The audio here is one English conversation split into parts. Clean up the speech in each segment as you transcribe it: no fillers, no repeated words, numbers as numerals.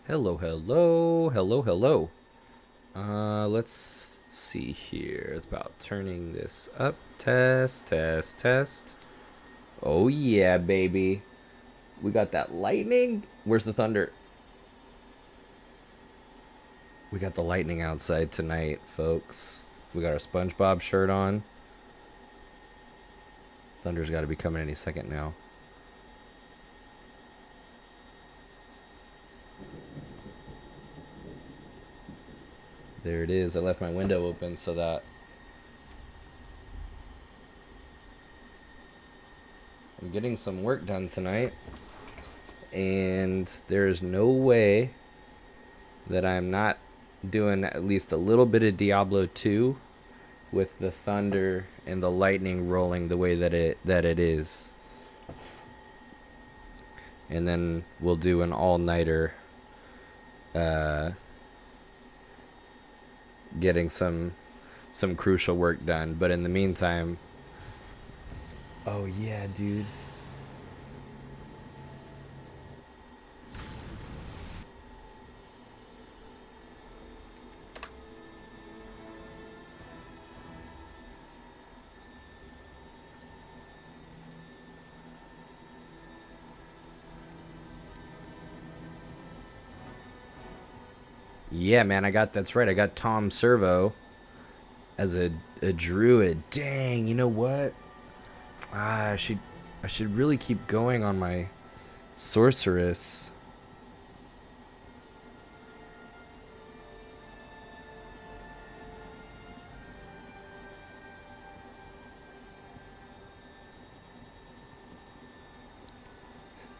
Hello, hello, hello, hello. Let's see here. It's about turning this up. Test, test, test. Oh yeah, baby. We got that lightning. Where's the thunder? We got the lightning outside tonight, folks. We got our SpongeBob shirt on. Thunder's got to be coming any second now. There it is. I left my window open so that I'm getting some work done tonight. And there's no way that I'm not doing at least a little bit of Diablo 2 with the thunder and the lightning rolling the way that it is. And then we'll do an all-nighter getting some crucial work done. But in the meantime, oh yeah, dude. Yeah, man, that's right. I got Tom Servo as a druid. Dang, you know what? I should really keep going on my sorceress.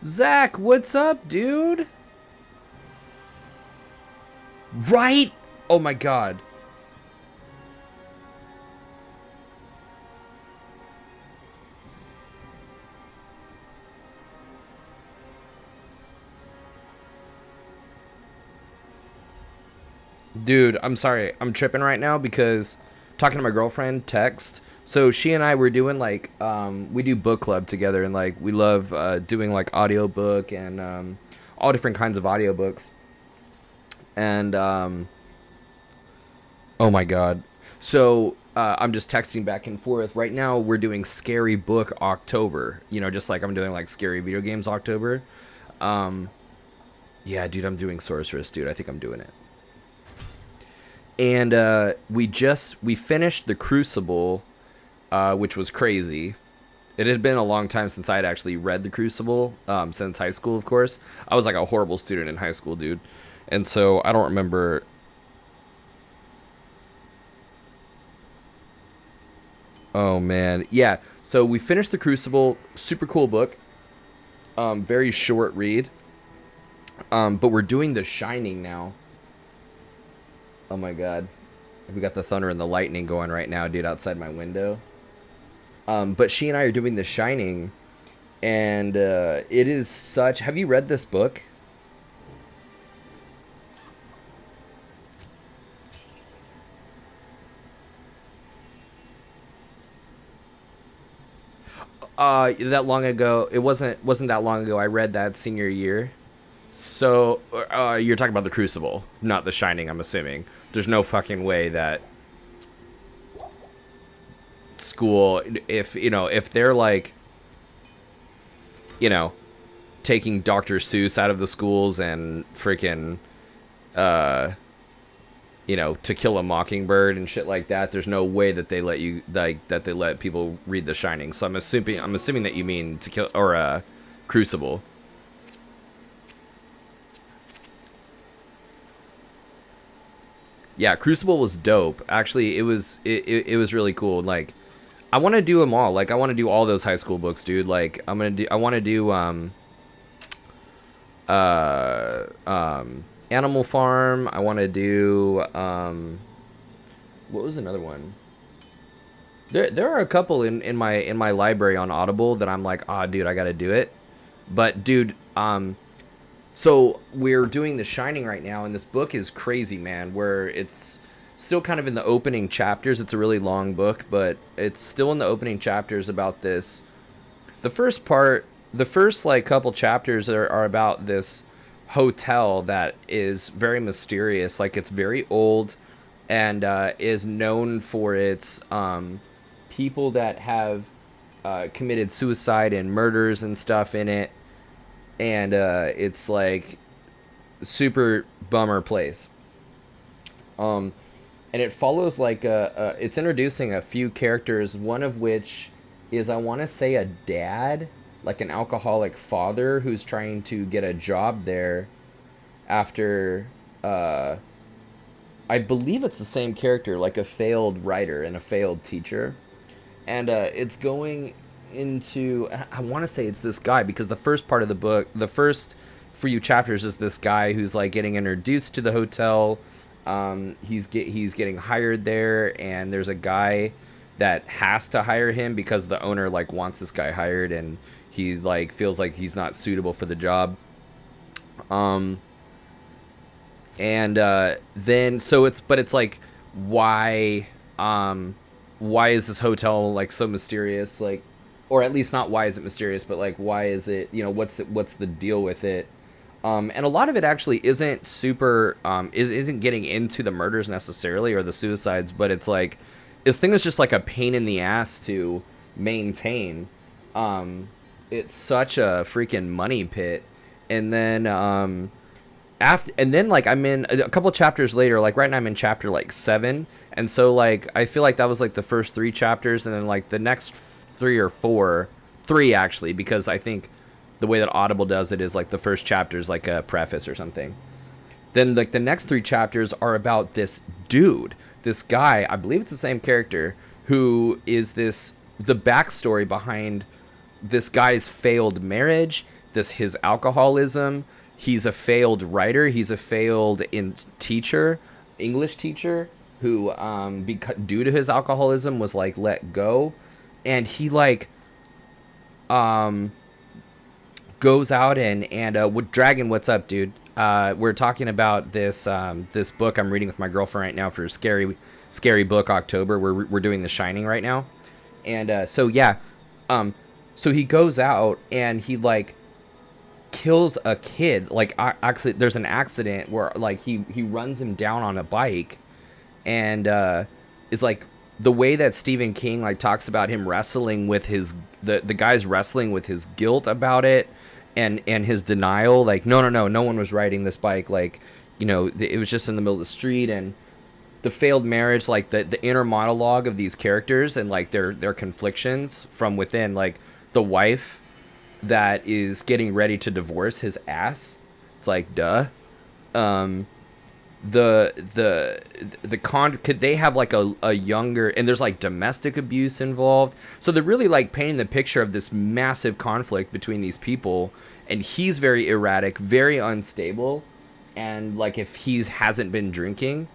Zach, what's up, dude? Right? Oh my god. Dude, I'm sorry. I'm tripping right now because talking to my girlfriend, text. So she and I were doing like we do book club together, and like we love doing like audiobook and all different kinds of audiobooks. And oh my god. So I'm just texting back and forth. Right now we're doing Scary Book October. You know, just like I'm doing like Scary Video Games October. Um yeah, dude, I'm doing Sorceress, dude. I think I'm doing it. And we finished the Crucible, which was crazy. It had been a long time since I had actually read the Crucible, since high school, of course. I was like a horrible student in high school, dude, and so I don't remember. Oh man, yeah. So we finished the Crucible, super cool book, very short read. But we're doing The Shining now. Oh my god, we got the thunder and the lightning going right now, dude, outside my window. But she and I are doing The Shining, and it is such. Have you read this book? That long ago? It wasn't that long ago. I read that senior year. So you're talking about The Crucible, not The Shining. I'm assuming there's no fucking way that school, if if they're like, you know, taking Dr. Seuss out of the schools and freaking uh To Kill a Mockingbird and shit like that, there's no way that they let you like that they let people read The Shining. So I'm assuming that you mean To Kill or Crucible. Yeah, Crucible was dope. Actually, it was really cool. Like I want to do them all. Like I want to do all those high school books, dude. Like I want to do Animal Farm. I want to do what was another one? There are a couple in my library on Audible that I'm like, ah, dude, I got to do it. But dude, so we're doing The Shining right now, and this book is crazy, man. Where it's still kind of in the opening chapters. It's a really long book, but it's still in the opening chapters about this. The first part, the first like couple chapters are about this hotel that is very mysterious. Like it's very old and is known for its people that have committed suicide and murders and stuff in it. And it's like super bummer place. Um, and it follows like it's introducing a few characters, one of which is, I want to say, a dad, like an alcoholic father who's trying to get a job there after uh, I believe it's the same character, like a failed writer and a failed teacher. And it's going into, I want to say it's this guy, because the first part of the book, the first few chapters, is this guy who's like getting introduced to the hotel. He's getting hired there, and there's a guy that has to hire him because the owner like wants this guy hired, and he like feels like he's not suitable for the job. Um, and then so it's like, why why is this hotel like so mysterious, like, or at least not why is it mysterious, but like why is it, what's the deal with it. And a lot of it actually isn't super isn't getting into the murders necessarily or the suicides, but it's like this thing is just like a pain in the ass to maintain. It's such a freaking money pit. And then like I'm in a couple chapters later, like right now I'm in chapter like 7, and so like I feel like that was like the first 3 chapters, and then like the next 3 actually, because I think the way that Audible does it is like the first chapter is like a preface or something. Then like the next 3 chapters are about this dude, this guy, I believe it's the same character, who is the backstory behind this guy's failed marriage, his alcoholism. He's a failed writer. He's a failed English teacher, who, due to his alcoholism, was like let go, and he like, goes out and with Dragon, what's up, dude? We're talking about this book I'm reading with my girlfriend right now for scary book October. We're doing The Shining right now, and so yeah, so he goes out and he like kills a kid. Like actually there's an accident where like he runs him down on a bike, and is like, the way that Stephen King like talks about him wrestling with the guy's wrestling with his guilt about it, and his denial, like no one was riding this bike, like, it was just in the middle of the street. And the failed marriage, like the inner monologue of these characters, and like their conflictions from within, like the wife that is getting ready to divorce his ass. It's like, duh. Could they have like a younger, and there's like domestic abuse involved, so they're really like painting the picture of this massive conflict between these people, and he's very erratic, very unstable, and like if he hasn't been drinking.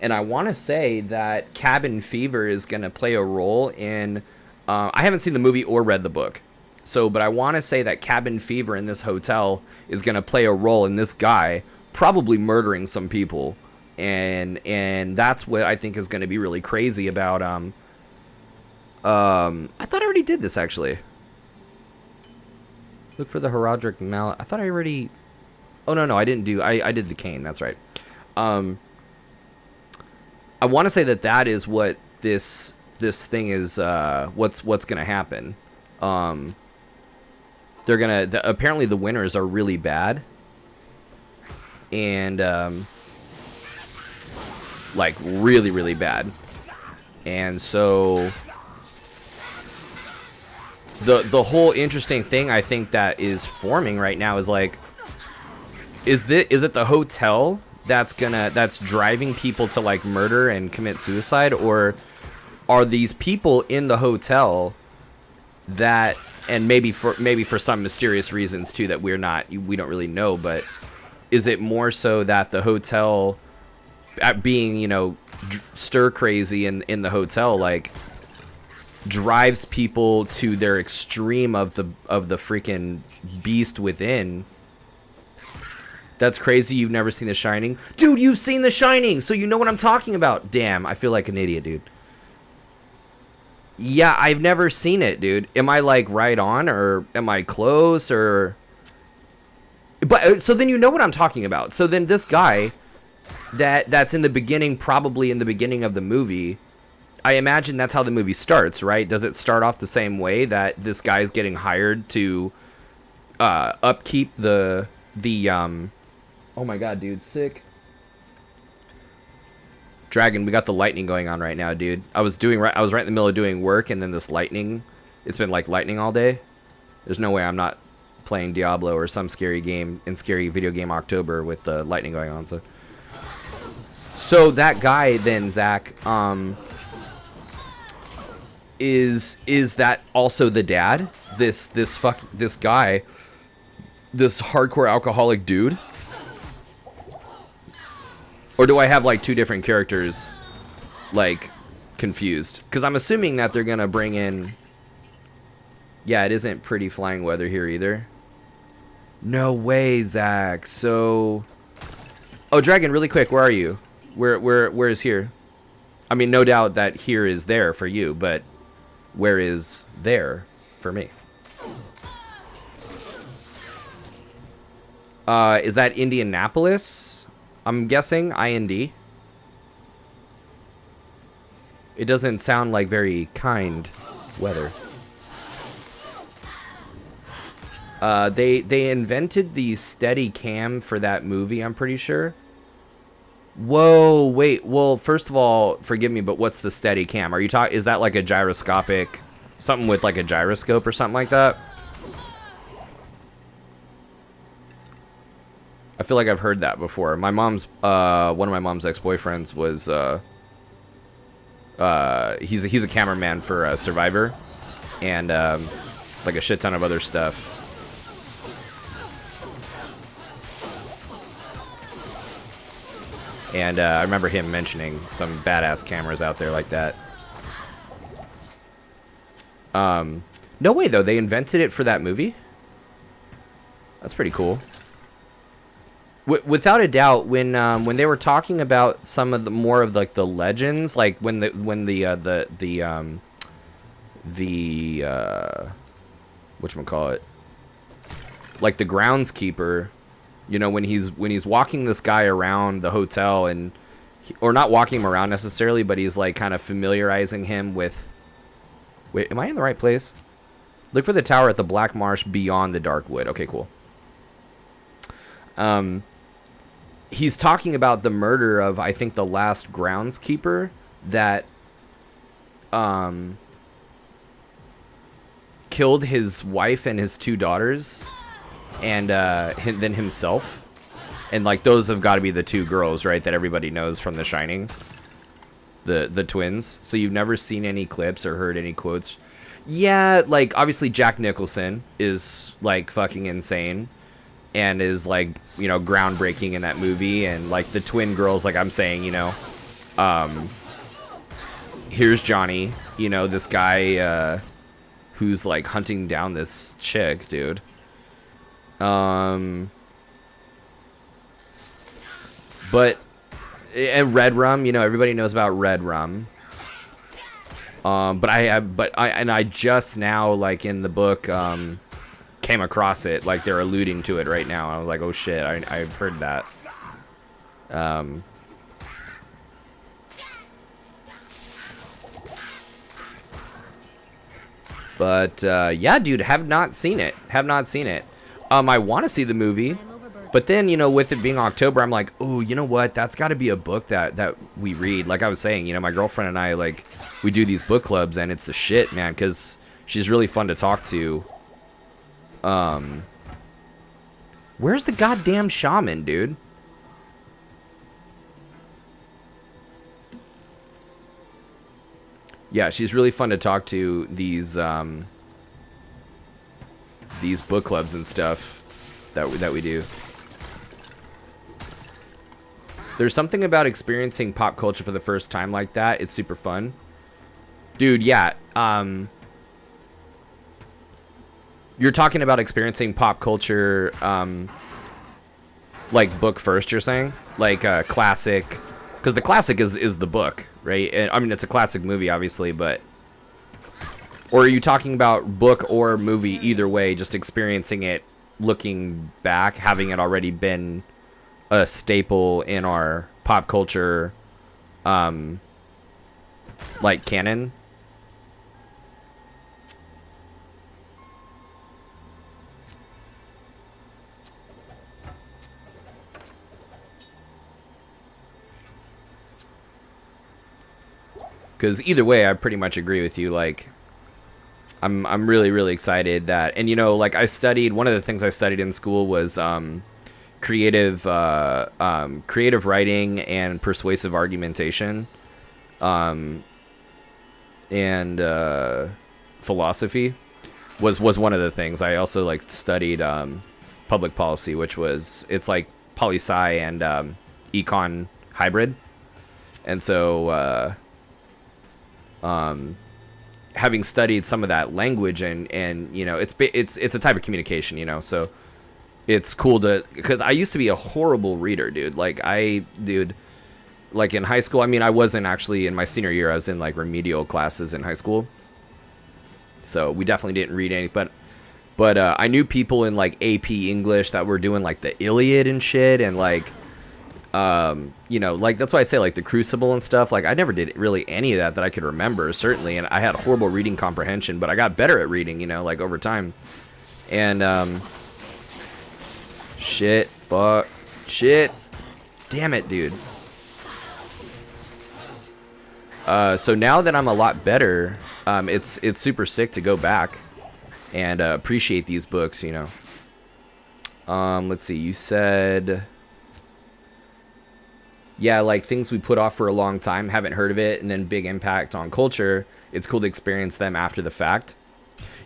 And I want to say that cabin fever is going to play a role in I haven't seen the movie or read the book, but I want to say that cabin fever in this hotel is going to play a role in this guy probably murdering some people, and that's what I think is going to be really crazy about. I thought I already did this, actually. Look for the Herodric mallet. I thought I already. Oh no, I didn't do. I did the cane. That's right. I want to say that is what this thing is. What's going to happen. They're gonna. Apparently, the winners are really bad. And like really, really bad. And so the whole interesting thing I think that is forming right now is like, is it the hotel that's driving people to like murder and commit suicide, or are these people in the hotel that, and maybe for some mysterious reasons too that we don't really know, but is it more so that the hotel, at being, stir crazy in the hotel, like drives people to their extreme of the freaking beast within? That's crazy. You've never seen The Shining? Dude, you've seen The Shining, so you know what I'm talking about. Damn, I feel like an idiot, dude. Yeah, I've never seen it, dude. Am I like right on, or am I close, or... But so then you know what I'm talking about. So then this guy that's in the beginning, probably in the beginning of the movie, I imagine that's how the movie starts, right? Does it start off the same way, that this guy's getting hired to upkeep the oh my god, dude, sick. Dragon, we got the lightning going on right now, dude. I was right in the middle of doing work, and then this lightning, it's been like lightning all day. There's no way I'm not playing Diablo or some scary game in scary video game October with the lightning going on. So that guy then, Zach, is that also the dad? This guy, this hardcore alcoholic dude? Or do I have like two different characters like confused? Because I'm assuming that they're gonna bring in. Yeah, it isn't pretty flying weather here either. No way, Zach. So, oh, Dragon, really quick, where are you? Where is here? I mean, no doubt that here is there for you, but where is there for me? Is that Indianapolis? I'm guessing IND. It doesn't sound like very kind weather. They invented the steady cam for that movie, I'm pretty sure. Whoa, wait. Well, first of all, forgive me, but what's the steady cam? Are you is that like a gyroscopic, something with like a gyroscope or something like that? I feel like I've heard that before. My mom's one of my mom's ex-boyfriends was he's a cameraman for Survivor, and like a shit ton of other stuff. And I remember him mentioning some badass cameras out there like that. No way though, they invented it for that movie? That's pretty cool. Without a doubt, when they were talking about some of the more of like the legends, like when the whatchamacallit, like the groundskeeper, you know, when he's walking this guy around the hotel, and or not walking him around necessarily, but he's like kind of familiarizing him with. Wait, am I in the right place? Look for the tower at the Black Marsh beyond the Dark Wood. Okay, cool. He's talking about the murder of, I think, the last groundskeeper that killed his wife and his two daughters, and then himself. And like those have got to be the two girls, right, that everybody knows from The Shining, the twins. So you've never seen any clips or heard any quotes? Yeah, like obviously Jack Nicholson is like fucking insane and is like, you know, groundbreaking in that movie. And like the twin girls, like I'm saying, you know, here's Johnny, you know, this guy who's like hunting down this chick, dude. But and Red Rum, you know, everybody knows about Red Rum. But I just now, like in the book, came across it, like they're alluding to it right now. I was like, oh shit, I've heard that. But yeah, dude, have not seen it. I want to see the movie, but then, you know, with it being October, I'm like, oh, you know what? That's got to be a book that we read. Like I was saying, you know, my girlfriend and I, like, we do these book clubs, and it's the shit, man, because she's really fun to talk to. Where's the goddamn shaman, dude? Yeah, she's really fun to talk to, these book clubs and stuff that we do. There's something about experiencing pop culture for the first time like that. It's super fun. Dude, yeah. You're talking about experiencing pop culture, like book first, you're saying? Like classic. Because the classic is the book, right? And, I mean, it's a classic movie, obviously, but... Or are you talking about book or movie, either way, just experiencing it looking back, having it already been a staple in our pop culture, like canon. Because either way, I pretty much agree with you. Like, I'm really really excited that, and you know, like I studied, one of the things I studied in school was creative writing and persuasive argumentation, um, and philosophy was one of the things. I also like studied public policy, which was, it's like poli sci and econ hybrid, and so. Having studied some of that language, and you know, it's a type of communication, you know, so it's cool to, because I used to be a horrible reader, dude. Like like in high school, I mean, I wasn't actually in my senior year, I was in like remedial classes in high school, so we definitely didn't read any, but I knew people in like AP English that were doing like the Iliad and shit, and like you know, like that's why I say like the Crucible and stuff. Like I never did really any of that I could remember, certainly, and I had horrible reading comprehension, but I got better at reading, you know, like over time. And shit, damn it, dude. So now that I'm a lot better, it's super sick to go back and appreciate these books, you know. Let's see, you said, yeah, like things we put off for a long time, haven't heard of it, and then big impact on culture. It's cool to experience them after the fact.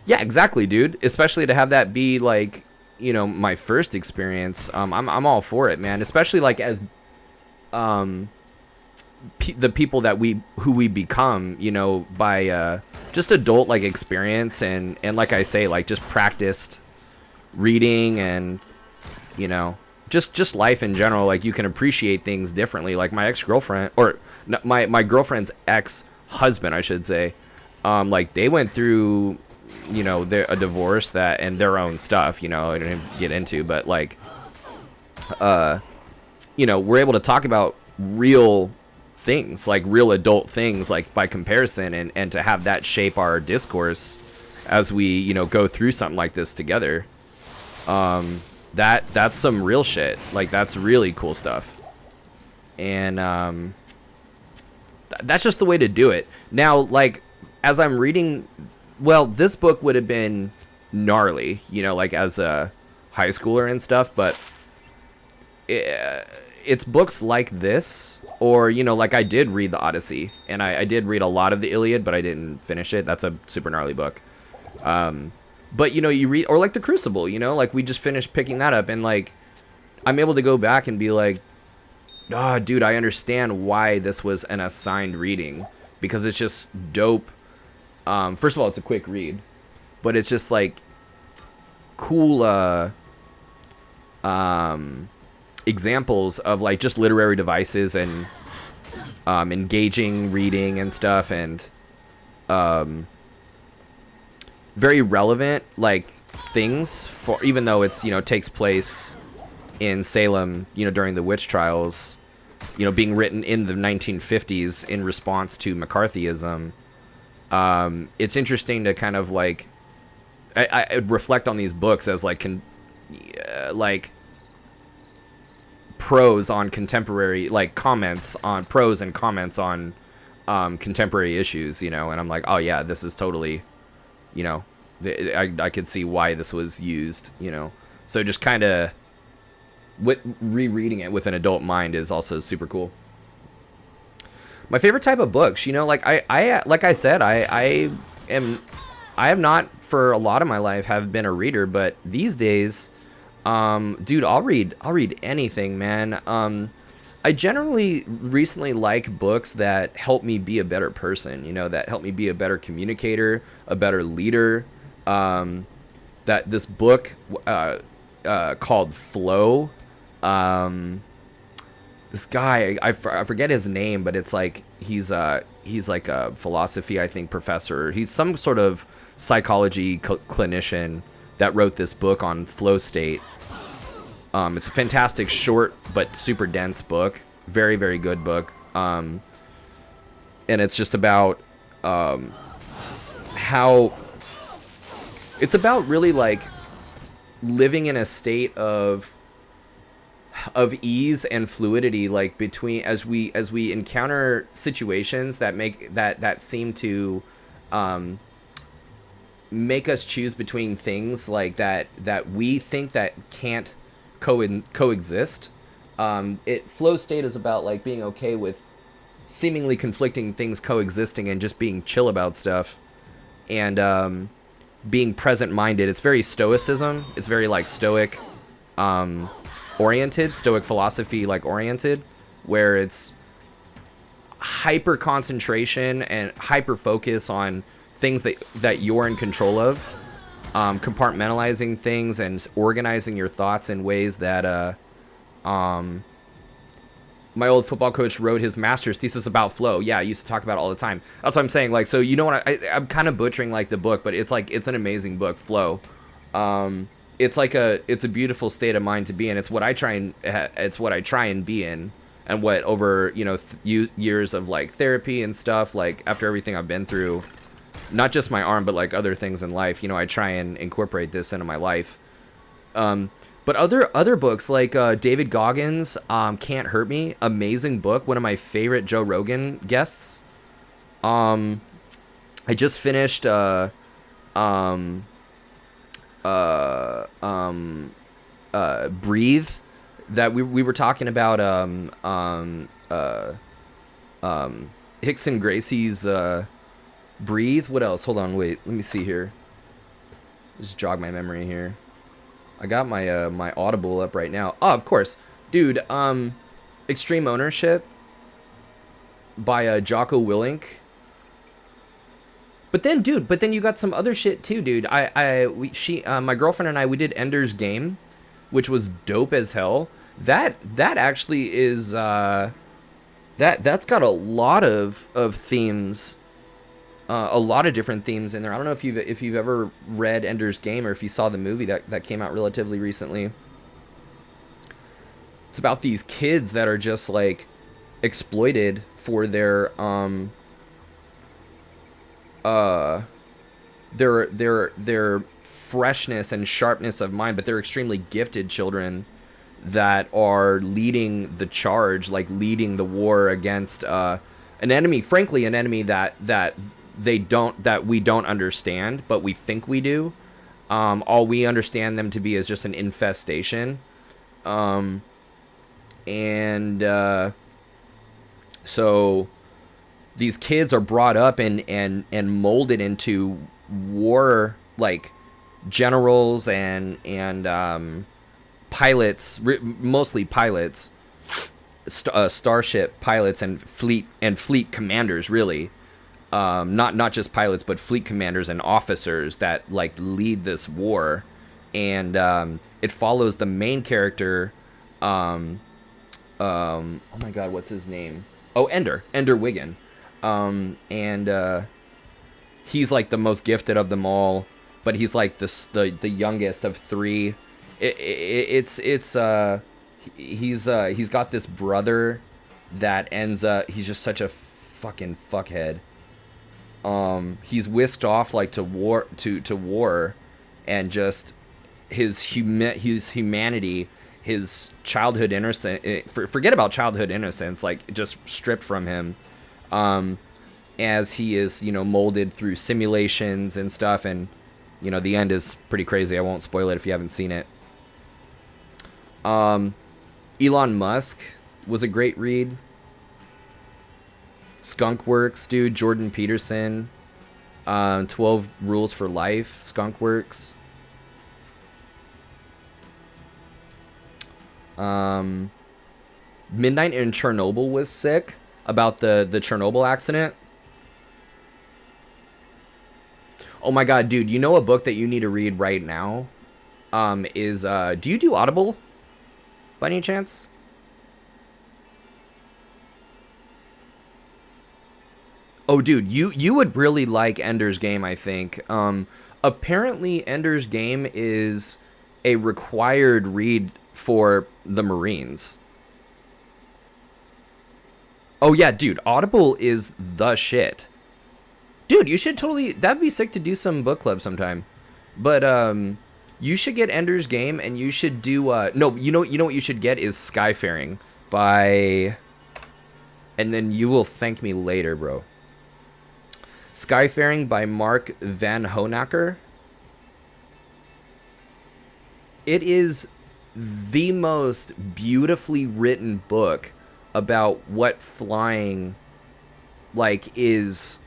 Yeah, exactly, dude. Especially to have that be like, you know, my first experience. I'm all for it, man. Especially like as the people that who we become, you know, by just adult like experience, and like I say, like just practiced reading, and you know, just life in general. Like you can appreciate things differently. Like my ex-girlfriend, or my girlfriend's ex-husband, I should say, like they went through, you know, a divorce, that, and their own stuff, you know, I didn't get into, but like you know, we're able to talk about real things, like real adult things, like by comparison, and to have that shape our discourse as we, you know, go through something like this together. That's some real shit. Like that's really cool stuff. And that's just the way to do it. Now, like as I'm reading, well, this book would have been gnarly, you know, like as a high schooler and stuff, but it's books like this, or, you know, like I did read the Odyssey, and I did read a lot of the Iliad, but I didn't finish it. That's a super gnarly book. But, you know, you read, or like the Crucible, you know, like we just finished picking that up, and like I'm able to go back and be like, oh, dude, I understand why this was an assigned reading, because it's just dope. First of all, it's a quick read, but it's just like cool examples of like just literary devices, and engaging reading and stuff, and very relevant like things, for even though it's, you know, takes place in Salem, you know, during the witch trials, you know, being written in the 1950s in response to McCarthyism. It's interesting to kind of like I reflect on these books as like like prose on contemporary, like comments on prose and comments on contemporary issues, you know, and I'm like, oh yeah, this is totally, you know, I could see why this was used, you know. So just kind of rereading it with an adult mind is also super cool. My favorite type of books, you know, like I like I said, I have not for a lot of my life have been a reader, but these days, dude, I'll read anything, man. I generally recently like books that help me be a better person, you know, that help me be a better communicator, a better leader. That this book called Flow, this guy, I forget his name, but it's like he's like a philosophy, I think, professor. He's some sort of psychology clinician, that wrote this book on flow state. It's a fantastic, short but super dense book. Very, very good book. And it's just about how it's about really like living in a state of ease and fluidity, like between as we encounter situations that make that seem to make us choose between things like that we think that can't coexist. Flow state is about like being okay with seemingly conflicting things coexisting and just being chill about stuff, and being present minded. It's very stoicism. It's very like stoic oriented, stoic philosophy like oriented, where it's hyper concentration and hyper focus on things that you're in control of, compartmentalizing things and organizing your thoughts in ways that my old football coach wrote his master's thesis about flow. Yeah, I used to talk about it all the time. That's what I'm saying. Like, so you know what? I'm kind of butchering like the book, but it's like it's an amazing book, Flow. It's a beautiful state of mind to be in. It's what I try and be in, and what over years of like therapy and stuff. Like after everything I've been through, not just my arm, but like other things in life. I try and incorporate this into my life. But other books like David Goggins, Can't Hurt Me, amazing book. One of my favorite Joe Rogan guests. I just finished Breathe, that we were talking about Hickson Gracie's Breathe. What else? Hold on, wait. Let me see here. Just jog my memory here. I got my my Audible up right now. Oh, of course. Dude, Extreme Ownership by Jocko Willink. But then, dude, you got some other shit too, dude. My girlfriend and I, we did Ender's Game, which was dope as hell. That actually is that's got a lot of themes, a lot of different themes in there. I don't know if you've ever read Ender's Game or if you saw the movie that came out relatively recently. It's about these kids that are just like exploited for their freshness and sharpness of mind, but they're extremely gifted children that are leading the charge, like leading the war against an enemy, frankly, an enemy that we don't understand, but we think we do. All we understand them to be is just an infestation. So these kids are brought up and molded into war, like generals and pilots, mostly pilots, starship pilots and fleet commanders, really. Not just pilots, but fleet commanders and officers that like lead this war. And it follows the main character. Oh my God, what's his name? Oh, Ender Wiggin. And he's like the most gifted of them all, but he's like the youngest of three. He's got this brother that ends up, he's just such a fucking fuckhead. He's whisked off like to war, and just his humanity, his childhood innocence, forget about childhood innocence, like just stripped from him, as he is, molded through simulations and stuff. And, the end is pretty crazy. I won't spoil it if you haven't seen it. Elon Musk was a great read. Skunkworks, dude. Jordan Peterson. 12 Rules for Life. Skunkworks. Midnight in Chernobyl was sick, about the Chernobyl accident. Oh my God, dude, a book that you need to read right now is do you do Audible by any chance? Oh, dude, you would really like Ender's Game, I think. Apparently, Ender's Game is a required read for the Marines. Oh yeah, dude, Audible is the shit. Dude, you should totally. That'd be sick to do some book club sometime. But you should get Ender's Game, and you should do. No, you know what you should get is Skyfaring by. And then you will thank me later, bro. Skyfaring by Mark Van Honacker. It is the most beautifully written book about what flying like is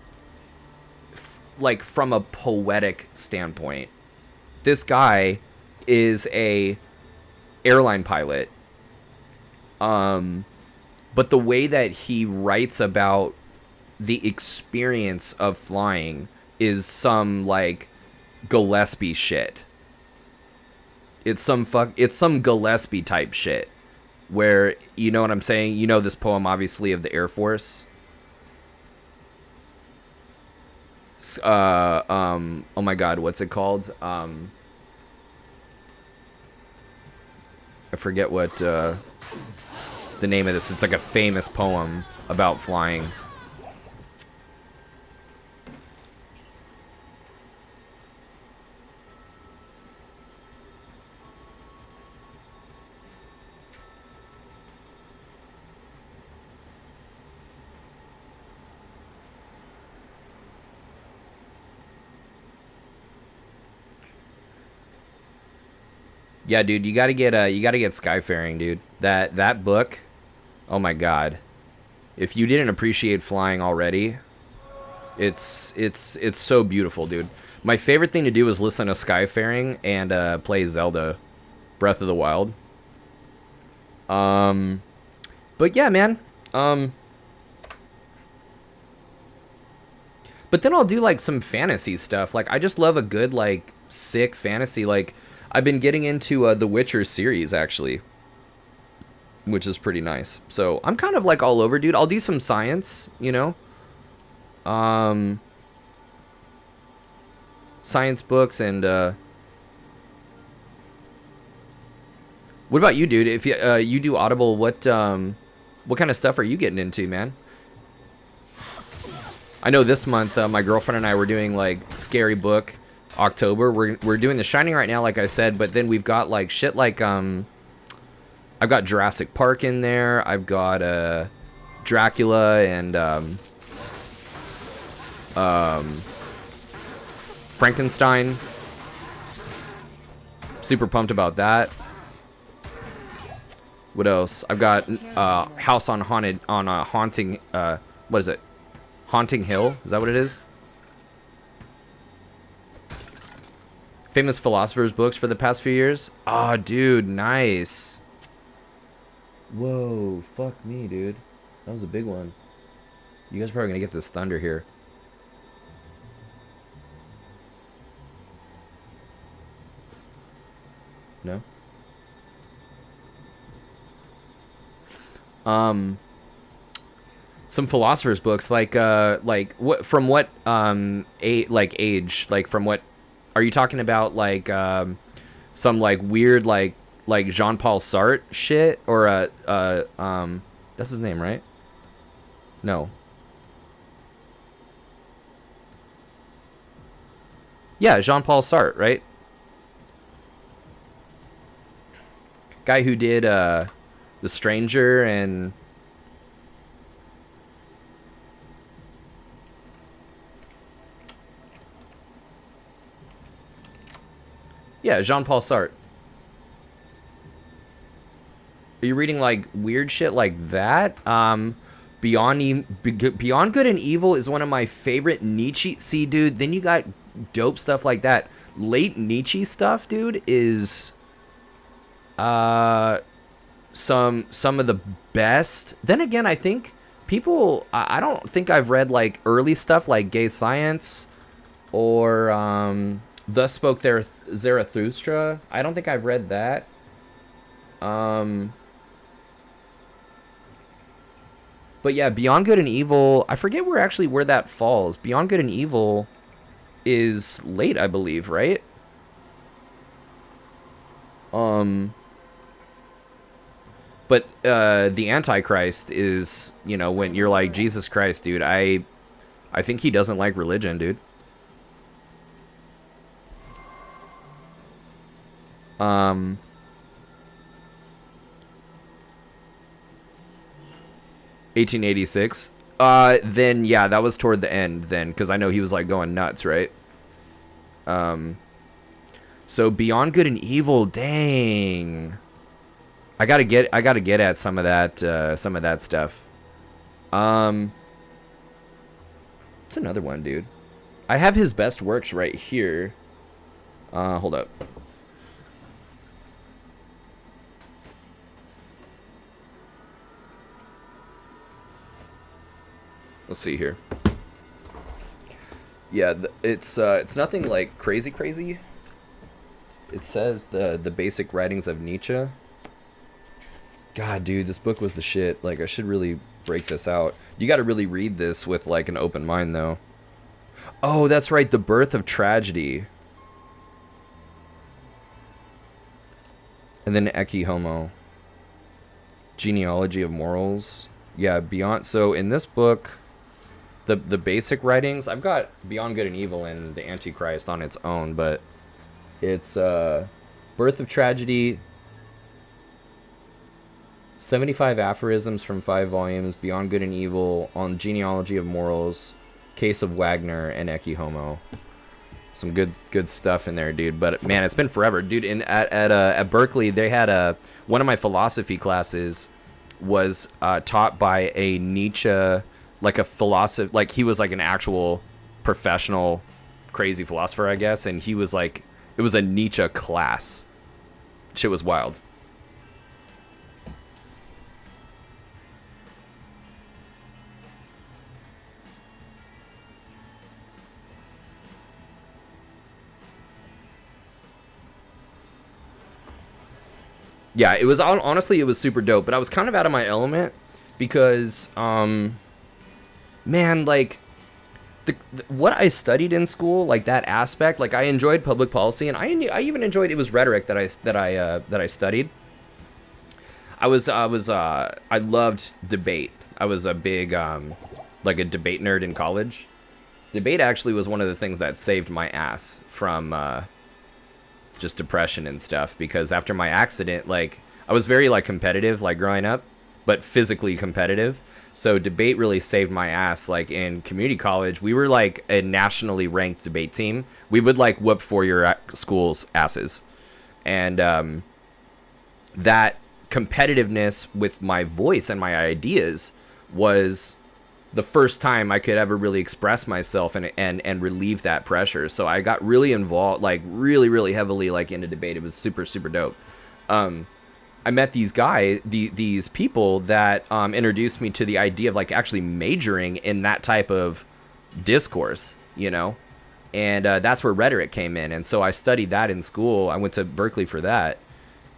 like from a poetic standpoint. This guy is a airline pilot. But the way that he writes about the experience of flying is some like Gillespie shit. It's some Gillespie type shit. Where, you know what I'm saying? You know this poem, obviously, of the Air Force. Oh my God, what's it called? I forget what the name of this. It's like a famous poem about flying. Yeah, dude, you gotta get Skyfaring, dude. That book, oh my God. If you didn't appreciate flying already, it's so beautiful, dude. My favorite thing to do is listen to Skyfaring and play Zelda Breath of the Wild. But yeah, man. But then I'll do like some fantasy stuff. Like I just love a good like sick fantasy. Like I've been getting into the Witcher series actually, which is pretty nice. So I'm kind of like all over, dude. I'll do some science, you know. Science books and what about you, dude? If you do Audible, what kind of stuff are you getting into, man? I know this month my girlfriend and I were doing like scary book October. We're doing The Shining right now, like I said, but then we've got like shit like I've got Jurassic Park in there. I've got Dracula and Frankenstein. Super pumped about that. What else? I've got House on Haunting. What is it? Haunting Hill? Is that what it is? Famous philosophers' books for the past few years. Ah, oh, dude, nice. Whoa, fuck me, dude. That was a big one. You guys are probably gonna get this thunder here. No? Some philosophers' books, like what from what age, like from what are you talking about? Like some like weird like Jean-Paul Sartre shit, or that's his name, right? No. Yeah, Jean-Paul Sartre, right? Guy who did The Stranger and yeah, Jean-Paul Sartre. Are you reading like weird shit like that? Beyond Good and Evil is one of my favorite Nietzsche. See, dude, then you got dope stuff like that. Late Nietzsche stuff, dude, is some of the best. Then again, I think people, I don't think I've read like early stuff like Gay Science or Thus Spoke Zarathustra. I don't think I've read that. But yeah, Beyond Good and Evil, I forget where that falls. Beyond Good and Evil, is late, I believe, right? Um, but the Antichrist is, you know, when you're like, Jesus Christ, dude, I think he doesn't like religion, dude. Um, 1886. Then yeah, that was toward the end then, because I know he was like going nuts, right? Um, so Beyond Good and Evil, dang. I gotta get at some of that stuff. Um, it's another one, dude. I have his best works right here. Hold up. Let's see here. Yeah, it's nothing like crazy. It says the basic writings of Nietzsche. God, dude, this book was the shit. Like, I should really break this out. You got to really read this with like an open mind, though. Oh, that's right, The Birth of Tragedy. And then Ecce Homo. Genealogy of Morals. Yeah, beyond. So in this book, the basic writings, I've got Beyond Good and Evil and the Antichrist on its own, but it's Birth of Tragedy, 75 aphorisms from 5 volumes, Beyond Good and Evil, on Genealogy of Morals, Case of Wagner, and Ecce Homo. Some good stuff in there, dude. But man, it's been forever, dude. At Berkeley, they had one of my philosophy classes was taught by a Nietzsche, like a philosopher, like he was like an actual professional crazy philosopher, I guess, and he was like, it was a Nietzsche class. Shit was wild. Yeah, it was honestly, it was super dope, but I was kind of out of my element because man, like what I studied in school, like that aspect, like I enjoyed public policy, and I even enjoyed, it was rhetoric that I studied. I loved debate. I was a big like a debate nerd in college. Debate actually was one of the things that saved my ass from just depression and stuff, because after my accident, like I was very like competitive, like growing up, but physically competitive. So debate really saved my ass. Like in community college, we were like a nationally ranked debate team. We would like whoop for your school's asses. And that competitiveness with my voice and my ideas was the first time I could ever really express myself and relieve that pressure. So I got really involved, like really heavily like into debate. It was super dope. I met these these people that introduced me to the idea of like actually majoring in that type of discourse, you know? And that's where rhetoric came in. And so I studied that in school. I went to Berkeley for that.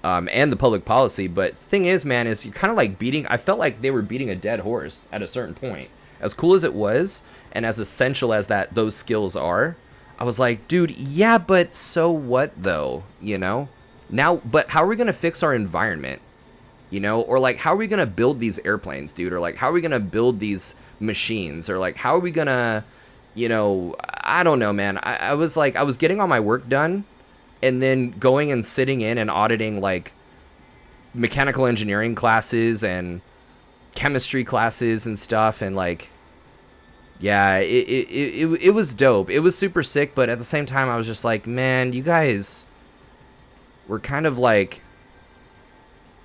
And the public policy. But thing is, man, is you're kind of like I felt like they were beating a dead horse at a certain point. As cool as it was, and as essential as those skills are, I was like, dude, yeah, but so what though, you know? Now, but how are we gonna fix our environment, you know? Or like, how are we gonna build these airplanes, dude? Or like, how are we gonna build these machines? Or like, how are we gonna, you know? I don't know, man. I was like, I was getting all my work done, and then going and sitting in and auditing like mechanical engineering classes and chemistry classes and stuff, and like, yeah, it was dope. It was super sick, but at the same time I was just like, man, you guys were kind of like,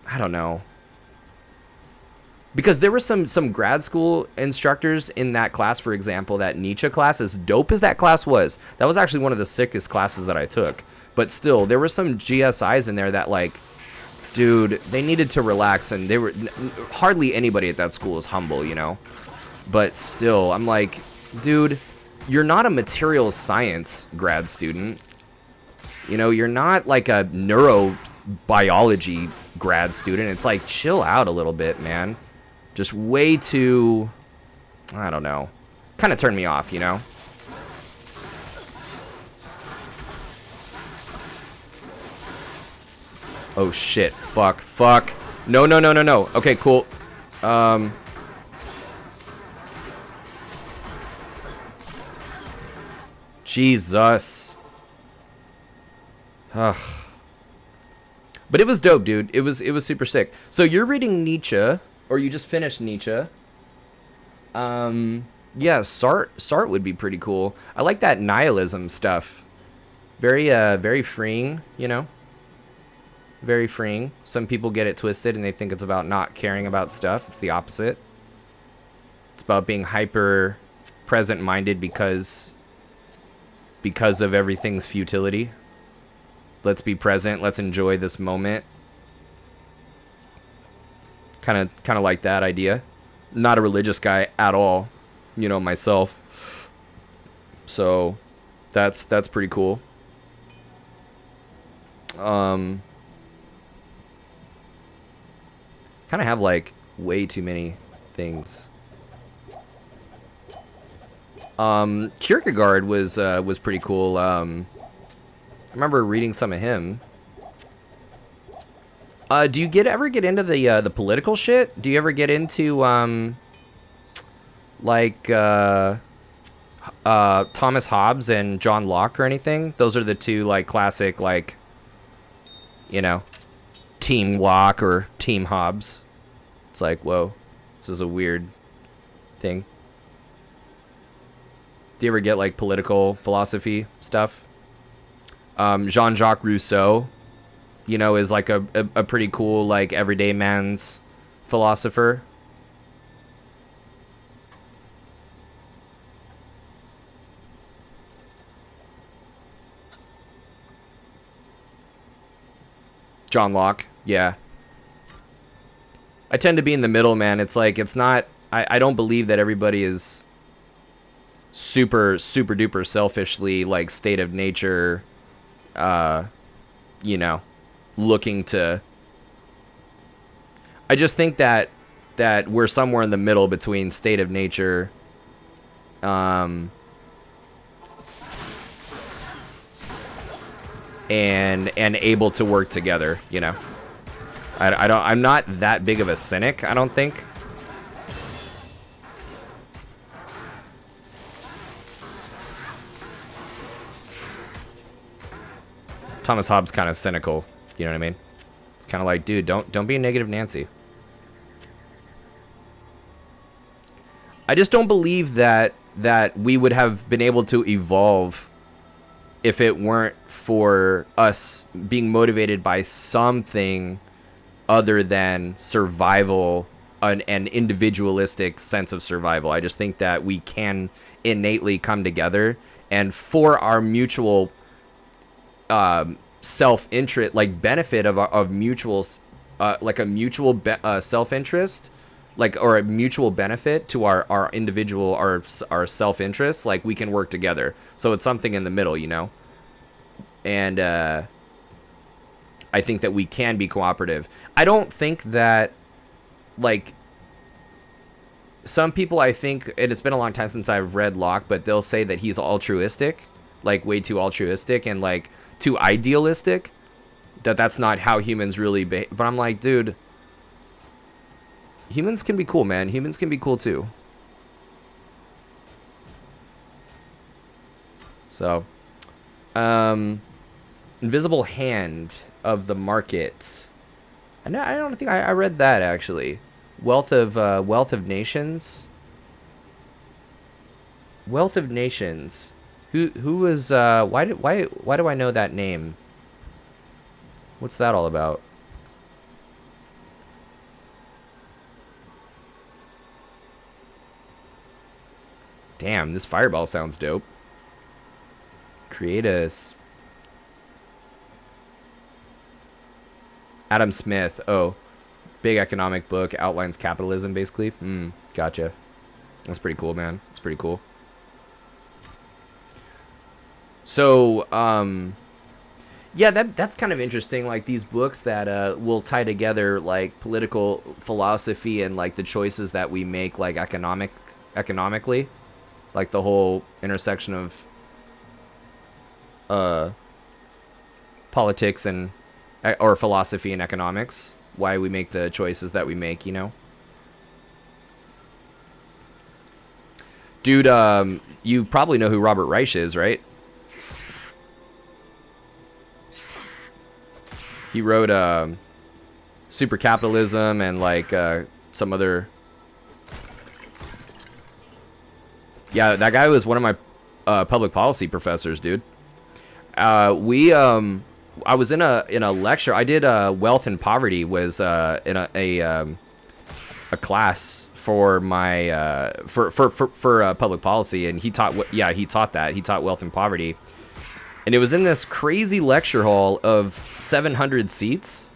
I don't know, because there were some grad school instructors in that class, for example, that Nietzsche class, as dope as that class was, that was actually one of the sickest classes that I took. But still, there were some GSIs in there that like, dude, they needed to relax, and they were hardly anybody at that school is humble, you know? But still, I'm like, dude, you're not a materials science grad student. You know, you're not like a neurobiology grad student. It's like, chill out a little bit, man. Just way too, I don't know, kind of turned me off, you know? Oh shit. Fuck. Fuck. No, no, no, no, no. Okay, cool. Jesus. Ugh. But it was dope, dude. It was super sick. So you're reading Nietzsche, or you just finished Nietzsche. Yeah, Sartre would be pretty cool. I like that nihilism stuff. Very freeing, you know? Very freeing. Some people get it twisted and they think it's about not caring about stuff. It's the opposite. It's about being hyper present minded because of everything's futility. Let's be present. Let's enjoy this moment. Kind of like that idea. Not a religious guy at all, you know, myself. So that's pretty cool. Kind of have like way too many things. Kierkegaard was pretty cool. I remember reading some of him. Do you ever get into the political shit? Do you ever get into like Thomas Hobbes and John Locke or anything? Those are the two like classic, like, you know, Team Locke or Team Hobbes. It's like, whoa, this is a weird thing. Do you ever get like political philosophy stuff? Jean-Jacques Rousseau, you know, is like a pretty cool, like, everyday man's philosopher. John Locke, yeah. I tend to be in the middle, man. It's like, it's not, I don't believe that everybody is super duper selfishly, like, state of nature, you know, looking to. I just think that we're somewhere in the middle between state of nature, and able to work together, you know. I'm not that big of a cynic, I don't think. Thomas Hobbes kind of cynical, you know what I mean? It's kind of like, dude, don't be a negative Nancy. I just don't believe that we would have been able to evolve if it weren't for us being motivated by something other than survival, an individualistic sense of survival. I just think that we can innately come together, and for our mutual self-interest, like benefit of mutual, like a mutual self-interest, like, or a mutual benefit to our individual, our self-interest, like, we can work together. So it's something in the middle, you know. And I think that we can be cooperative. I don't think that, like, some people, I think, and it's been a long time since I've read Locke, but they'll say that he's altruistic, like way too altruistic and like too idealistic, that's not how humans really behave. But I'm like, dude, humans can be cool, man. Humans can be cool too. So, Invisible Hand of the Market. I don't think I read that, actually. Wealth of Nations. Wealth of Nations. Who was why do I know that name? What's that all about? Damn, this fireball sounds dope. Create a Adam Smith. Oh, big economic book, outlines capitalism, basically. Gotcha. That's pretty cool, man. That's pretty cool. So, yeah, that's kind of interesting. Like, these books that will tie together, like, political philosophy and, like, the choices that we make, like, economically, like the whole intersection of politics and or philosophy and economics, why we make the choices that we make, you know? Dude, you probably know who Robert Reich is, right? He wrote Super Capitalism and like some other... Yeah, that guy was one of my public policy professors, dude. I was in a lecture. I did Wealth and Poverty was in a class for my for public policy, and he taught he taught that. He taught Wealth and Poverty. And it was in this crazy lecture hall of 700 seats.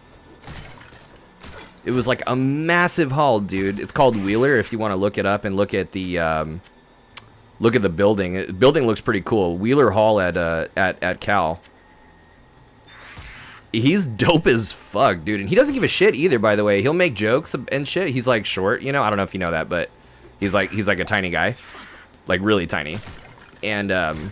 It was like a massive hall, dude. It's called Wheeler if you want to look it up and look at the building. The building looks pretty cool. Wheeler Hall at Cal. He's dope as fuck, dude. And he doesn't give a shit either, by the way. He'll make jokes and shit. He's like short, you know? I don't know if you know that, but he's like a tiny guy. Like really tiny. And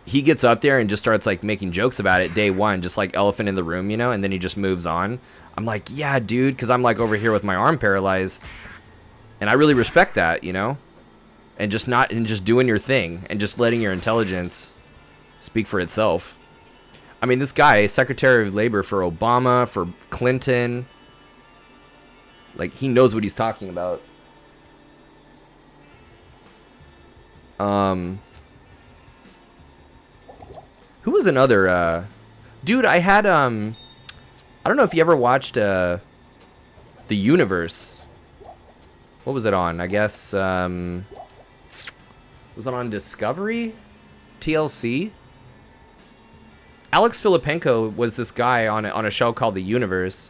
he gets up there and just starts like making jokes about it day one, just like elephant in the room, you know? And then he just moves on. I'm like, yeah, dude, because I'm like over here with my arm paralyzed. And I really respect that, you know? And just doing your thing and just letting your intelligence speak for itself. I mean, this guy, Secretary of Labor for Obama, for Clinton, like he knows what he's talking about. Who was another dude? I had I don't know if you ever watched The Universe. What was it on? I guess was it on Discovery? TLC? Alex Filipenko was this guy on a show called The Universe,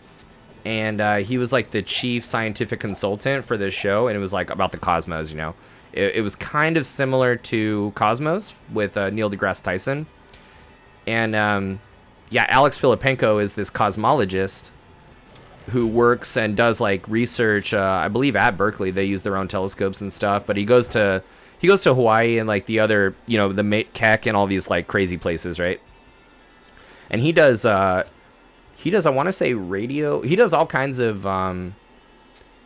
and he was like the chief scientific consultant for this show, and it was like about the cosmos, you know. It was kind of similar to Cosmos with Neil deGrasse Tyson. And yeah, Alex Filipenko is this cosmologist who works and does like research, I believe at Berkeley. They use their own telescopes and stuff, but he goes to Hawaii and like the other, you know, the Keck and all these like crazy places, right? And he does I want to say radio. He does all kinds of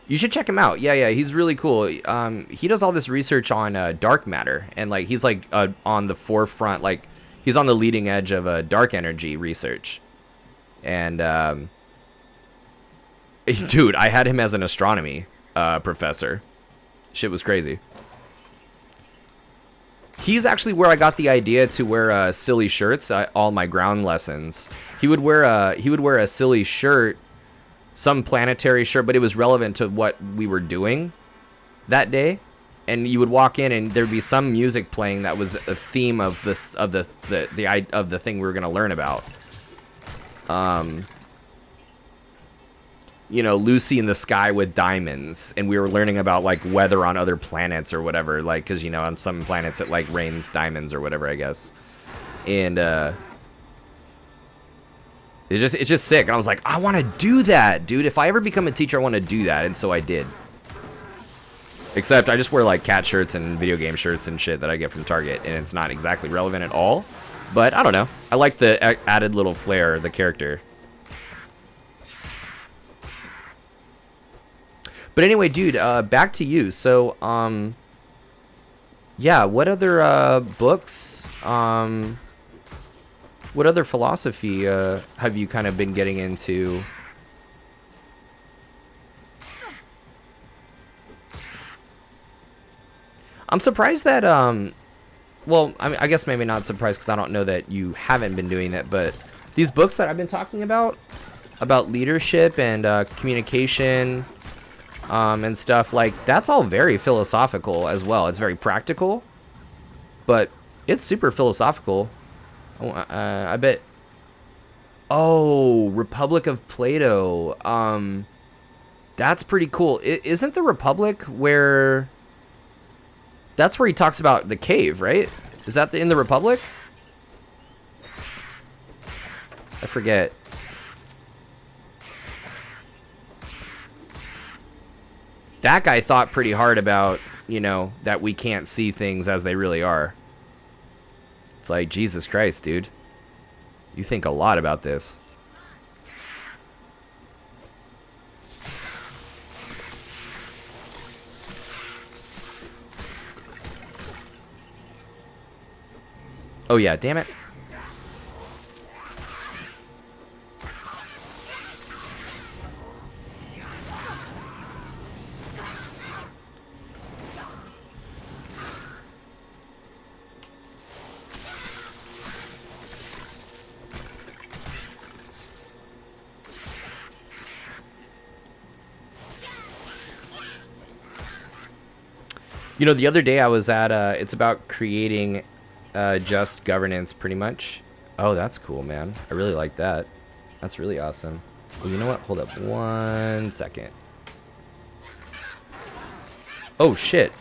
you should check him out. Yeah, he's really cool. He does all this research on dark matter, and like he's like on the forefront, like he's on the leading edge of dark energy research. And dude, I had him as an astronomy professor. Shit was crazy. He's actually where I got the idea to wear silly shirts all my ground lessons. He would wear a silly shirt, some planetary shirt, but it was relevant to what we were doing that day. And you would walk in and there'd be some music playing that was a theme of the thing we were going to learn about. You know, Lucy in the Sky with Diamonds, and we were learning about like weather on other planets or whatever, like because you know on some planets it like rains diamonds or whatever, I guess. And it's just sick. And I was like, I want to do that, dude. If I ever become a teacher, I want to do that, and so I did. Except I just wear like cat shirts and video game shirts and shit that I get from Target, and it's not exactly relevant at all. But I don't know. I like the added little flair of the character. But anyway, dude, back to you. So, yeah, what other books, what other philosophy have you kind of been getting into? I'm surprised that, well, I mean, I guess maybe not surprised because I don't know that you haven't been doing it, but these books that I've been talking about leadership and communication, and stuff, like, that's all very philosophical as well. It's very practical, but it's super philosophical. I bet. Oh, Republic of Plato. That's pretty cool. Isn't the Republic where... That's where he talks about the cave, right? Is that in the Republic? I forget. That guy thought pretty hard about, you know, that we can't see things as they really are. It's like, Jesus Christ, dude. You think a lot about this. Oh yeah, damn it. You know, the other day I was at, it's about creating just governance, pretty much. Oh, that's cool, man. I really like that. That's really awesome. Well, you know what? Hold up 1 second. Oh, shit.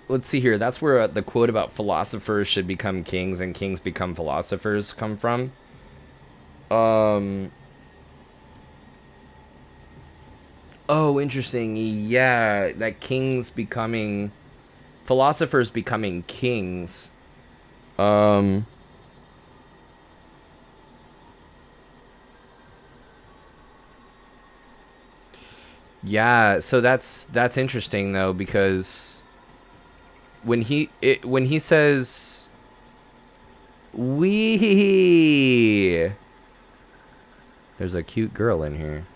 Let's see here. That's where the quote about philosophers should become kings and kings become philosophers come from. Oh, interesting. Yeah, that kings becoming philosophers becoming kings. Um yeah, so that's interesting though, because when he says we, there's a cute girl in here.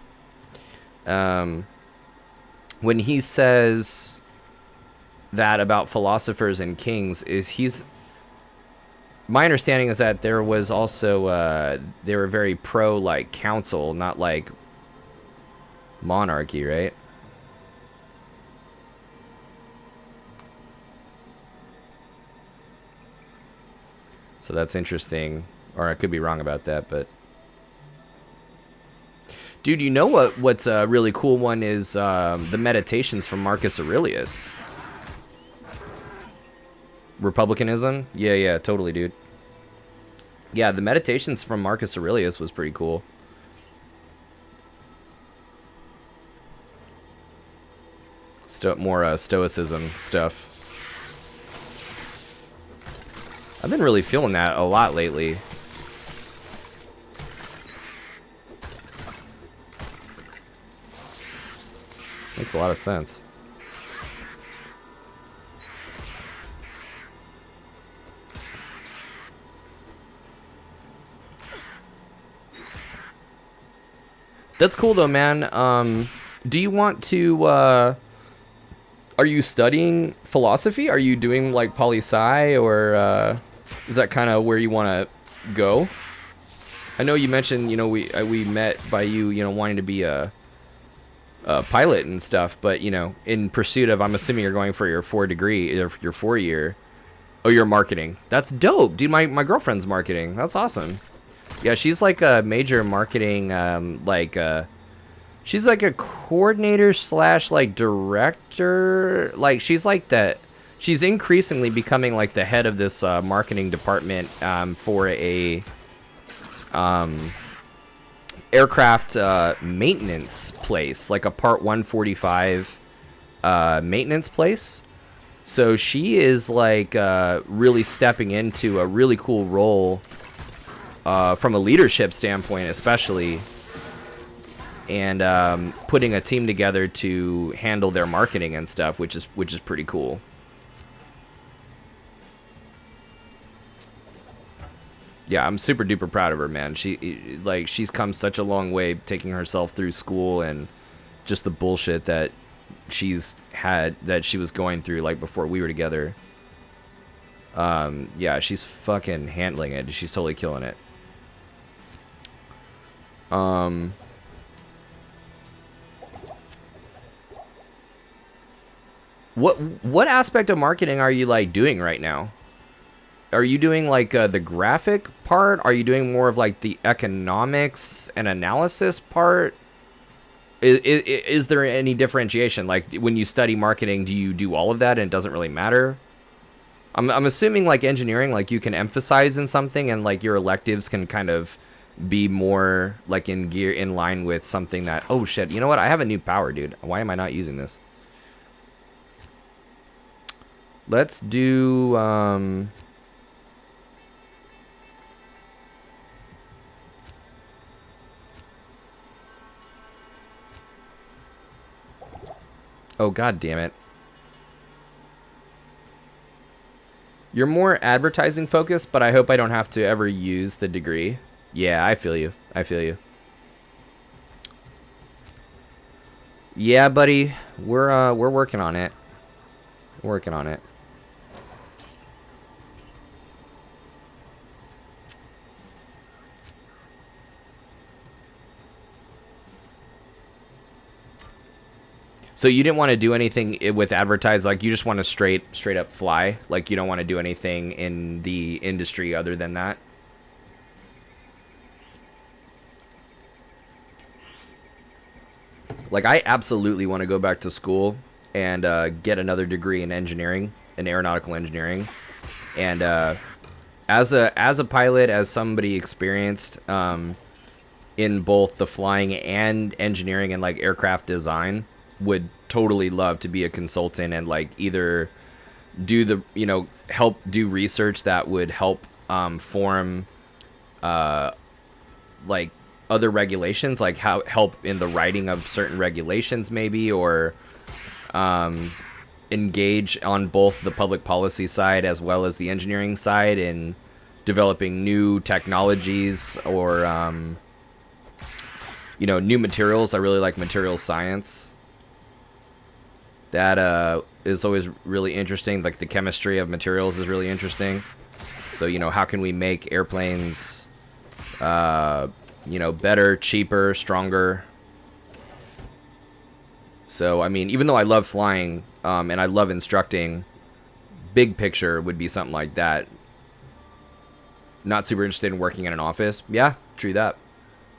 When he says that about philosophers and kings, is he's, my understanding is that there was also they were very pro like council, not like monarchy, right? So that's interesting, or I could be wrong about that, but dude, you know what's a really cool one is the Meditations from Marcus Aurelius. Republicanism? Yeah, yeah, totally, dude. Yeah, the Meditations from Marcus Aurelius was pretty cool. More stoicism stuff. I've been really feeling that a lot lately. Makes a lot of sense. That's cool though, man. Do you want to are you studying philosophy? Are you doing like poli-sci, or is that kind of where you want to go? I know you mentioned, you know, we met by you, you know, wanting to be a pilot and stuff, but you know, in pursuit of, I'm assuming you're going for your 4-degree, or your 4-year. Oh, you're marketing. That's dope, dude. My girlfriend's marketing. That's awesome. Yeah, she's like a major marketing, she's like a coordinator slash like director. Like she's like that. She's increasingly becoming like the head of this marketing department for a aircraft maintenance place, like a Part 145 maintenance place. So she is like really stepping into a really cool role from a leadership standpoint, especially, and putting a team together to handle their marketing and stuff, which is pretty cool. Yeah, I'm super duper proud of her, man. She's come such a long way taking herself through school and just the bullshit that she was going through like before we were together. Yeah, she's fucking handling it. She's totally killing it. What aspect of marketing are you like doing right now? Are you doing like the graphic part? Are you doing more of like the economics and analysis part? Is there any differentiation? Like when you study marketing, do you do all of that and it doesn't really matter? I'm assuming like engineering, like you can emphasize in something and like your electives can kind of be more like in line with something that, oh shit, you know what? I have a new power, dude. Why am I not using this? Let's do oh god damn it. You're more advertising focused, but I hope I don't have to ever use the degree. Yeah, I feel you. I feel you. Yeah, buddy. We're working on it. Working on it. So you didn't want to do anything with advertise, like you just want to straight up fly, like you don't want to do anything in the industry other than that. Like I absolutely want to go back to school and get another degree in engineering, in aeronautical engineering, and as a pilot, as somebody experienced in both the flying and engineering and like aircraft design, would totally love to be a consultant and like either do the, you know, help do research that would help form like other regulations, like how help in the writing of certain regulations maybe, or engage on both the public policy side as well as the engineering side in developing new technologies or you know, new materials. I really like materials science. That is always really interesting. Like the chemistry of materials is really interesting. So, you know, how can we make airplanes, you know, better, cheaper, stronger? So, I mean, even though I love flying and I love instructing, big picture would be something like that. Not super interested in working in an office. Yeah, true that.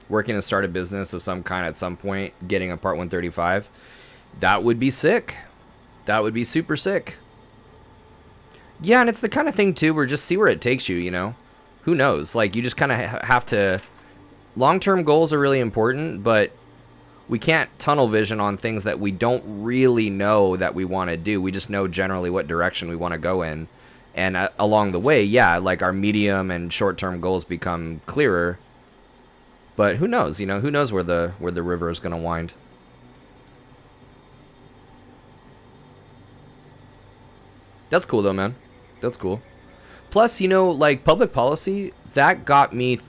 Working to start a business of some kind at some point, getting a Part 135. That would be sick. That would be super sick. Yeah, and it's the kind of thing, too, where just see where it takes you, you know? Who knows? Like, you just kind of have to... Long-term goals are really important, but we can't tunnel vision on things that we don't really know that we want to do. We just know generally what direction we want to go in. And along the way, yeah, like our medium and short-term goals become clearer. But who knows, you know? Who knows where the river is going to wind? That's cool, though, man. That's cool. Plus, you know, like, public policy, that got me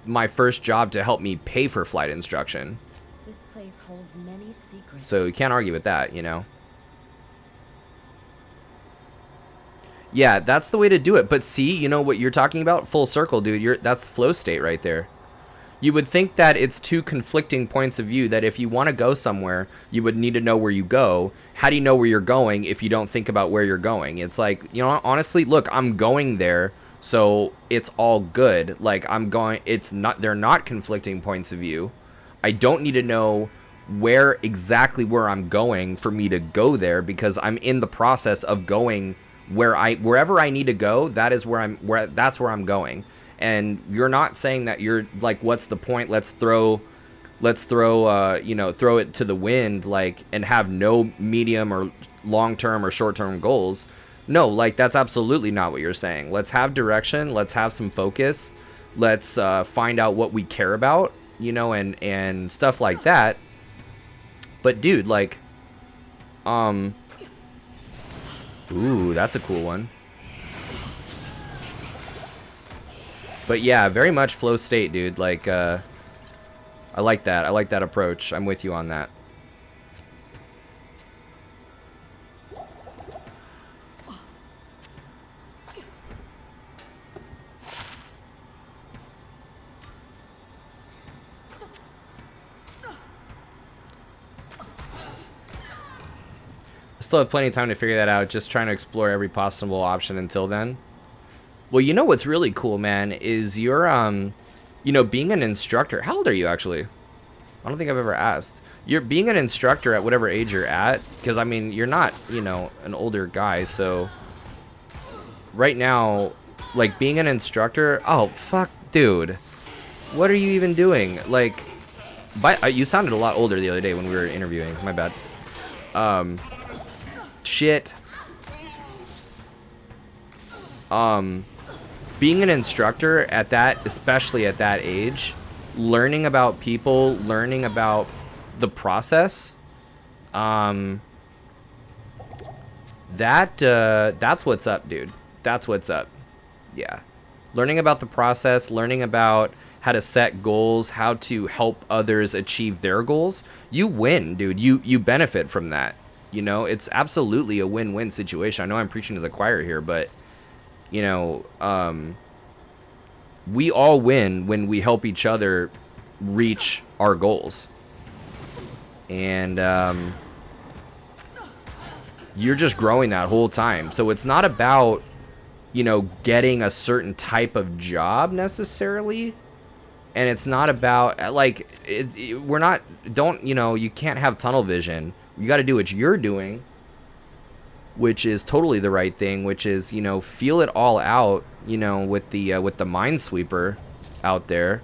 my first job to help me pay for flight instruction. This place holds many secrets. So you can't argue with that, you know? Yeah, that's the way to do it. But see, you know what you're talking about? Full circle, dude. That's the flow state right there. You would think that it's two conflicting points of view, that if you want to go somewhere, you would need to know where you go. How do you know where you're going if you don't think about where you're going? It's like, you know, honestly, look, I'm going there, so it's all good. Like, I'm going, it's not, they're not conflicting points of view. I don't need to know where exactly where I'm going for me to go there, because I'm in the process of going wherever I need to go. That is that's where I'm going. And you're not saying that you're like, what's the point? Let's throw, you know, throw it to the wind, like, and have no medium or long-term or short-term goals. No, like, that's absolutely not what you're saying. Let's have direction. Let's have some focus. Let's find out what we care about, you know, and stuff like that. But dude, like, ooh, that's a cool one. But yeah, very much flow state, dude. Like, I like that. I like that approach. I'm with you on that. Still have plenty of time to figure that out. Just trying to explore every possible option until then. Well, you know what's really cool, man, is you're being an instructor. How old are you actually? I don't think I've ever asked. You're being an instructor at whatever age you're at, because I mean, you're not, an older guy, so right now, like being an instructor, oh fuck, dude. What are you even doing? Like, you sounded a lot older the other day when we were interviewing. My bad. Shit. Being an instructor at that, especially at that age, learning about people, learning about the process, that's what's up, dude. That's what's up. Yeah. Learning about the process, learning about how to set goals, how to help others achieve their goals. You win, dude. You benefit from that. It's absolutely a win-win situation. I know I'm preaching to the choir here, but we all win when we help each other reach our goals. And you're just growing that whole time. So it's not about, getting a certain type of job necessarily. And it's not about, like, you can't have tunnel vision. You got to do what you're doing, which is totally the right thing, which is, feel it all out, with the Minesweeper out there.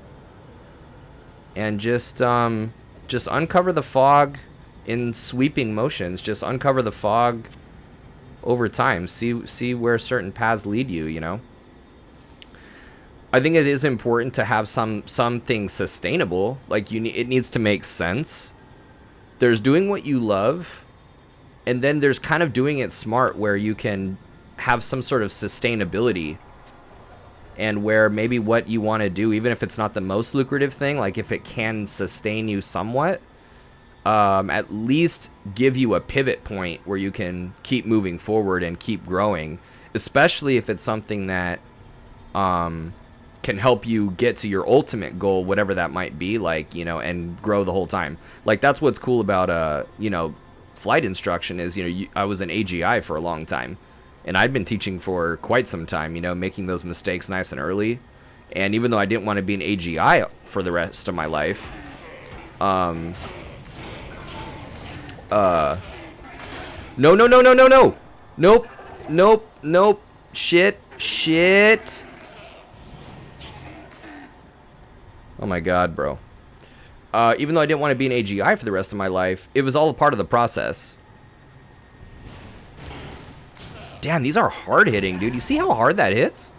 And just uncover the fog in sweeping motions. Just uncover the fog over time. See where certain paths lead you, I think it is important to have something sustainable. Like it needs to make sense. There's doing what you love, and then there's kind of doing it smart where you can have some sort of sustainability, and where maybe what you want to do, even if it's not the most lucrative thing, like if it can sustain you somewhat, at least give you a pivot point where you can keep moving forward and keep growing, especially if it's something that can help you get to your ultimate goal, whatever that might be, like, and grow the whole time. Like, that's what's cool about, flight instruction is, I was an AGI for a long time, and I'd been teaching for quite some time, making those mistakes nice and early. And even though I didn't want to be an AGI for the rest of my life, no, nope, shit. Oh my god, bro. Even though I didn't want to be an AGI for the rest of my life, it was all a part of the process. Damn, these are hard hitting, dude. You see how hard that hits?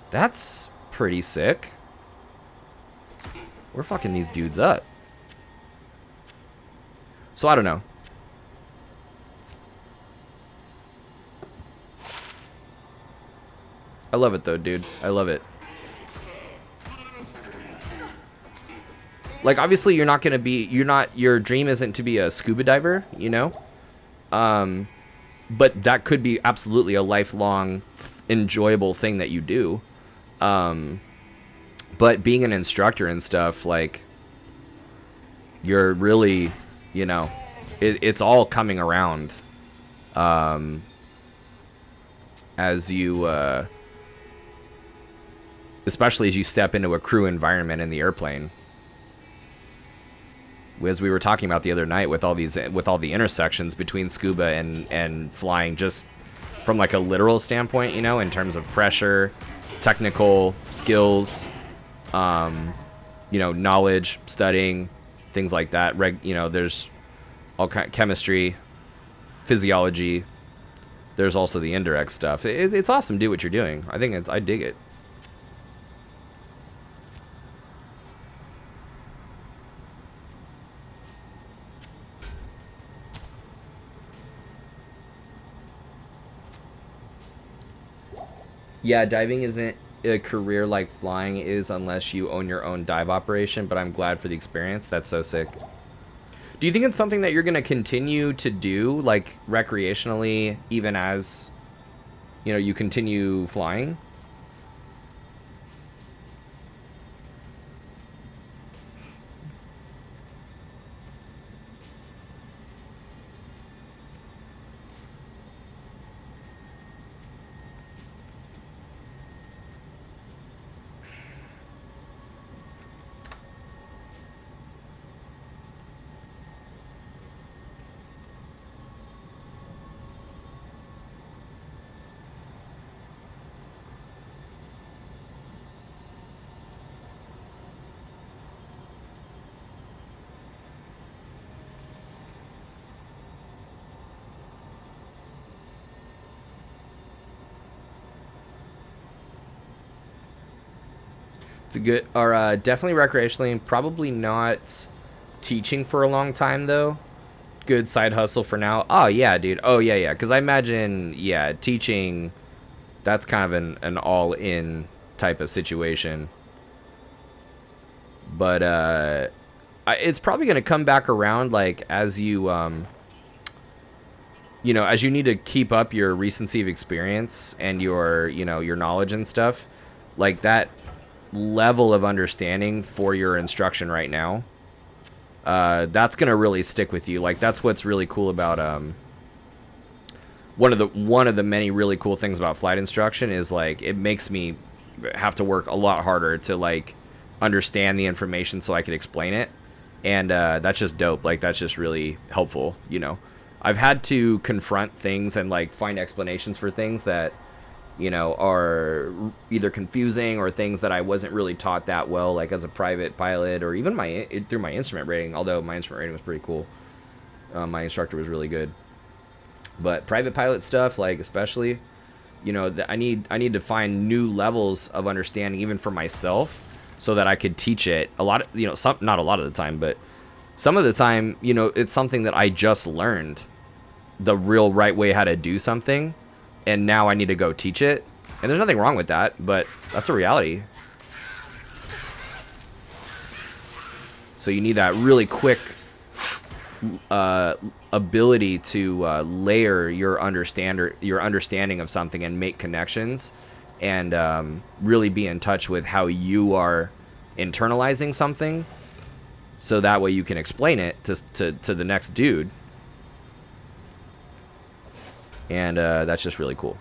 That's pretty sick. We're fucking these dudes up. So I don't know. I love it though, dude. I love it. Like, obviously you're not gonna be, your dream isn't to be a scuba diver, but that could be absolutely a lifelong enjoyable thing that you do. But being an instructor and stuff, like, you're really, it's all coming around, as you, especially as you step into a crew environment in the airplane. As we were talking about the other night with all the intersections between scuba and flying, just from like a literal standpoint, in terms of pressure, technical skills, knowledge, studying, things like that. There's all chemistry, physiology. There's also the indirect stuff. It's awesome. Do what you're doing. I dig it. Yeah, diving isn't a career like flying is unless you own your own dive operation, but I'm glad for the experience. That's so sick. Do you think it's something that you're going to continue to do, like, recreationally, even as, you continue flying? It's a good, or definitely recreationally, probably not teaching for a long time though. Good side hustle for now. Oh yeah, dude. Oh yeah, yeah. Because I imagine, yeah, teaching, that's kind of an all-in type of situation. But it's probably gonna come back around, like as you you know, as you need to keep up your recency of experience and your, you know, your knowledge and stuff, like that level of understanding for your instruction right now, that's gonna really stick with you. Like that's what's really cool about one of the many really cool things about flight instruction is like it makes me have to work a lot harder to like understand the information so I could explain it, and that's just dope. Like that's just really helpful, you know. I've had to confront things and like find explanations for things that, you know, are either confusing or things that I wasn't really taught that well, like as a private pilot or even through my instrument rating. Although my instrument rating was pretty cool, my instructor was really good. But private pilot stuff, like especially, you know, I need to find new levels of understanding even for myself, so that I could teach it a lot. You know, not a lot of the time, but some of the time, you know, it's something that I just learned the real right way how to do something, and now I need to go teach it. And there's nothing wrong with that, but that's a reality. So you need that really quick ability to layer your understanding of something and make connections, and really be in touch with how you are internalizing something, so that way you can explain it to the next dude. And that's just really cool.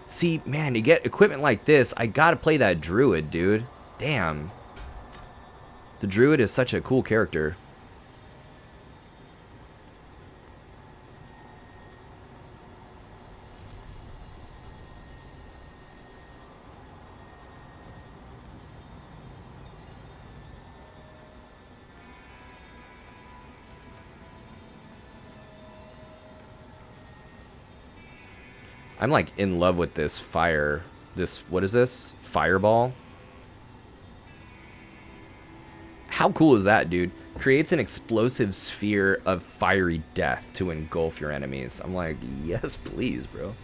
See, man, to get equipment like this, I gotta play that druid, dude. Damn. The druid is such a cool character. I'm like in love with this fire. What is this? Fireball? How cool is that, dude? Creates an explosive sphere of fiery death to engulf your enemies. I'm like, yes, please, bro.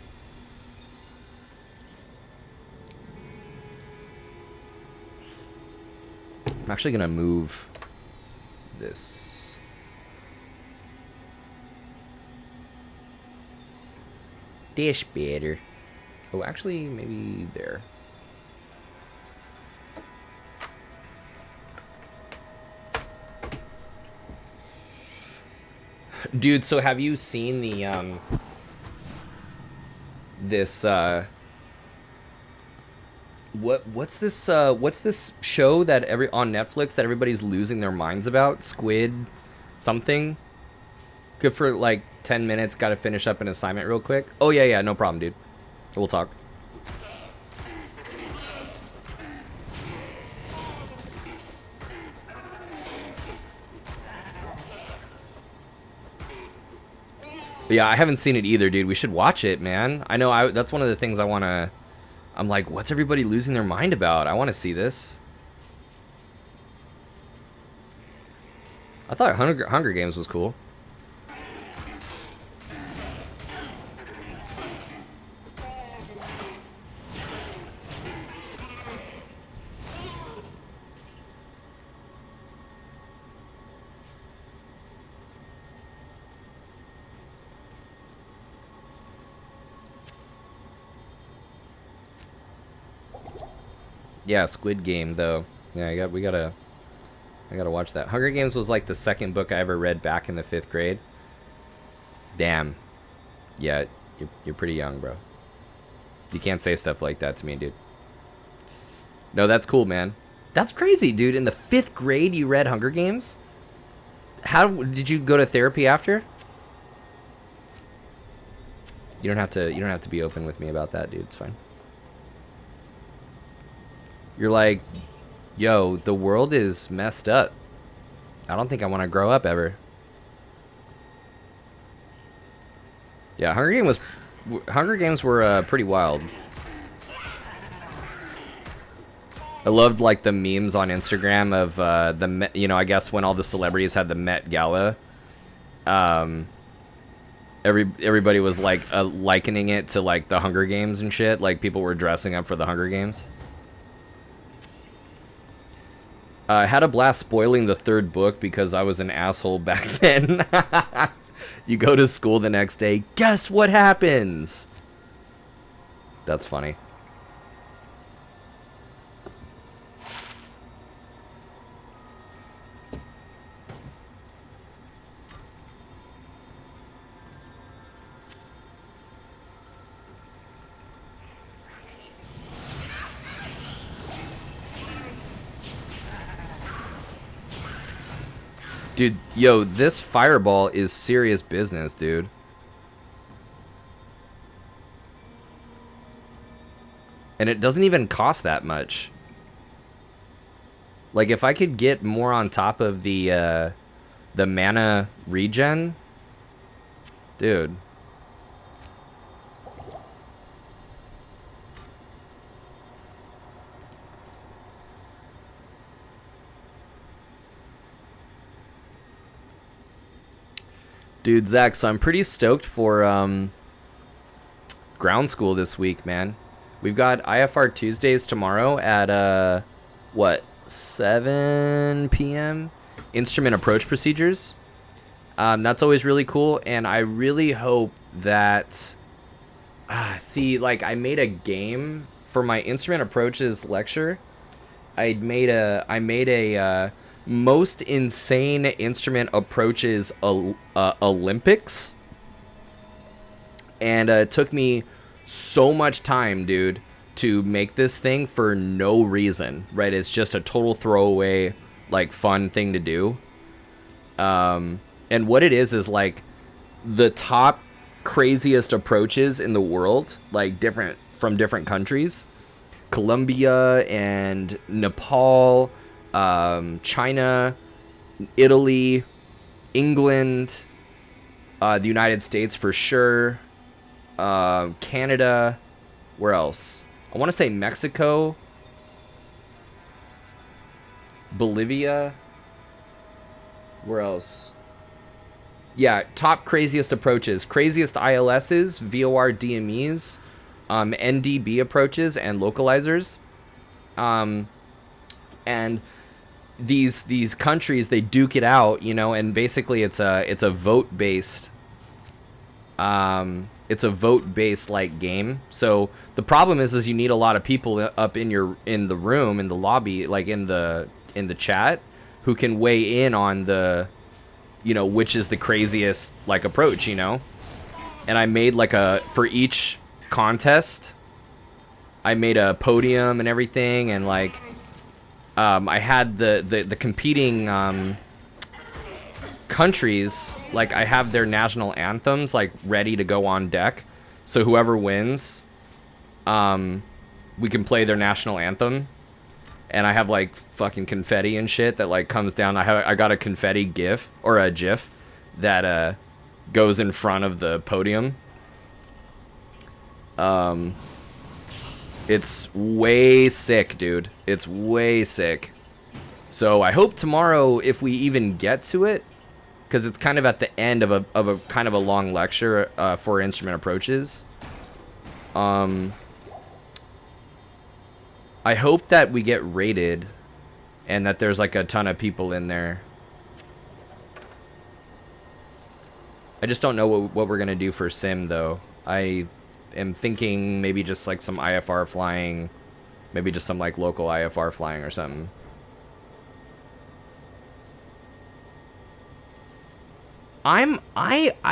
I'm actually gonna move this. Dish better. Oh, actually, maybe there. Dude, so have you seen the this what's this show that on Netflix that everybody's losing their minds about? Squid something? Good for like 10 minutes, gotta finish up an assignment real quick. Oh yeah, yeah, no problem, dude. We'll talk. But yeah, I haven't seen it either, dude. We should watch it, man. I know that's one of the things I wanna... I'm like, what's everybody losing their mind about? I wanna see this. I thought Hunger Games was cool. Yeah, Squid Game though. Yeah, I gotta watch that. Hunger Games was like the second book I ever read back in the 5th grade. Damn. Yeah, you're pretty young, bro. You can't say stuff like that to me, dude. No, that's cool, man. That's crazy, dude. In the 5th grade, you read Hunger Games? How did you go to therapy after? You don't have to be open with me about that, dude. It's fine. You're like, yo, the world is messed up. I don't think I want to grow up ever. Yeah, Hunger Games were pretty wild. I loved like the memes on Instagram of I guess when all the celebrities had the Met Gala. Um, everybody was like likening it to like the Hunger Games and shit. Like people were dressing up for the Hunger Games. I had a blast spoiling the third book because I was an asshole back then. You go to school the next day, guess what happens? That's funny. Dude, yo, this fireball is serious business, dude. And it doesn't even cost that much. Like, if I could get more on top of the mana regen, dude. Dude, Zach, so I'm pretty stoked for ground school this week, man. We've got IFR Tuesdays tomorrow at, 7 p.m.? Instrument approach procedures. That's always really cool, and I really hope that... see, like, I made a game for my instrument approaches lecture. I made a most insane instrument approaches Olympics, and it took me so much time, dude, to make this thing for no reason, right? It's just a total throwaway, like, fun thing to do. And what it is like the top craziest approaches in the world, like from different countries. Colombia and Nepal, China, Italy, England, the United States for sure, Canada, where else? I want to say Mexico, Bolivia, where else? Yeah, top craziest approaches, craziest ILSs, VOR DMEs, NDB approaches, and localizers. And these countries, they duke it out, you know, and basically it's a vote based like game. So the problem is you need a lot of people up in the room, in the lobby, like in the chat, who can weigh in on the, you know, which is the craziest like approach, you know. And I made like for each contest, I made a podium and everything, and like I had the competing countries, like I have their national anthems like ready to go on deck, so whoever wins, we can play their national anthem. And I have like fucking confetti and shit that like comes down. I got a confetti gif or a gif that goes in front of the podium. It's way sick, dude. It's way sick. So I hope tomorrow, if we even get to it, because it's kind of at the end of a kind of a long lecture for instrument approaches. I hope that we get rated and that there's like a ton of people in there. I just don't know what we're going to do for sim, though. I am thinking maybe just like some IFR flying, maybe just some like local IFR flying or something. I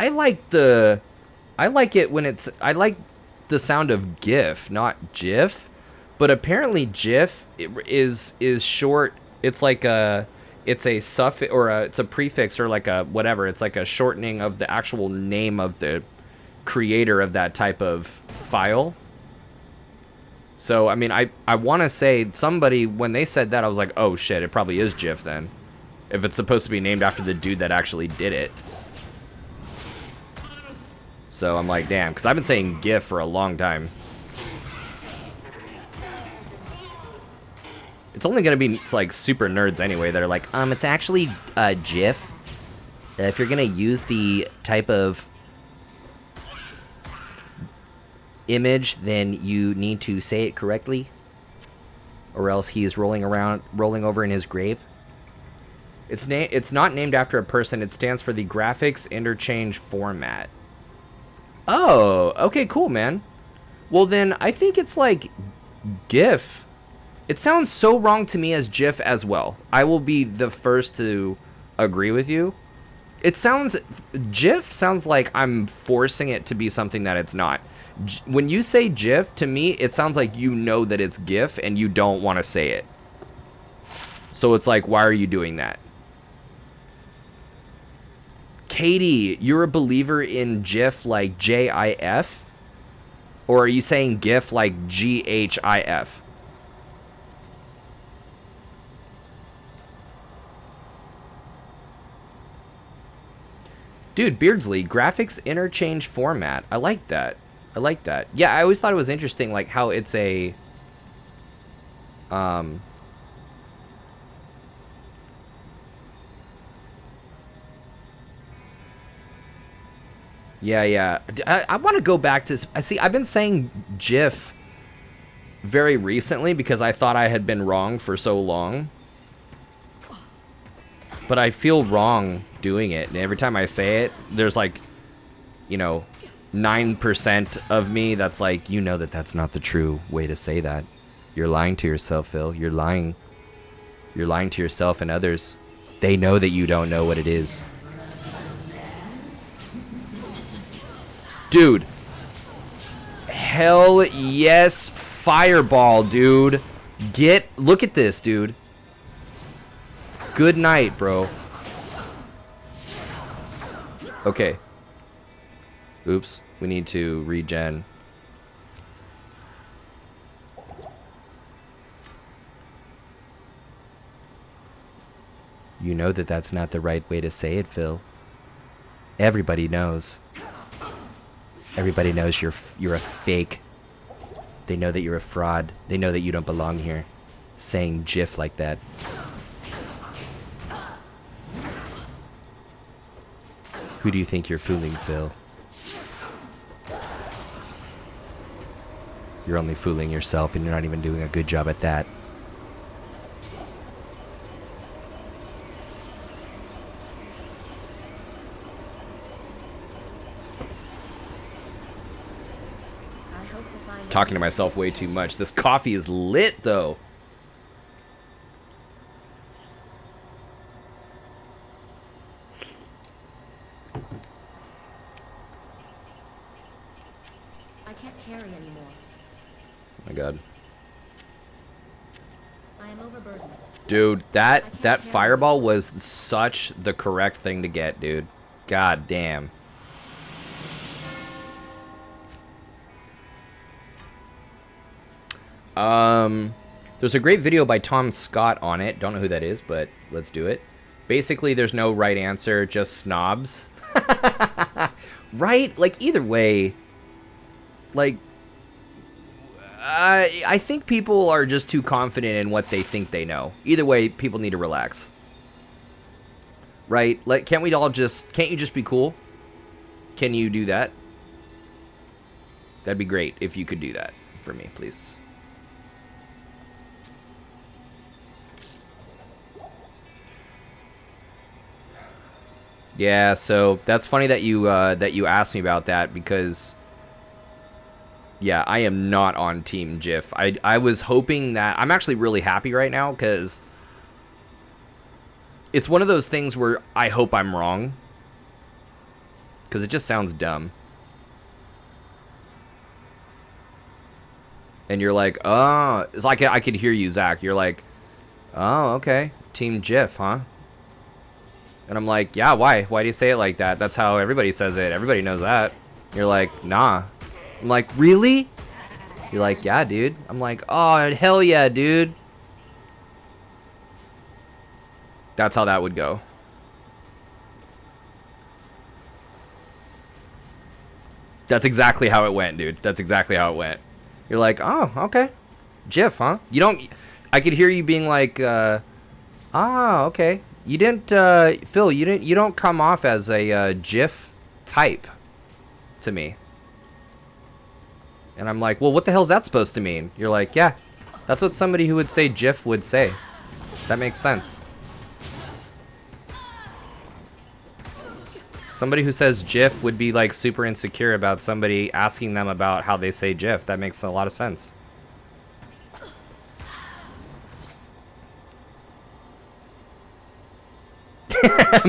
like it when it's, I like the sound of GIF, not GIF. But apparently GIF is short. It's like it's a suffix or it's a prefix or like a whatever. It's like a shortening of the actual name of the creator of that type of file. So, I mean, I want to say somebody, when they said that, I was like, oh shit, it probably is GIF then. If it's supposed to be named after the dude that actually did it. So I'm like, damn, because I've been saying GIF for a long time. It's only gonna be like super nerds anyway that are like, it's actually GIF. If you're gonna use the type of image, then you need to say it correctly, or else he is rolling over in his grave. It's not named after a person. It stands for the graphics interchange format. Oh, okay, cool, man. Well, then I think it's like GIF. It sounds so wrong to me as GIF as well. I will be the first to agree with you. GIF sounds like I'm forcing it to be something that it's not. When you say GIF, to me, it sounds like you know that it's GIF and you don't want to say it. So it's like, why are you doing that? Katie, you're a believer in GIF like J-I-F? Or are you saying GIF like G-H-I-F? Dude, Beardsley, graphics interchange format. I like that. I like that. Yeah, I always thought it was interesting, like, how it's a... Yeah. I want to go back to... See, I've been saying GIF very recently because I thought I had been wrong for so long. But I feel wrong doing it. And every time I say it, there's like, 9% of me that's like, you know that's not the true way to say that. You're lying to yourself, Phil. You're lying. You're lying to yourself and others. They know that you don't know what it is. Dude. Hell yes, fireball, dude. Look at this, dude. Good night, bro. Okay. Oops, we need to regen. You know that's not the right way to say it, Phil. Everybody knows. Everybody knows you're a fake. They know that you're a fraud. They know that you don't belong here. Saying GIF like that. Who do you think you're fooling, Phil? You're only fooling yourself, and you're not even doing a good job at that. Talking to myself way too much. This coffee is lit, though. I can't carry anymore. Oh my god. I am overburdened. Dude, that fireball was such the correct thing to get, dude. God damn. There's a great video by Tom Scott on it. Don't know who that is, but let's do it. Basically, there's no right answer, just snobs. Right? Like, either way, like, I think people are just too confident in what they think they know. Either way, people need to relax. Right? Like, can't you just be cool? Can you do that? That'd be great if you could do that for me, please. Yeah, so that's funny that you asked me about that, because yeah, I am not on Team GIF. I was hoping that... I'm actually really happy right now, because it's one of those things where I hope I'm wrong, because it just sounds dumb. And you're like, oh, it's like I could hear you, Zach. You're like, oh, okay, Team GIF, huh? And I'm like, yeah, why? Why do you say it like that? That's how everybody says it. Everybody knows that. You're like, nah. I'm like, really? You're like, yeah, dude. I'm like, oh, hell yeah, dude. That's how that would go. That's exactly how it went, dude. That's exactly how it went. You're like, oh, okay. GIF, huh? You don't... I could hear you being like, okay. You didn't, Phil, you don't come off as a, GIF type to me. And I'm like, well, what the hell's that supposed to mean? You're like, yeah, that's what somebody who would say GIF would say. That makes sense. Somebody who says GIF would be like super insecure about somebody asking them about how they say GIF. That makes a lot of sense.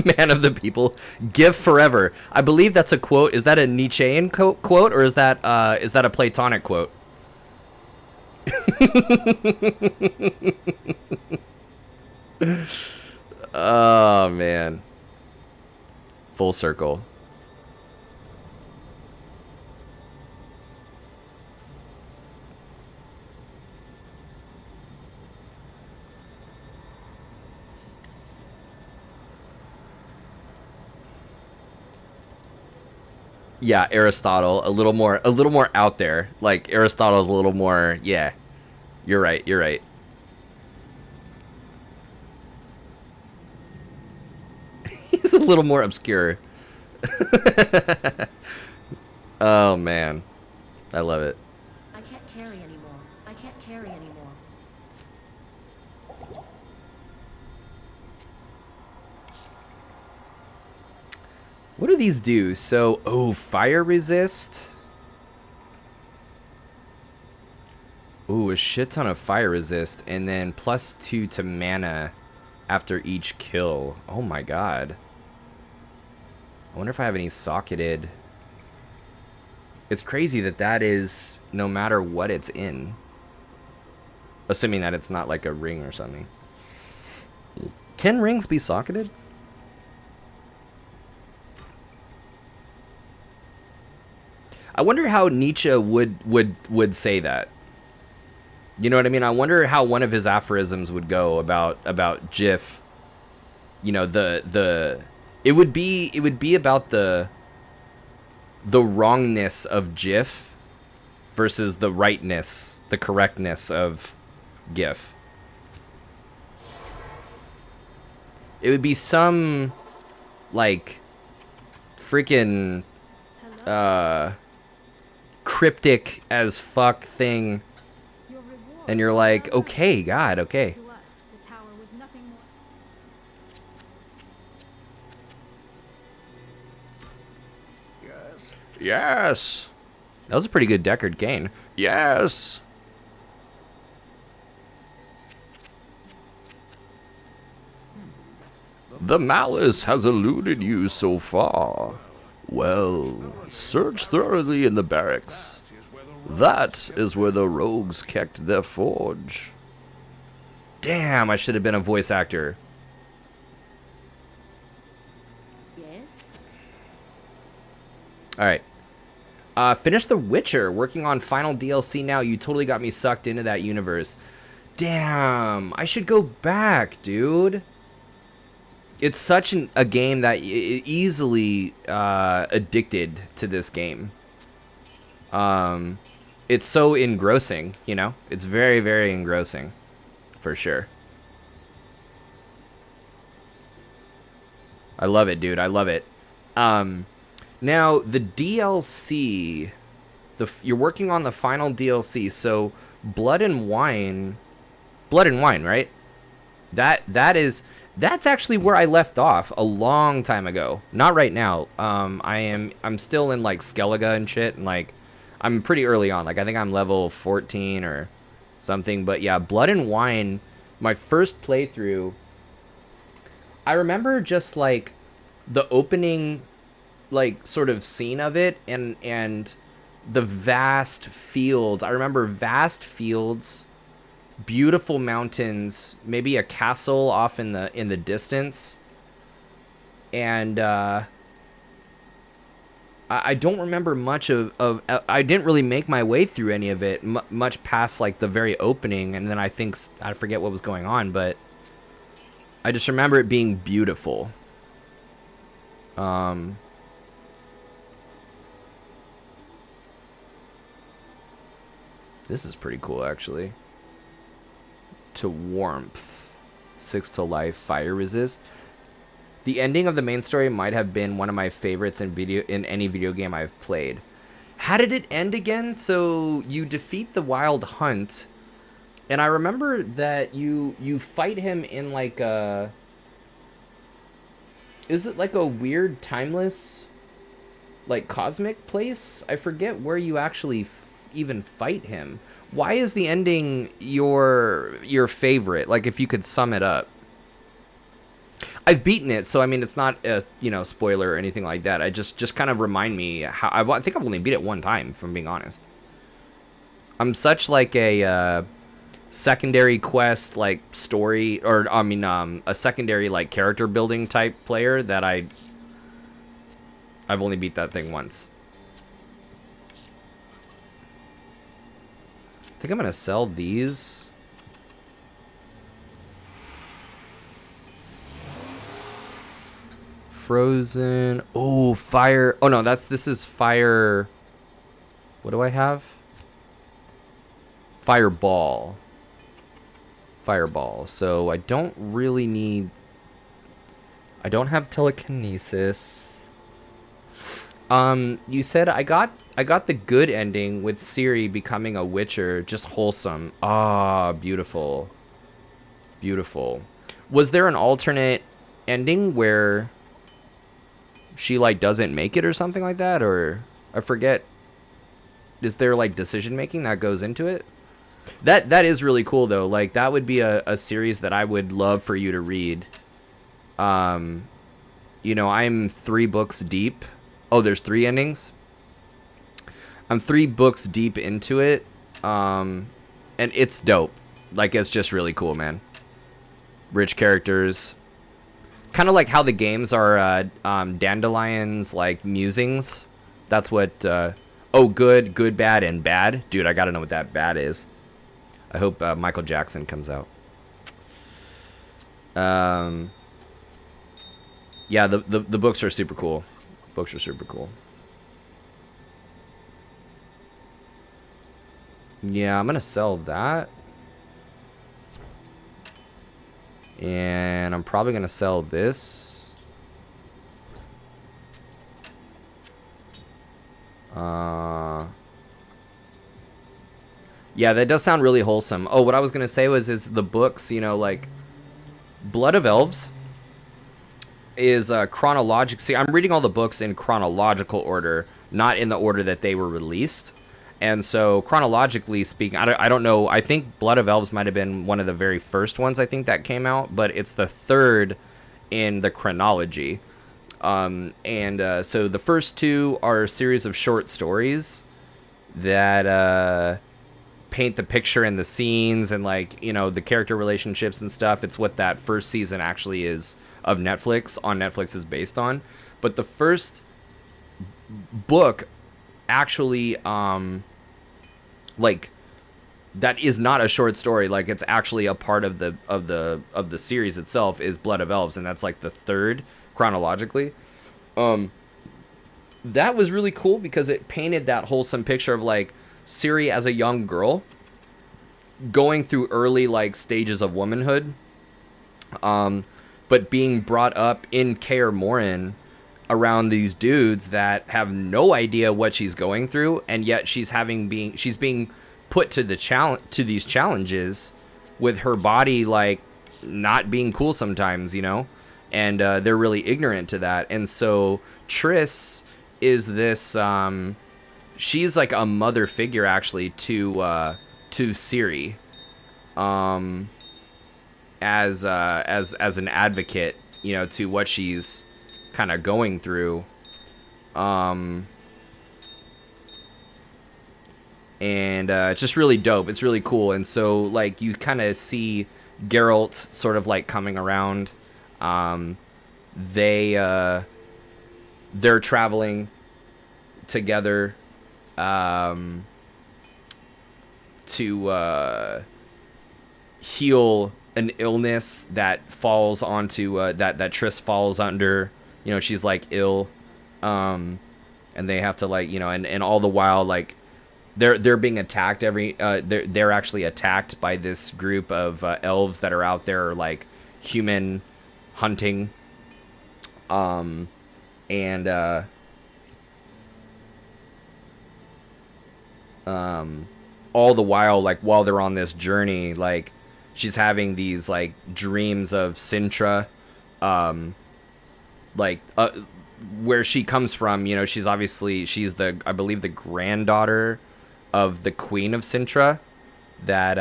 Man of the people, GIF forever. I believe that's a quote. Is that a Nietzschean quote, or is that a Platonic quote? Oh man, full circle. Yeah, Aristotle, a little more out there. Like Aristotle's a little more, yeah. You're right, you're right. He's a little more obscure. Oh man. I love it. I can't carry anymore. I can't carry anymore. What do these do? So, oh, fire resist. Ooh, a shit ton of fire resist, and then +2 to mana after each kill. Oh my god. I wonder if I have any socketed. It's crazy that that is no matter what it's in. Assuming that it's not like a ring or something. Can rings be socketed? I wonder how Nietzsche would say that. You know what I mean? I wonder how one of his aphorisms would go about GIF. You know, it would be about the wrongness of GIF versus the rightness, the correctness of GIF. It would be some like freaking cryptic as fuck thing, and you're like, okay, God, okay. To us, the tower was nothing more. Yes. Yes. That was a pretty good Deckard gain. Yes. The malice has eluded you so far. Well, search thoroughly in the barracks. That is where the rogues kept their forge. Damn, I should have been a voice actor. Yes? Alright. Finish The Witcher. Working on final DLC now. You totally got me sucked into that universe. Damn, I should go back, dude. It's such a game that easily addicted to this game. It's so engrossing, you know? It's very, very engrossing, for sure. I love it, dude. I love it. Now, the DLC, you're working on the final DLC, so Blood and Wine, right? That's actually where I left off a long time ago. Not right now. I'm still in like Skellige and shit, and like I'm pretty early on. Like I think I'm level 14 or something. But yeah, Blood and Wine, my first playthrough, I remember just like the opening like sort of scene of it, and the vast fields. I remember vast fields, beautiful mountains, maybe a castle off in the distance, and I don't remember much of I didn't really make my way through any of it much past like the very opening, and then I forget what was going on, but I just remember it being beautiful. This is pretty cool, actually. to warmth, 6 to life, fire resist. The ending of the main story might have been one of my favorites in any video game I've played. How did it end again? So you defeat the Wild Hunt, and I remember that you fight him in like a... Is it like a weird timeless, like cosmic place? I forget where you actually even fight him. Why is the ending your favorite? Like, if you could sum it up. I've beaten it, so I mean, it's not a spoiler or anything like that. I just kind of remind me how I think I've only beat it one time, if I'm being honest. I'm such like a secondary quest like story, or I mean a secondary like character building type player that I've only beat that thing once. I think I'm gonna sell these. Frozen. Oh, fire. Oh no, this is fire. What do I have? Fireball. Fireball. So I don't really need... I don't have telekinesis. You said I got the good ending with Ciri becoming a Witcher, just wholesome. Ah, beautiful. Beautiful. Was there an alternate ending where she like doesn't make it or something like that? Or I forget. Is there like decision making that goes into it? That is really cool though. Like that would be a series that I would love for you to read. I'm 3 books deep. Oh, there's 3 endings. I'm 3 books deep into it. And it's dope. Like it's just really cool, man. Rich characters. Kind of like how the games are Dandelion's like musings. That's what good, bad, and bad. Dude, I gotta know what that bad is. I hope Michael Jackson comes out. Yeah, the books are super cool. Books are super cool. Yeah, I'm gonna sell that. And I'm probably gonna sell this. Yeah, that does sound really wholesome. Oh, what I was gonna say is the books, like Blood of Elves is chronological. See, I'm reading all the books in chronological order, not in the order that they were released. And so, chronologically speaking, I don't know. I think Blood of Elves might have been one of the very first ones I think that came out, but it's the 3rd in the chronology. So the first 2 are a series of short stories that paint the picture and the scenes and like the character relationships and stuff. It's what that first season actually is of Netflix is based on. But the first book actually like that is not a short story. Like it's actually a part of the series itself is Blood of Elves, and that's like the 3rd chronologically. That was really cool because it painted that wholesome picture of like Ciri as a young girl going through early like stages of womanhood, but being brought up in Kaer Morhen around these dudes that have no idea what she's going through, and yet she's being put to these challenges with her body like not being cool sometimes, and they're really ignorant to that. And so Triss is this she's like a mother figure actually to Ciri, as an advocate, to what she's kind of going through. And it's just really dope. It's really cool. And so like you kind of see Geralt sort of like coming around. They're traveling together to heal an illness that falls onto that Triss falls under. She's like ill, and they have to like and all the while like they're being attacked they're actually attacked by this group of elves that are out there like human hunting, and all the while, like while they're on this journey, like she's having these like dreams of Sintra, like where she comes from. You know, she's the, I believe, the granddaughter of the Queen of Sintra. That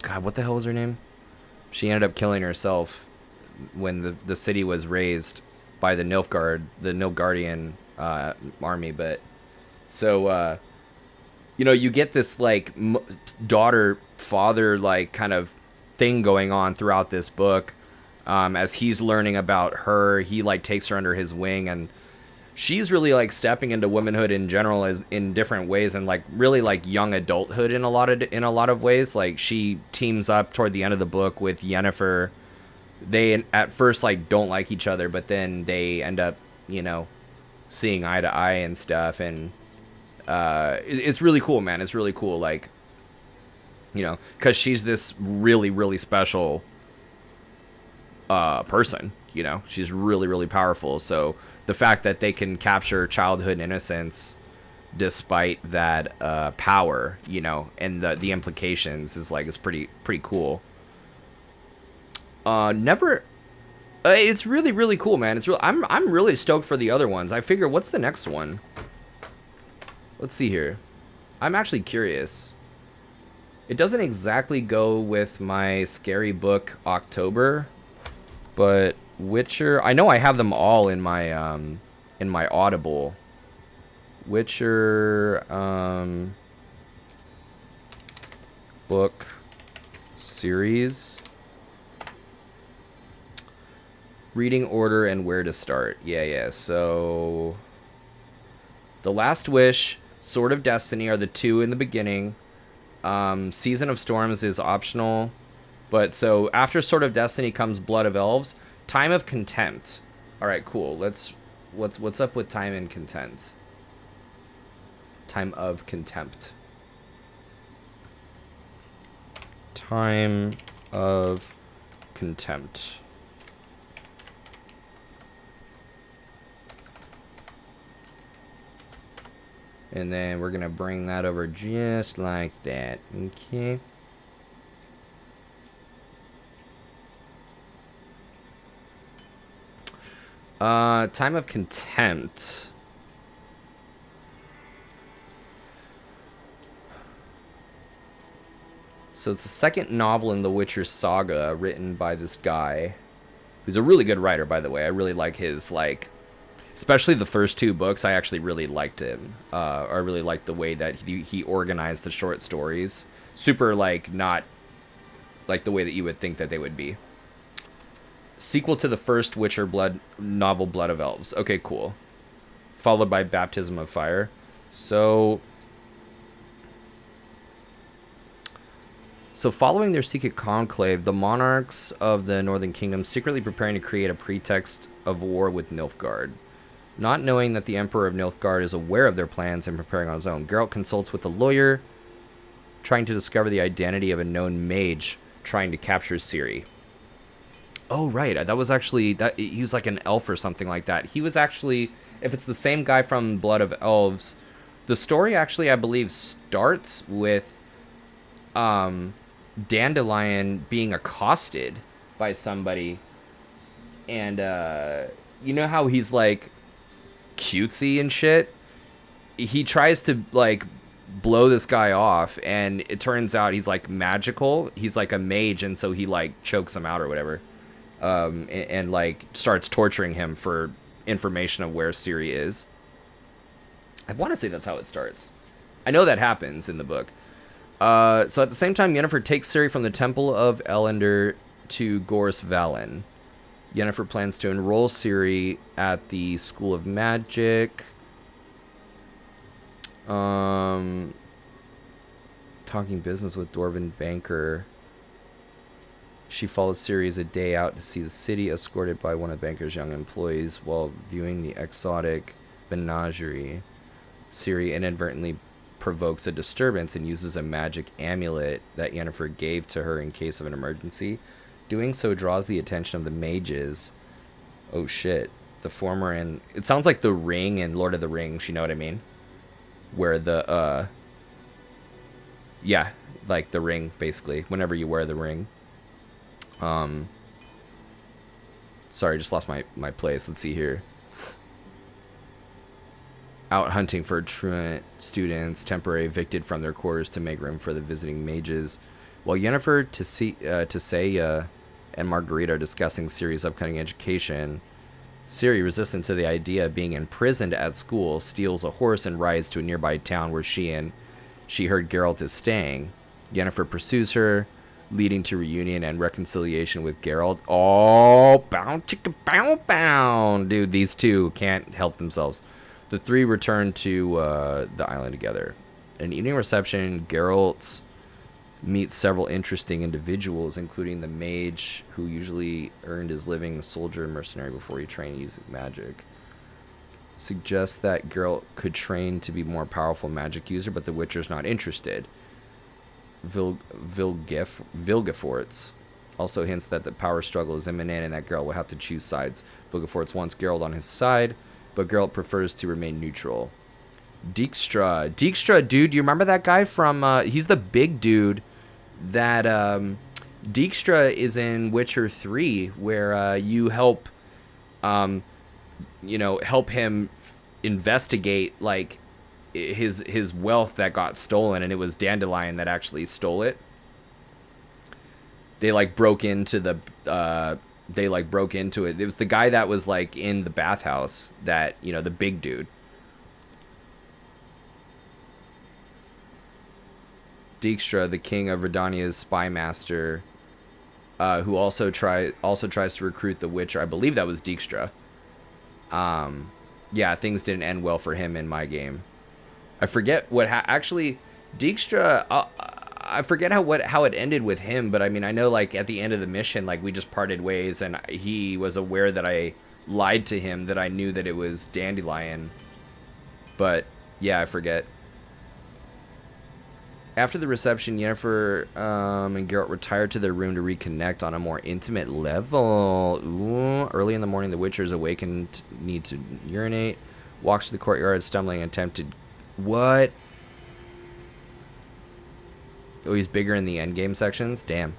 God, what the hell was her name? She ended up killing herself when the city was razed by the Nilfgaardian army. But so you know, you get this like daughter father like kind of thing going on throughout this book. As he's learning about her, he like takes her under his wing, and she's really like stepping into womanhood in general, as in different ways, and like really like young adulthood in a lot of ways. Like she teams up toward the end of the book with Yennefer. They at first like don't like each other, but then they end up, you know, seeing eye to eye and stuff. And it's really cool, man. It's really cool, like, you know, because she's this really, really special person. You know, she's really, really powerful. So the fact that they can capture childhood innocence despite that power, you know, and the implications is pretty cool. It's really, really cool, man. I'm really stoked for the other ones. I figure, what's the next one? Let's see here. I'm actually curious. It doesn't exactly go with my scary book October, but Witcher, I know I have them all in my Audible. Witcher book series. Reading order and where to start. Yeah. So The Last Wish, Sword of Destiny are the two in the beginning. Season of Storms is optional. But so after Sword of Destiny comes Blood of Elves. Time of Contempt. All right, cool. What's up with Time and Contempt? Time of Contempt. Time of Contempt. And then we're gonna bring that over just like that. Okay. Time of Contempt. So it's the second novel in the Witcher saga, written by this guy, who's a really good writer, by the way. I really like his, like, especially the first two books. I actually really liked him. I really liked the way that he organized the short stories. Super, like, not like the way that you would think that they would be. Sequel to the first Witcher novel, Blood of Elves. Okay, cool. Followed by Baptism of Fire. So following their secret conclave, the monarchs of the Northern Kingdom secretly preparing to create a pretext of war with Nilfgaard. Not knowing that the Emperor of Nilfgaard is aware of their plans and preparing on his own, Geralt consults with a lawyer, trying to discover the identity of a known mage trying to capture Ciri. Oh, right. That was actually... he was like an elf or something like that. He was actually... If it's the same guy from Blood of Elves, the story actually, I believe, starts with Dandelion being accosted by somebody. And, you know how he's, like, cutesy and shit? He tries to, like, blow this guy off, and it turns out he's, like, magical. He's, like, a mage, and so he, like, chokes him out or whatever. And like starts torturing him for information of where Ciri is. I want to say that's how it starts. I know that happens in the book. So at the same time, Yennefer takes Ciri from the Temple of Elendor to Gorse Vallon. Yennefer plans to enroll Ciri at the School of Magic. Talking business with Dwarven banker. She follows Ciri a day out to see the city, escorted by one of the banker's young employees while viewing the exotic menagerie. Ciri inadvertently provokes a disturbance and uses a magic amulet that Yennefer gave to her in case of an emergency. Doing so draws the attention of the mages. Oh shit. The former in... It sounds like the ring in Lord of the Rings, you know what I mean? Where the, yeah, like the ring, basically. Whenever you wear the ring. Sorry, I just lost my place. Let's see here. Out hunting for truant students, temporarily evicted from their quarters to make room for the visiting mages. While Yennefer, Tissaia, and Marguerite are discussing Ciri's upcoming education, Ciri, resistant to the idea of being imprisoned at school, steals a horse and rides to a nearby town where she heard Geralt is staying. Yennefer pursues her, leading to reunion and reconciliation with Geralt. Oh, bow chicka bow bow. Dude, these two can't help themselves. The three return to the island together. At an evening reception, Geralt meets several interesting individuals, including the mage who usually earned his living soldier and mercenary before he trained using magic. Suggests that Geralt could train to be more powerful magic user, but the Witcher's not interested. Vilgefortz also hints that the power struggle is imminent and that Geralt will have to choose sides. Vilgefortz wants Geralt on his side, but Geralt prefers to remain neutral. Dijkstra, dude, you remember that guy from, he's the big dude that, Dijkstra is in Witcher 3, where, you help, help him investigate, like, his wealth that got stolen, and it was Dandelion that actually stole it. They, like, broke into it. It was the guy that was, like, in the bathhouse that, the big dude. Dijkstra, the king of Redania's spy master, who also tries to recruit the Witcher. I believe that was Dijkstra. Yeah, things didn't end well for him in my game. I forget what actually Dijkstra. I forget how it ended with him, but I mean, I know, like, at the end of the mission, like, we just parted ways, and he was aware that I lied to him, that I knew that it was Dandelion. But yeah, I forget. After the reception, Yennefer and Geralt retire to their room to reconnect on a more intimate level. Ooh. Early in the morning, the Witcher's awakened, need to urinate, walks to the courtyard, stumbling, attempted... What? Oh, he's bigger in the endgame sections? Damn.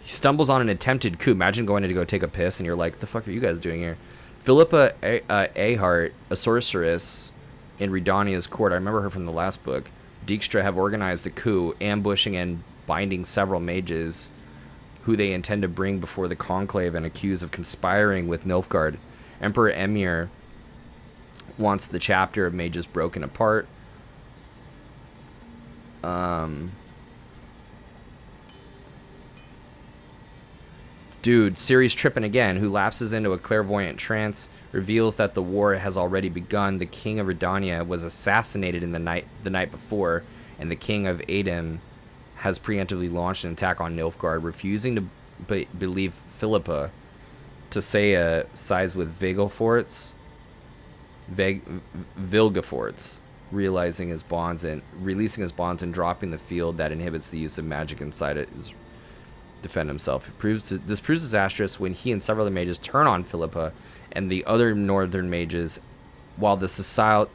He stumbles on an attempted coup. Imagine going in to go take a piss, and you're like, the fuck are you guys doing here? Philippa Ahart, a sorceress in Redania's court. I remember her from the last book. Dijkstra have organized the coup, ambushing and binding several mages who they intend to bring before the conclave and accuse of conspiring with Nilfgaard. Emperor Emir wants the chapter of mages broken apart. Dude, Ciri's tripping again, who lapses into a clairvoyant trance, reveals that the war has already begun. The king of Redania was assassinated in the night before, and the king of Adem has preemptively launched an attack on Nilfgaard, refusing to believe Philippa. Tissaia sides with Vilgefortz, releasing his bonds and dropping the field that inhibits the use of magic inside it is defend himself. This proves disastrous when he and several other mages turn on Philippa and the other northern mages, while the Sociotail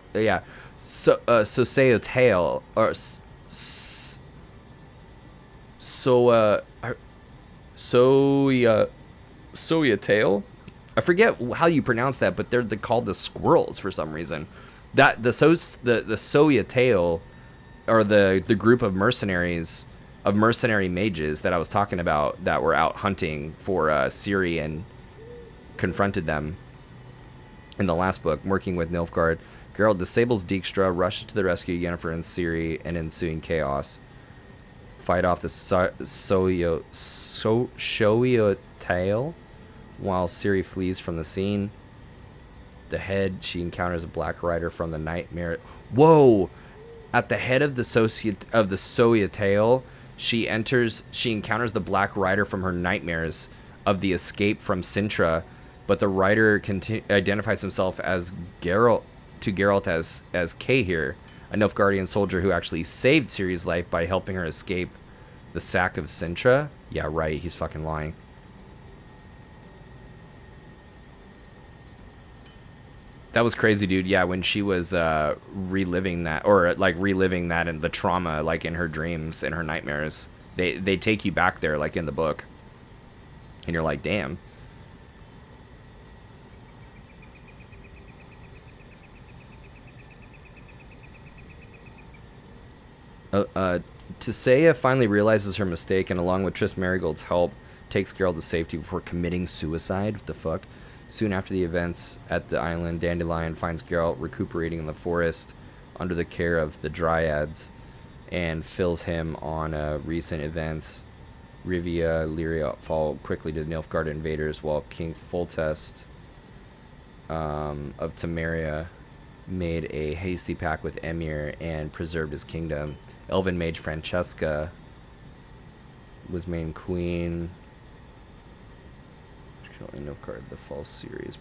or Soyatail. I forget how you pronounce that, but they're called the squirrels for some reason. That the Soyatail, or the group of mercenary mages that I was talking about that were out hunting for Ciri and confronted them in the last book, working with Nilfgaard. Geralt disables Dijkstra, rushes to the rescue of Yennefer and Ciri, and ensuing chaos. Fight off the Soyatail while Ciri flees from the scene. The head, she encounters a black rider from the nightmare. Whoa! At the head of the Soyatail, she encounters the black rider from her nightmares of the escape from Sintra, but the rider identifies himself as Geralt as Cahir, a Nilfgaardian soldier who actually saved Ciri's life by helping her escape the sack of Sintra. Yeah, right. He's fucking lying. That was crazy, dude. Yeah, when she was reliving that, or like reliving that and the trauma, like in her dreams, in her nightmares, they take you back there, like in the book, and you're like, damn. Tisea finally realizes her mistake, and along with Triss Marigold's help, takes Geralt to safety before committing suicide. What the fuck? Soon after the events at the island, Dandelion finds Geralt recuperating in the forest under the care of the Dryads and fills him on recent events. Rivia, Lyria fall quickly to the Nilfgaard invaders, while King Foltest of Temeria made a hasty pact with Emir and preserved his kingdom. Elven mage Francesca was named queen. Nilfgaard, the false series.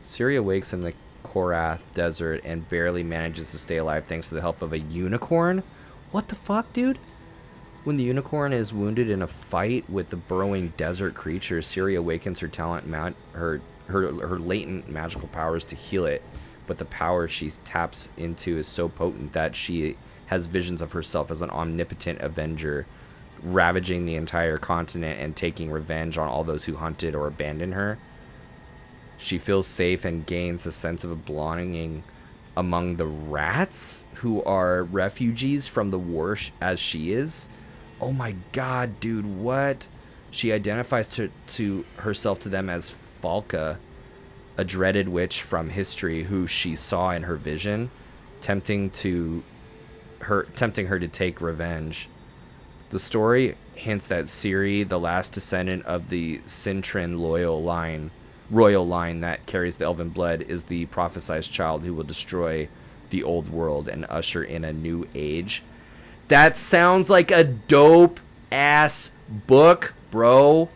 Ciri awakes in the Korath desert and barely manages to stay alive thanks to the help of a unicorn. What the fuck, dude? When the unicorn is wounded in a fight with the burrowing desert creature, Ciri awakens her talent, her latent magical powers to heal it. But the power she taps into is so potent that she has visions of herself as an omnipotent avenger, ravaging the entire continent and taking revenge on all those who hunted or abandoned her. She feels safe and gains a sense of belonging among the rats, who are refugees from the war as she is. Oh my god, dude, what? She identifies to herself to them as Falca, a dreaded witch from history who she saw in her vision, tempting her to take revenge. The story hints that Ciri, the last descendant of the Cintran royal line that carries the elven blood, is the prophesied child who will destroy the old world and usher in a new age. That sounds like a dope ass book, bro.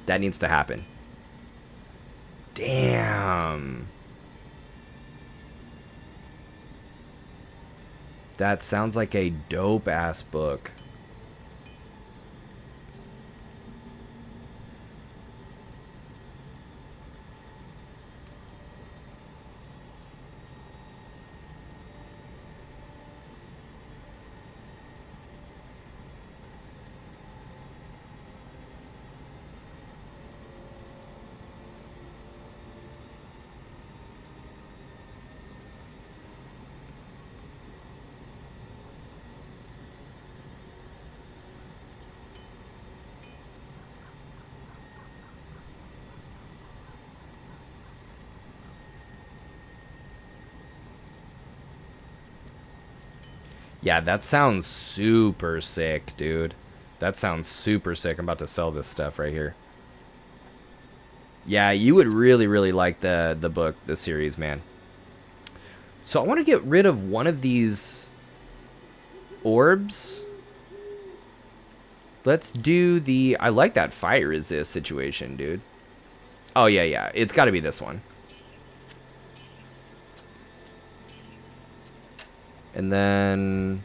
That needs to happen. Damn. That sounds like a dope ass book. Yeah, that sounds super sick, dude. That sounds super sick. I'm about to sell this stuff right here. Yeah, you would really, really like the book, the series, man. So I want to get rid of one of these orbs. Let's do the... I like that fire resist situation, dude. Oh, yeah, yeah. It's got to be this one. And then...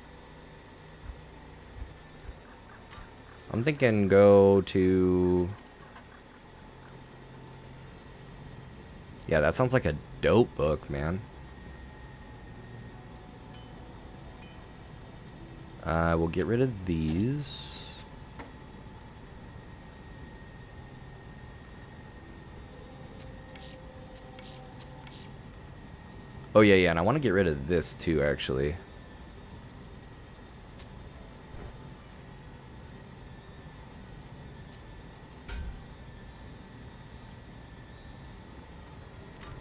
I'm thinking go to... Yeah, that sounds like a dope book, man. We'll get rid of these. Oh, yeah, yeah, and I want to get rid of this too, actually.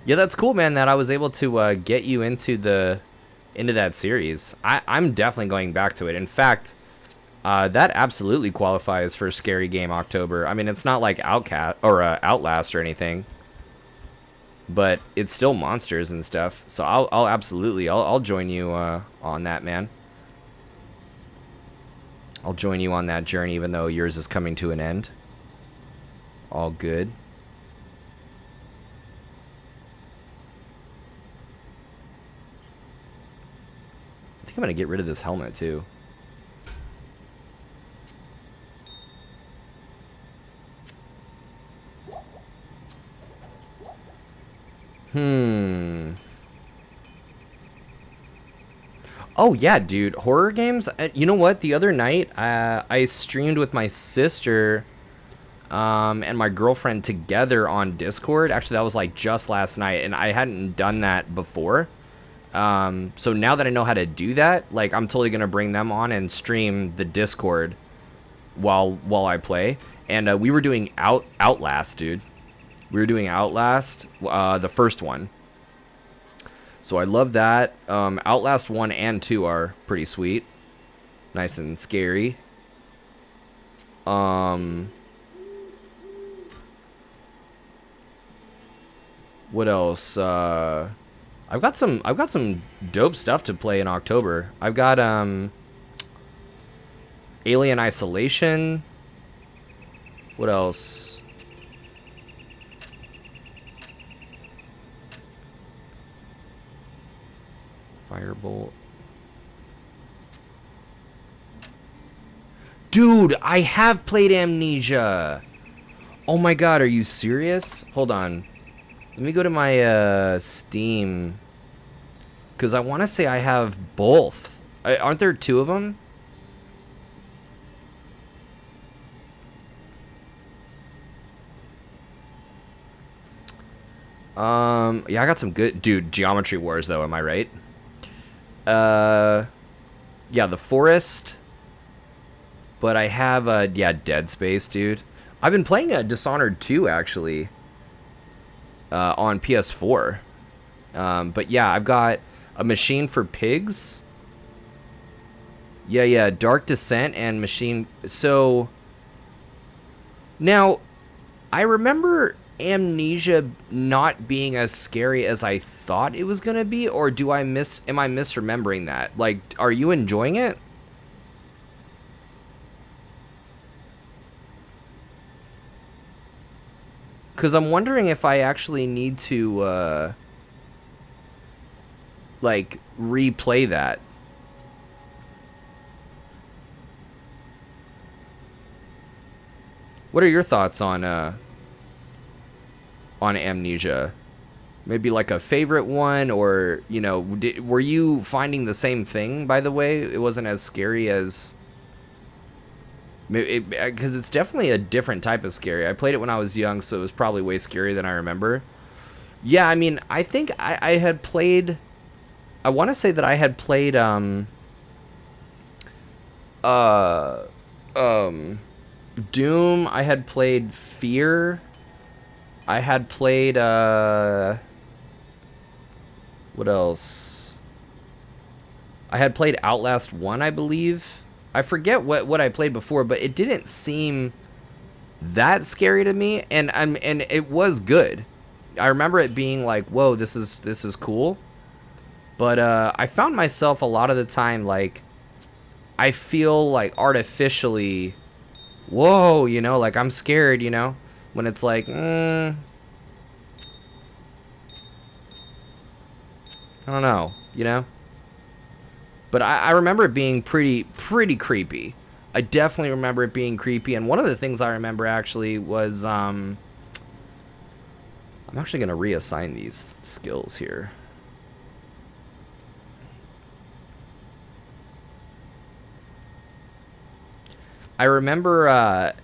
Yeah, that's cool, man, that I was able to get you into that series. I'm definitely going back to it. In fact, that absolutely qualifies for Scary Game October. I mean, it's not like Outlast or anything, but it's still monsters and stuff. So I'll absolutely join you on that, man. I'll join you on that journey, even though yours is coming to an end. All good. think I'm gonna get rid of this helmet too. Oh yeah, dude, horror games. You know what? The other night, I streamed with my sister, and my girlfriend together on Discord. Actually, that was like just last night, and I hadn't done that before. So now that I know how to do that, like I'm totally gonna bring them on and stream the Discord while I play. And we were doing Outlast, dude. We were doing Outlast, the first one. So I love that. Outlast 1 and 2 are pretty sweet. Nice and scary. What else? I've got some dope stuff to play in October. I've got Alien Isolation. What else? Firebolt. Dude, I have played Amnesia. Oh my god, are you serious? Hold on. Let me go to my Steam. Because I want to say I have both. Aren't there two of them? Yeah, I got some good... Dude, Geometry Wars, though, am I right? Yeah, The Forest. But I have, yeah, Dead Space, dude. I've been playing Dishonored 2, actually. On PS4. But yeah, I've got A Machine for Pigs. Yeah, Dark Descent and Machine... So... Now, I remember Amnesia not being as scary as I thought it was gonna be, or am I misremembering that? Like, are you enjoying it? Because I'm wondering if I actually need to, like, replay that. What are your thoughts on Amnesia? Maybe like a favorite one, or, you know, were you finding the same thing, by the way? It wasn't as scary as... Because it's definitely a different type of scary. I played it when I was young, so it was probably way scarier than I remember. Yeah, I mean, I think I had played... I want to say that I had played, Doom. I had played Fear. I had played, what else? I had played Outlast 1, I believe. I forget what I played before, but it didn't seem that scary to me, and it was good. I remember it being like, whoa, this is cool. But I found myself a lot of the time, like, I feel like artificially, whoa, you know, like I'm scared, you know, when it's like, I don't know, you know. But I remember it being pretty creepy. I definitely remember it being creepy. And one of the things I remember actually was, I'm actually going to reassign these skills here. I remember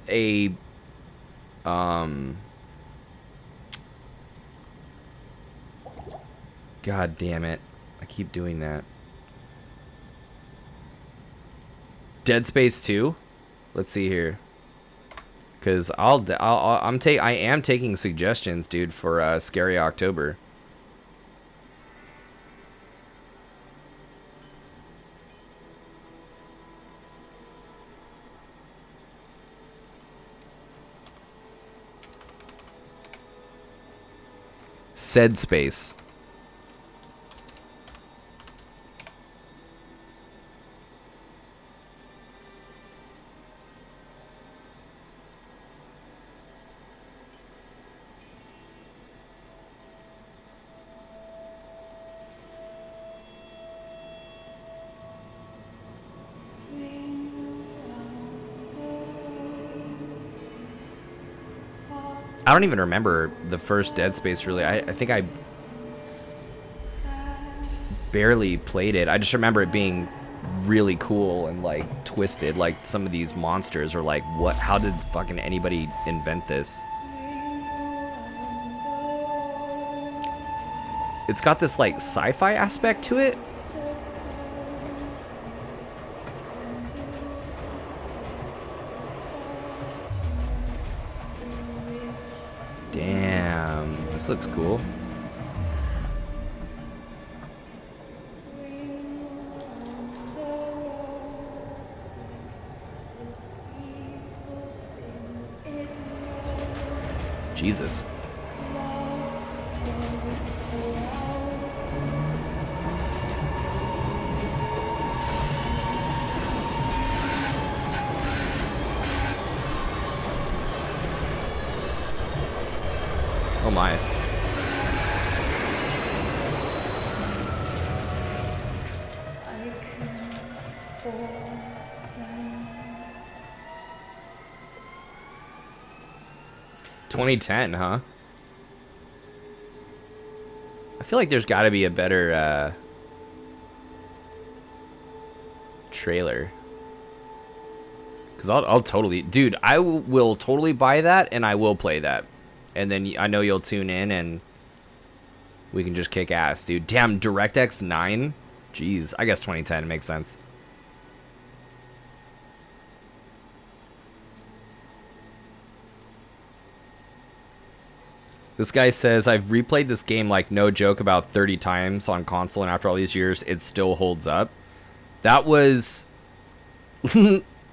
God damn it. I keep doing that. Dead Space 2. Let's see here. Cuz I am taking suggestions, dude, for Scary October. Said Space. I don't even remember the first Dead Space really. I think I barely played it. I just remember it being really cool and like twisted. Like some of these monsters are like, what? How did fucking anybody invent this? It's got this like sci-fi aspect to it. Damn, this looks cool. Jesus. Oh my. I can't fall down. 2010, huh? I feel like there's got to be a better trailer. Because I'll totally... Dude, I will totally buy that, and I will play that. And then I know you'll tune in, and we can just kick ass, dude. Damn, DirectX 9? Jeez, I guess 2010 makes sense. This guy says, I've replayed this game like no joke about 30 times on console, and after all these years, it still holds up. That was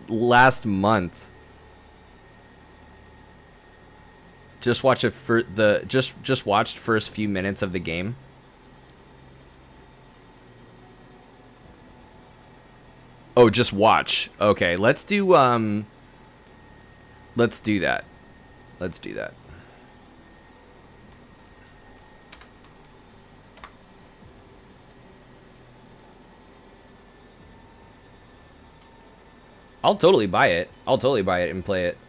last month. Just watch it for the just watched first few minutes of the game. Oh, just watch. Okay, let's do that. Let's do that. I'll totally buy it. I'll totally buy it and play it.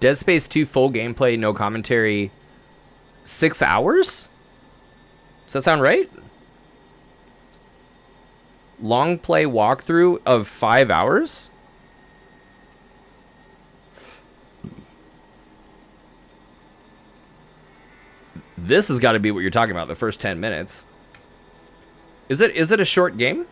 Dead Space 2 full gameplay, no commentary, 6 hours? Does that sound right? Long play walkthrough of 5 hours? This has got to be what you're talking about, the first 10 minutes. Is it a short game?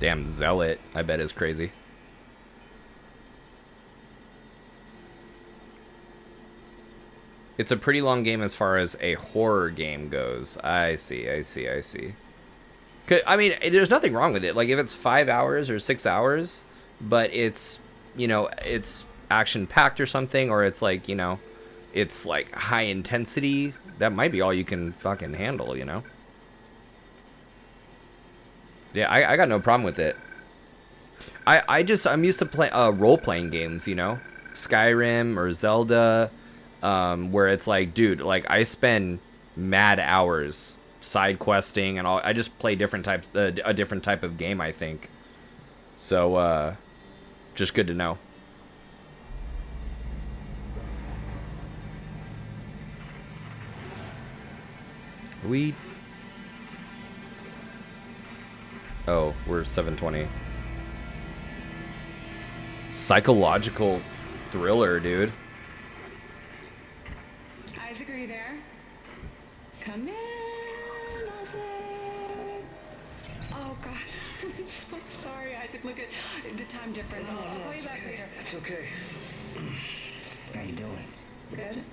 Damn Zealot, I bet is crazy. It's a pretty long game as far as a horror game goes. I see. I mean, there's nothing wrong with it. Like, if it's 5 hours or 6 hours, but it's, you know, it's action-packed or something, or it's like, you know, it's like high intensity, that might be all you can fucking handle, you know? Yeah, I got no problem with it. I'm used to play role-playing games, you know? Skyrim or Zelda, where it's like, dude, like I spend mad hours side questing and all. I just play different types, a different type of game, I think. So, just good to know. We... Oh, we're 720. Psychological thriller, dude. Isaac, are you there? Come in, Isaac. Oh God, I'm so sorry, Isaac. Look at the time difference. I'll call you back later. It's okay. How you doing? Good.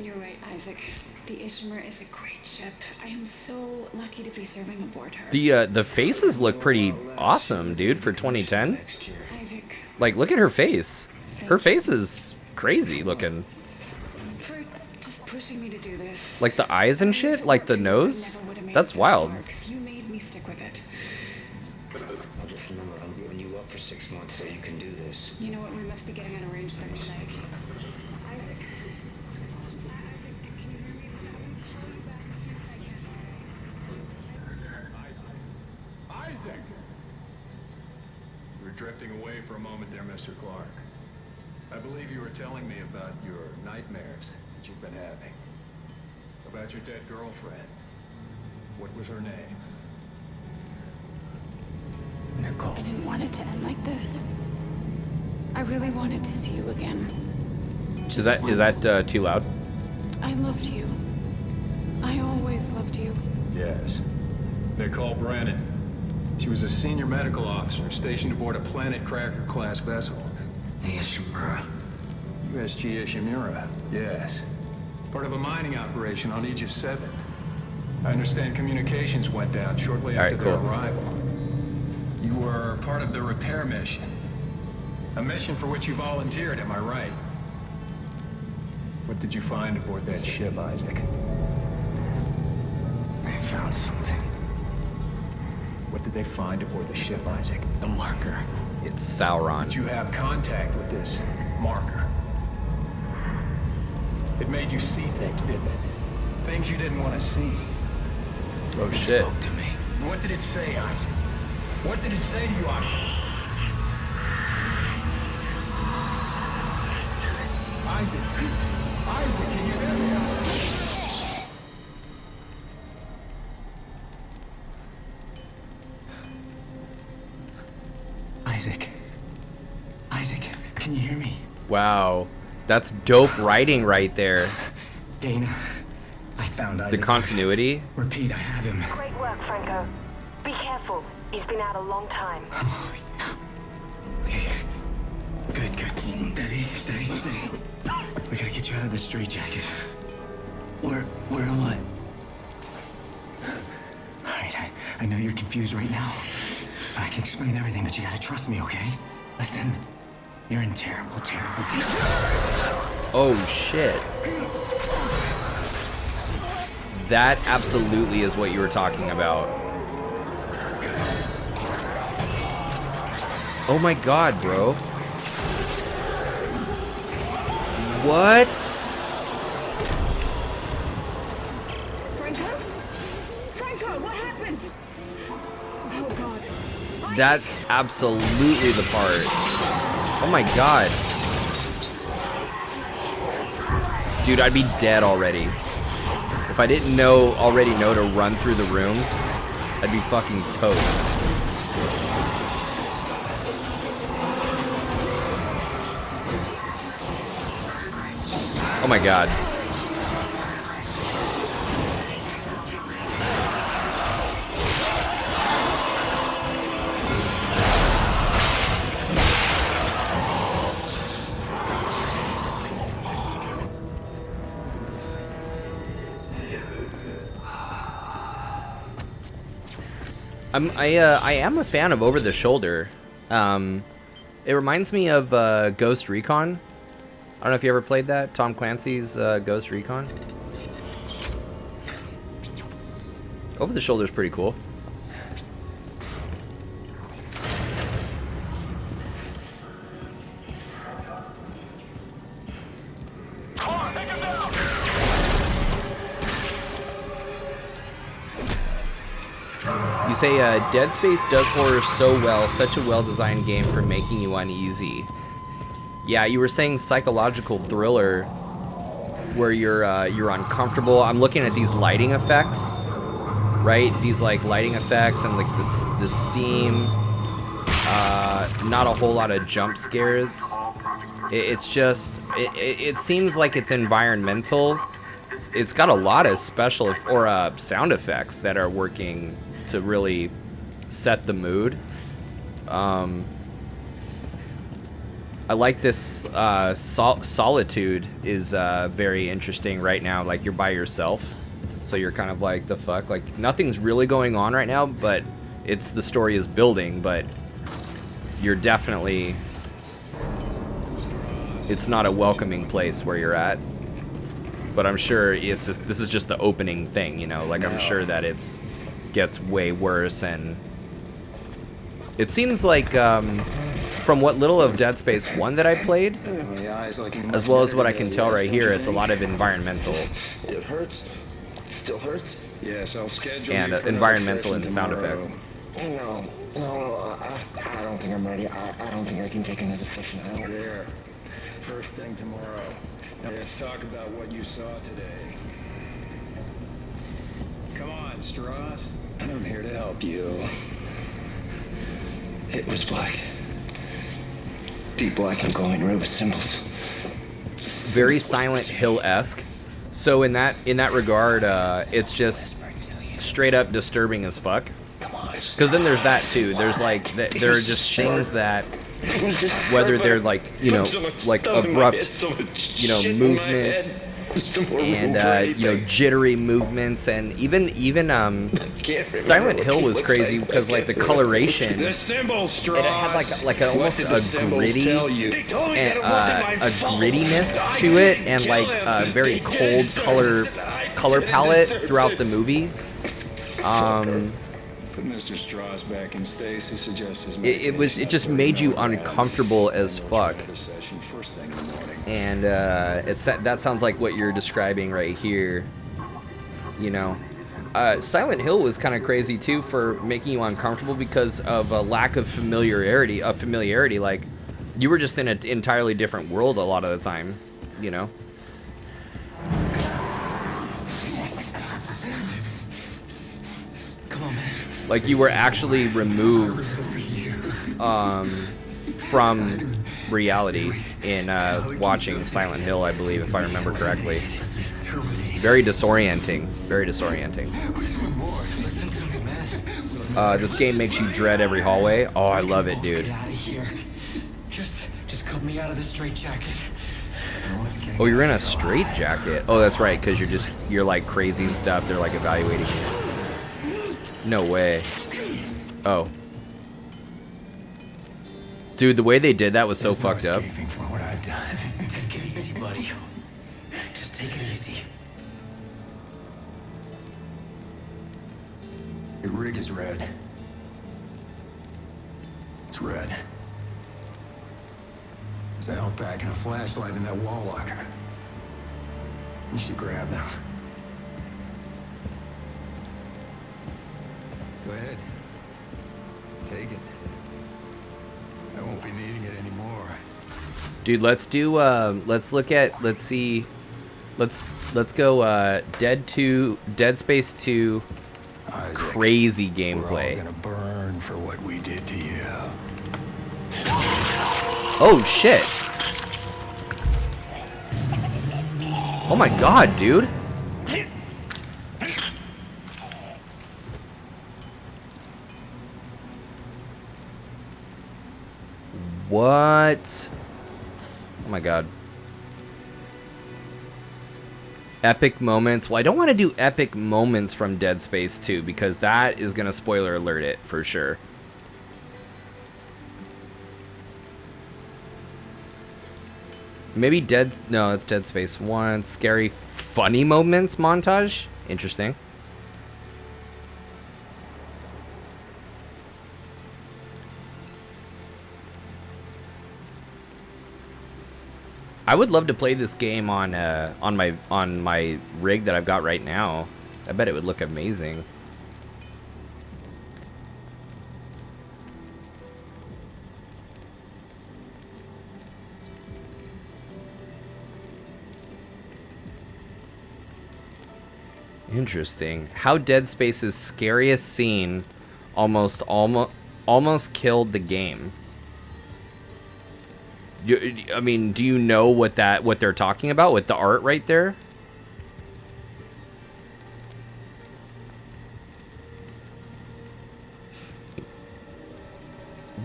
You're right, Isaac. The Ishimura is a great ship. I am so lucky to be serving aboard her. The faces look pretty awesome, dude, for 2010. Isaac, Like, look at her face. Her face is crazy looking. for just pushing me to do this. Like the eyes and shit, like the nose. That's wild. You made me stick with it. I'll just remember, I'm giving you up for 6 months so you can do this. You know what? We must be getting an arranged third leg. Isaac. Isaac, can you hear me? I'll call you back as soon as I can. Isaac! You were drifting away for a moment there, Mr. Clark. I believe you were telling me about your nightmares that you've been having. About your dead girlfriend. What was her name? Nicole. I didn't want it to end like this. I really wanted to see you again. Is that too loud? I loved you. I always loved you. Yes. Nicole Brennan. She was a senior medical officer stationed aboard a Planet Cracker-class vessel. Hey, Ishimura. USG Ishimura, yes. Part of a mining operation on Aegis 7. I understand communications went down shortly after their arrival. You were part of the repair mission. A mission for which you volunteered, am I right? What did you find aboard that ship, Isaac? I found something. What did they find aboard the ship, Isaac? The marker. It's Sauron. Did you have contact with this marker? It made you see things, didn't it? Things you didn't want to see. Oh It shit. spoke to me. What did it say, Isaac? What did it say to you, Isaac? Isaac? Isaac, can you hear me? Isaac. Isaac, can you hear me? Wow. That's dope writing right there. Dana, I found The Isaac. continuity. Repeat, I have him. Great work, Franco. Be careful. He's been out a long time. Good, good. Steady, steady, steady. We gotta get you out of this straitjacket. Where am I? All right, I know you're confused right now. I can explain everything, but you gotta trust me, okay? Listen, you're in terrible, terrible danger. Oh shit. That absolutely is what you were talking about. Oh my god, bro. What? Franco? Franco, what happened? Oh God. That's absolutely the part. Oh my god. Dude, I'd be dead already. If I didn't already know to run through the room, I'd be fucking toast. Oh my god. I am a fan of Over the Shoulder. It reminds me of Ghost Recon. I don't know if you ever played that, Tom Clancy's Ghost Recon. Over the Shoulder is pretty cool. You say Dead Space does horror so well, such a well-designed game for making you uneasy. Yeah, you were saying psychological thriller, where you're uncomfortable. I'm looking at these lighting effects, right? These like lighting effects and like the steam. Not a whole lot of jump scares. It's just it seems like it's environmental. It's got a lot of special or sound effects that are working to really set the mood. I like this solitude is very interesting right now. Like you're by yourself, so you're kind of like the fuck. Like nothing's really going on right now, but it's the story is building. But you're definitely it's not a welcoming place where you're at. But I'm sure it's just, this is just the opening thing, you know. Like I'm sure that it's gets way worse, and it seems like from what little of Dead Space 1 that I played, as well as what I can tell right here, it's a lot of environmental. It hurts. It still hurts. Yes, I'll schedule And you for environmental another and sound session effects. No, I don't think I'm ready. I don't think I can take another session. tomorrow. There. First thing tomorrow. Now let's talk about what you saw today. Come on, Strauss. I'm here to help you. It was black. Deep black and glowing red with symbols. Very Silent Hill-esque. So in that regard, it's just straight up disturbing as fuck. Because then there's that too. There's like there are just things that, whether they're like, you know, like abrupt, you know, movements and you know, jittery movements, and even Silent Hill was crazy because like the coloration, The symbols, Strauss. it had like almost a gritty and a grittiness to it, and like a very cold color palette throughout the movie. Put Mr. Strauss back in stasis. Suggest his It just made you uncomfortable as fuck. session first thing in the morning. And that sounds like what you're describing right here. You know, Silent Hill was kind of crazy too for making you uncomfortable because of a lack of familiarity. Like you were just in an entirely different world a lot of the time. You know. Come on, man. Like you were actually removed from reality in watching Silent Hill, I believe, if I remember correctly. Very disorienting. Very disorienting. Listen to me, man. This game makes you dread every hallway. Oh, I love it, dude. Get out of here. Just cut me out of this straitjacket. Oh, you're in a straitjacket. Oh, that's right, because you're like crazy and stuff. They're like evaluating you. No way. Oh. Dude, the way they did that was so fucked up. Escaping from what I've done. Take it easy, buddy. Just take it easy. Your rig is red. It's red. There's a health pack and a flashlight in that wall locker. You should grab them. Go ahead. Take it. I won't be needing it anymore. Dude, let's do let's go Dead Space 2 Isaac, crazy we're all gameplay. gonna burn for what we did to you. Oh shit. Oh my god, dude. What? Oh my god. Epic moments. Well, I don't want to do epic moments from Dead Space 2 because that is going to spoiler alert it for sure. Maybe no, it's Dead Space 1. Scary funny moments montage. Interesting. I would love to play this game on my rig that I've got right now. I bet it would look amazing. Interesting. How Dead Space's scariest scene almost killed the game. I mean, do you know what they're talking about with the art right there?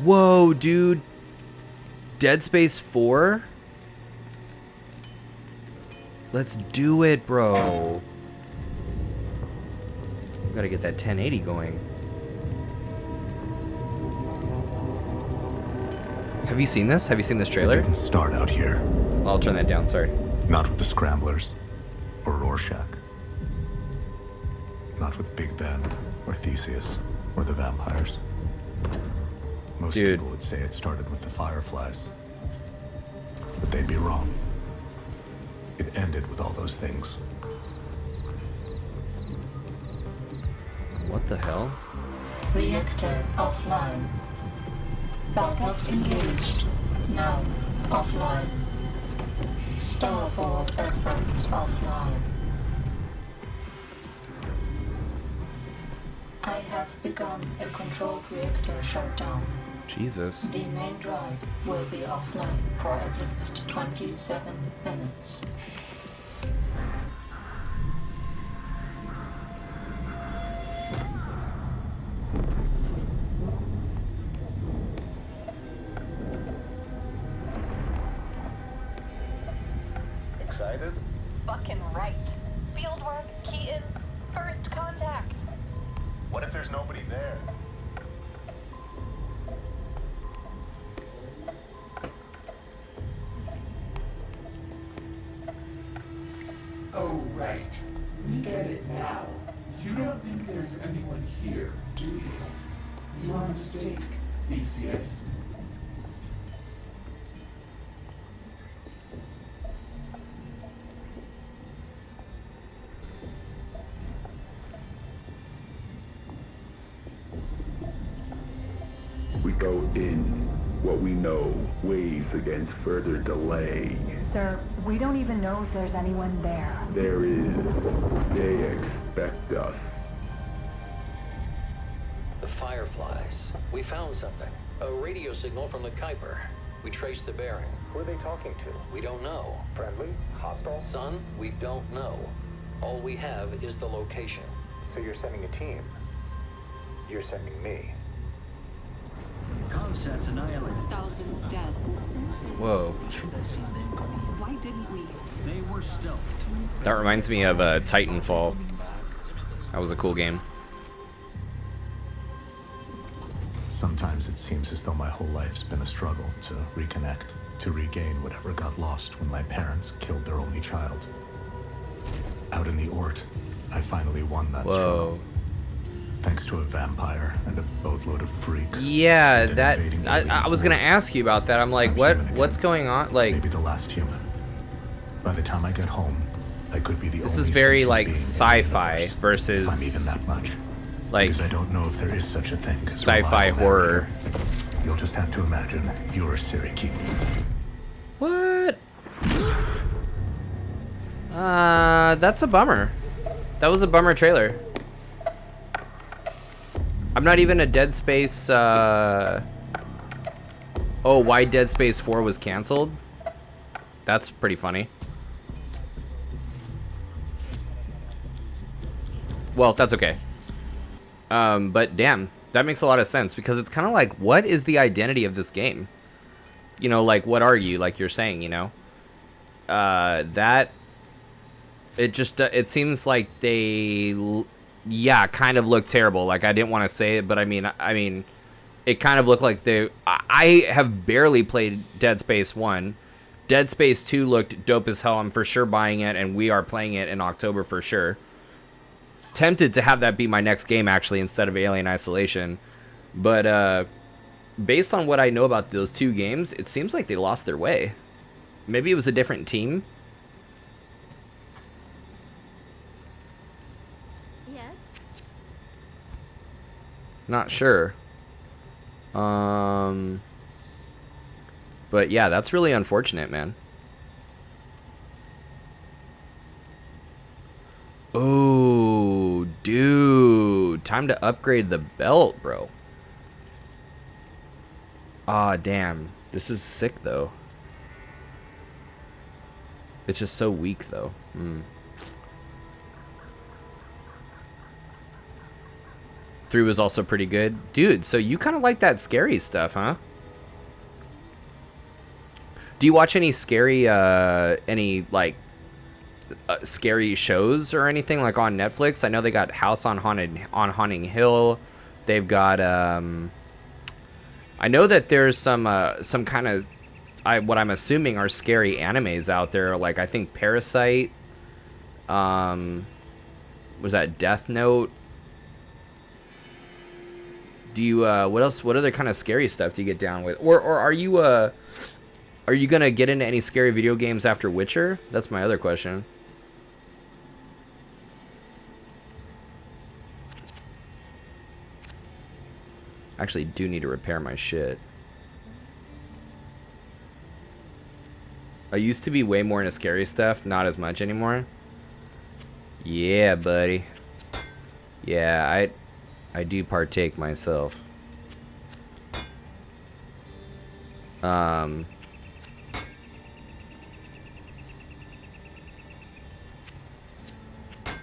Whoa, dude. Dead Space 4? Let's do it, bro. We gotta get that 1080 going. Have you seen this? Have you seen this trailer? It didn't start out here. I'll turn that down, sorry. Not with the Scramblers or Rorschach. Not with Big Ben or Theseus or the vampires. Most people would say it started with the Fireflies. But they'd be wrong. It ended with all those things. What the hell? Reactor offline. Backups engaged. Now offline. Starboard efforts offline. I have begun a controlled reactor shutdown. Jesus. The main drive will be offline for at least 27 minutes. Excited? Fucking right. Fieldwork, Keaton, first contact. What if there's nobody there? Oh, right. We get it now. You don't think there's anyone here, do you? Your mistake, Theseus. We go in. What we know weighs against further delay. Sir, we don't even know if there's anyone there. There is. They expect us. The Fireflies. We found something. A radio signal from the Kuiper. We traced the bearing. Who are they talking to? We don't know. Friendly? Hostile? Son, we don't know. All we have is the location. So you're sending a team? You're sending me? Comsats annihilated. Thousands dead. Whoa. Why didn't we? They were stealthed. That reminds me of Titanfall. That was a cool game. Sometimes it seems as though my whole life's been a struggle to reconnect, to regain whatever got lost when my parents killed their only child. Out in the Ort, I finally won that struggle. Thanks to a vampire and a boatload of freaks. Yeah, that I was gonna ask you about that. I'm like, what's going on? Like, maybe the last human. By the time I get home, I could be the this only is very sentient like being sci-fi if versus I'm even that much. Like, because I don't know if there is such a thing. Sci-fi horror. You'll just have to imagine you're Siri Keaton. What? That's a bummer. That was a bummer trailer. I'm not even a Dead Space, oh, why Dead Space 4 was canceled? That's pretty funny. Well, that's okay. But damn, that makes a lot of sense because it's kind of like, what is the identity of this game? You know, like, what are you? Like you're saying, you know? It seems like they... Yeah, kind of looked terrible. Like, I didn't want to say it, but I mean, it kind of looked like they... I have barely played Dead Space 1. Dead Space 2 looked dope as hell. I'm for sure buying it, and we are playing it in October for sure. Tempted to have that be my next game, actually, instead of Alien Isolation. But, based on what I know about those two games, it seems like they lost their way. Maybe it was a different team. Not sure. But yeah, that's really unfortunate, man. Oh, dude. Time to upgrade the belt, bro. Ah, damn. This is sick, though. It's just so weak, though. 3 was also pretty good. Dude, so you kind of like that scary stuff, huh? Do you watch any scary, scary shows or anything, like, on Netflix? I know they got House on Haunting Hill. They've got, I know that there's some kind of, what I'm assuming are scary animes out there. Like, I think Parasite, was that Death Note? Do you, what other kind of scary stuff do you get down with? Or are you gonna get into any scary video games after Witcher? That's my other question. Actually, do need to repair my shit. I used to be way more into scary stuff, not as much anymore. Yeah, buddy. Yeah, I do partake myself. Yeah,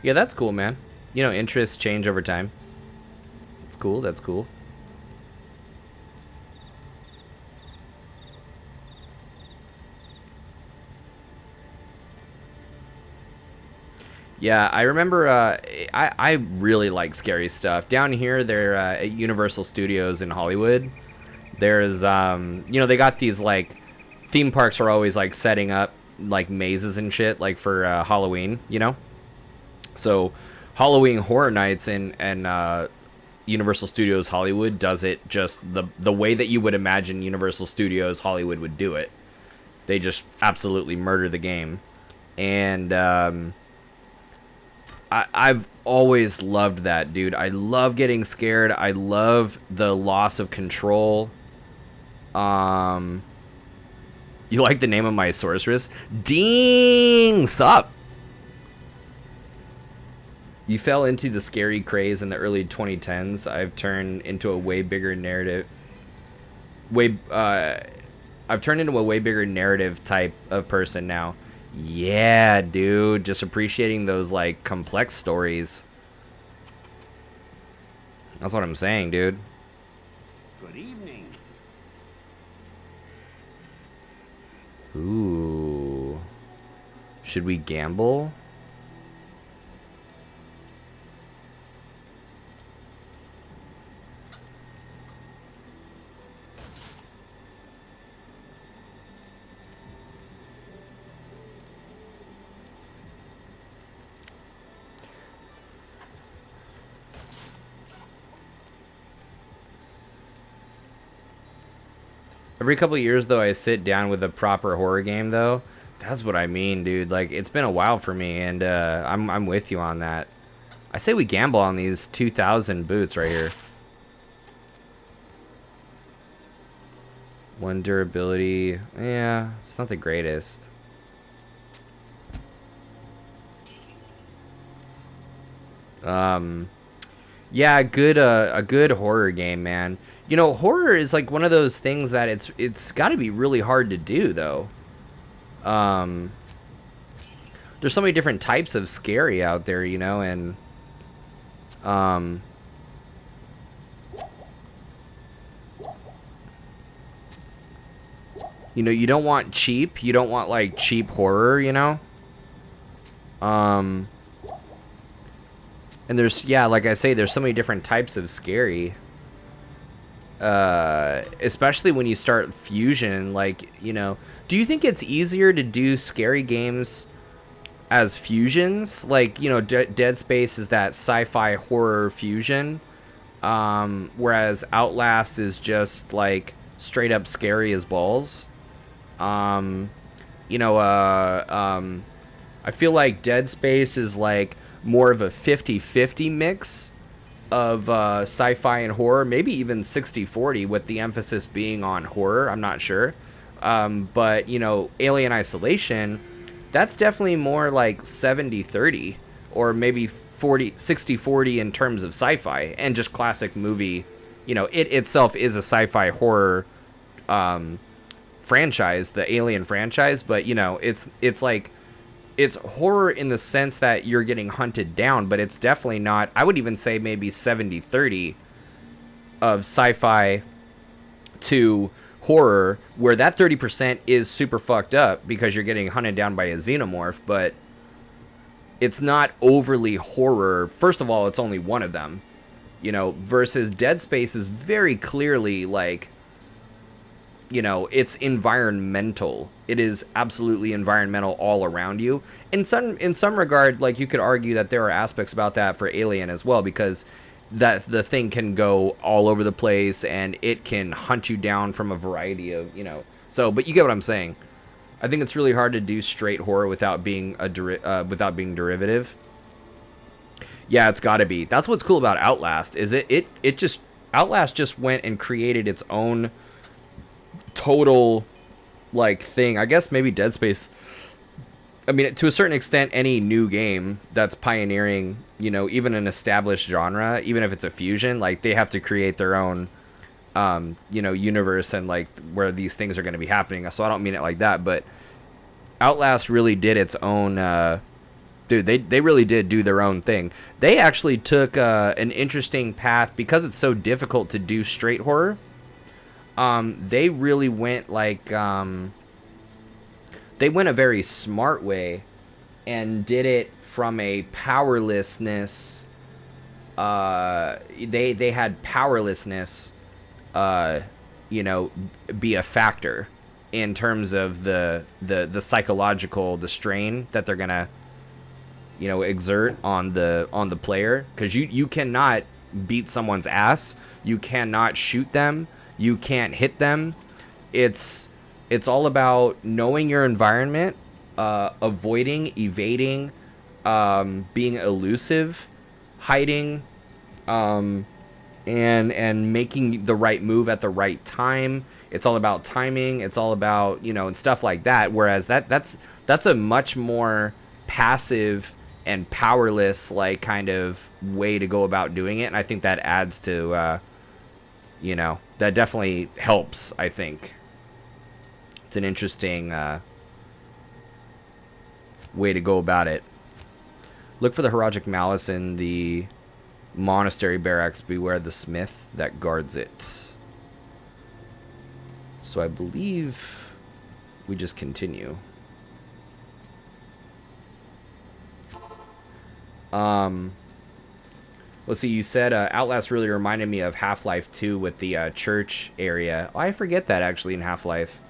that's cool, man. You know, interests change over time. That's cool, that's cool. Yeah, I remember, I really like scary stuff. Down here, they're at Universal Studios in Hollywood. There's, you know, they got these, like, theme parks are always, like, setting up, like, mazes and shit, like, for Halloween, you know? So, Halloween Horror Nights and Universal Studios Hollywood does it just the way that you would imagine Universal Studios Hollywood would do it. They just absolutely murder the game. And, I've always loved that, dude. I love getting scared. I love the loss of control. You like the name of my sorceress? Ding! Sup? You fell into the scary craze in the early 2010s. I've turned into a way bigger narrative. I've turned into a way bigger narrative type of person now. Yeah, dude. Just appreciating those, like, complex stories. That's what I'm saying, dude. Good evening. Ooh. Should we gamble? Every couple of years, though, I sit down with a proper horror game, though. That's what I mean, dude. Like, it's been a while for me, and I'm with you on that. I say we gamble on these 2,000 boots right here. 1 durability. Yeah, it's not the greatest. Yeah, a good horror game, man. You know, horror is like one of those things that it's got to be really hard to do, though. There's so many different types of scary out there, you know, and you know, you don't want cheap. You don't want like cheap horror, you know. And there's, yeah, like I say, there's so many different types of scary. Especially when you start fusion, like, you know, do you think it's easier to do scary games as fusions? Like, you know, Dead Space is that sci-fi horror fusion, whereas Outlast is just like straight up scary as balls. You know, I feel like Dead Space is like more of a 50-50 mix of sci-fi and horror, maybe even 60-40 with the emphasis being on horror. I'm not sure. But, you know, Alien Isolation, that's definitely more like 70-30 or maybe 60-40 in terms of sci-fi and just classic movie. You know, it itself is a sci-fi horror franchise, the Alien franchise, but, you know, it's like it's horror in the sense that you're getting hunted down, but it's definitely not. I would even say maybe 70-30 of sci-fi to horror, where that 30% is super fucked up because you're getting hunted down by a xenomorph, but it's not overly horror. First of all, it's only one of them, you know, versus Dead Space is very clearly like, you know, it's environmental. It is absolutely environmental all around you. In some regard, like, you could argue that there are aspects about that for Alien as well, because that the thing can go all over the place and it can hunt you down from a variety of, you know. So, but you get what I'm saying. I think it's really hard to do straight horror without being without being derivative. Yeah, it's got to be. That's what's cool about Outlast. Is it just Outlast just went and created its own total like thing. I guess maybe Dead Space, I mean, to a certain extent, any new game that's pioneering, you know, even an established genre, even if it's a fusion, like, they have to create their own you know, universe and like where these things are going to be happening. So I don't mean it like that, but Outlast really did its own dude, they really did do their own thing. They actually took an interesting path because it's so difficult to do straight horror. They really went like they went a very smart way and did it from a powerlessness. They had powerlessness, you know, be a factor in terms of the psychological, the strain that they're gonna, you know, exert on the player, because you cannot beat someone's ass, you cannot shoot them, you can't hit them. It's all about knowing your environment, avoiding, evading, being elusive, hiding, and making the right move at the right time. It's all about timing. It's all about, you know, and stuff like that. Whereas that's a much more passive and powerless, like, kind of way to go about doing it. And I think that adds to, you know, that definitely helps, I think. It's an interesting way to go about it. Look for the Haragic Malice in the monastery barracks. Beware the smith that guards it. So I believe we just continue. Let's see, you said Outlast really reminded me of Half-Life 2 with the church area. Oh, I forget that actually in Half-Life.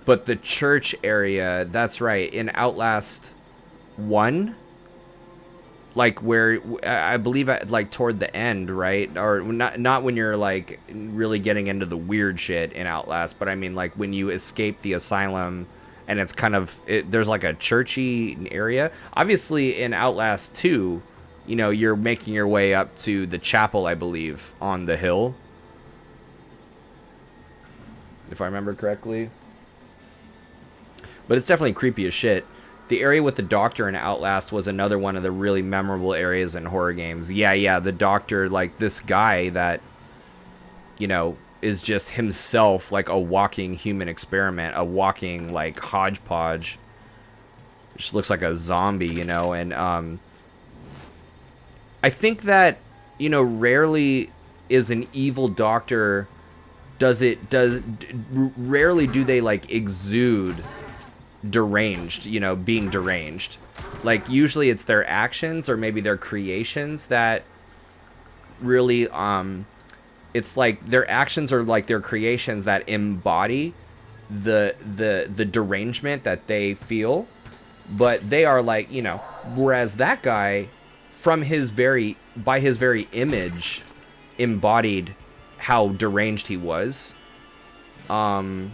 But the church area, that's right, in Outlast 1, like, where I believe like toward the end, right? Or not when you're like really getting into the weird shit in Outlast, but I mean like when you escape the asylum and it's kind of there's like a churchy area. Obviously in Outlast 2, you know, you're making your way up to the chapel, I believe, on the hill, if I remember correctly. But it's definitely creepy as shit. The area with the doctor in Outlast was another one of the really memorable areas in horror games. Yeah, the doctor, like this guy that, you know, is just himself like a walking human experiment, a walking like hodgepodge. Just looks like a zombie, you know, and I think that, you know, rarely is an evil doctor, rarely do they like exude deranged, you know, being deranged. Like usually it's their actions or maybe their creations that really it's like their actions are like their creations that embody the derangement that they feel, but they are like, you know, whereas that guy by his very image embodied how deranged he was. And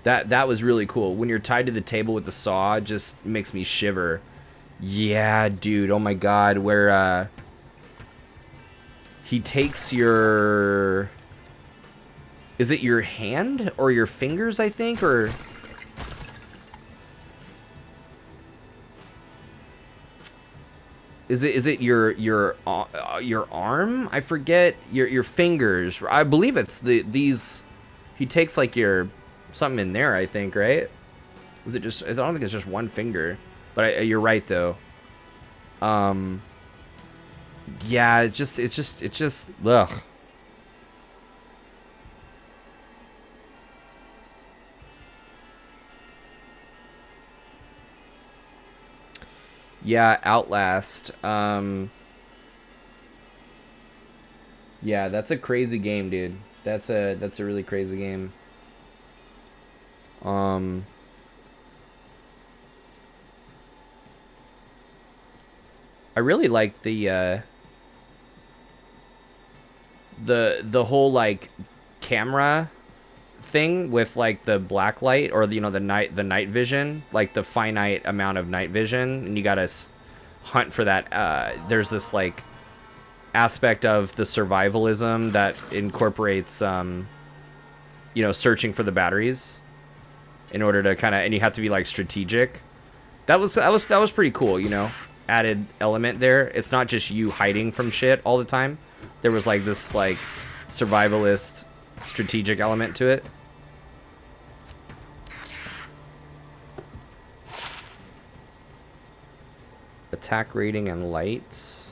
that was really cool. When you're tied to the table with the saw, it just makes me shiver. Yeah, dude. Oh my god. Where he takes your... Is it your hand or your fingers, I think? Or... Is it your arm? I forget your fingers. I believe it's these. He takes like your something in there. I think, right? Is it just? I don't think it's just one finger. But you're right though. Yeah. It's just. Ugh. Yeah, Outlast. Yeah, that's a crazy game, dude. That's a really crazy game. I really like the whole like camera thing with like the black light or the night vision, like the finite amount of night vision, and you gotta hunt for that. There's this like aspect of the survivalism that incorporates searching for the batteries in order to and you have to be like strategic. That was pretty cool, added element there. It's not just you hiding from shit all the time. There was like this like survivalist strategic element to it. Attack rating and light.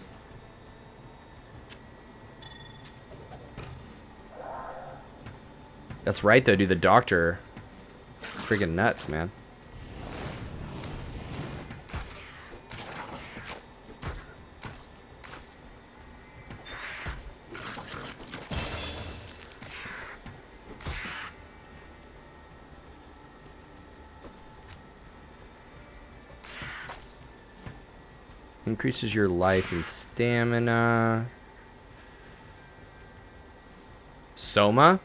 That's right though, dude. The doctor. It's freaking nuts, man. Increases your life and stamina. Soma?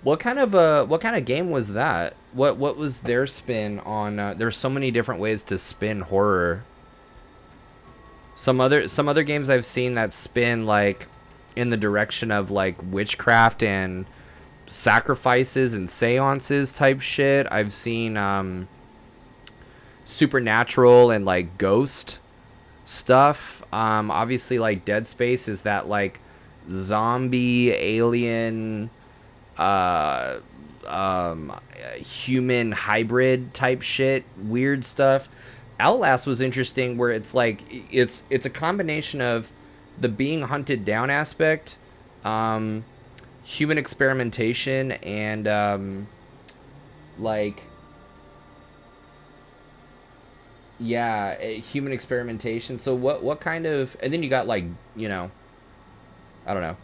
What kind of game was that? What was their spin on there's so many different ways to spin horror. Some other games I've seen that spin like in the direction of like witchcraft and sacrifices and seances type shit. I've seen supernatural and like ghost stuff. Obviously like Dead Space is that like zombie alien human hybrid type shit, weird stuff. Outlast was interesting where it's like it's a combination of the being hunted down aspect, human experimentation, and like yeah, human experimentation. So what kind of, and then you got like, I don't know.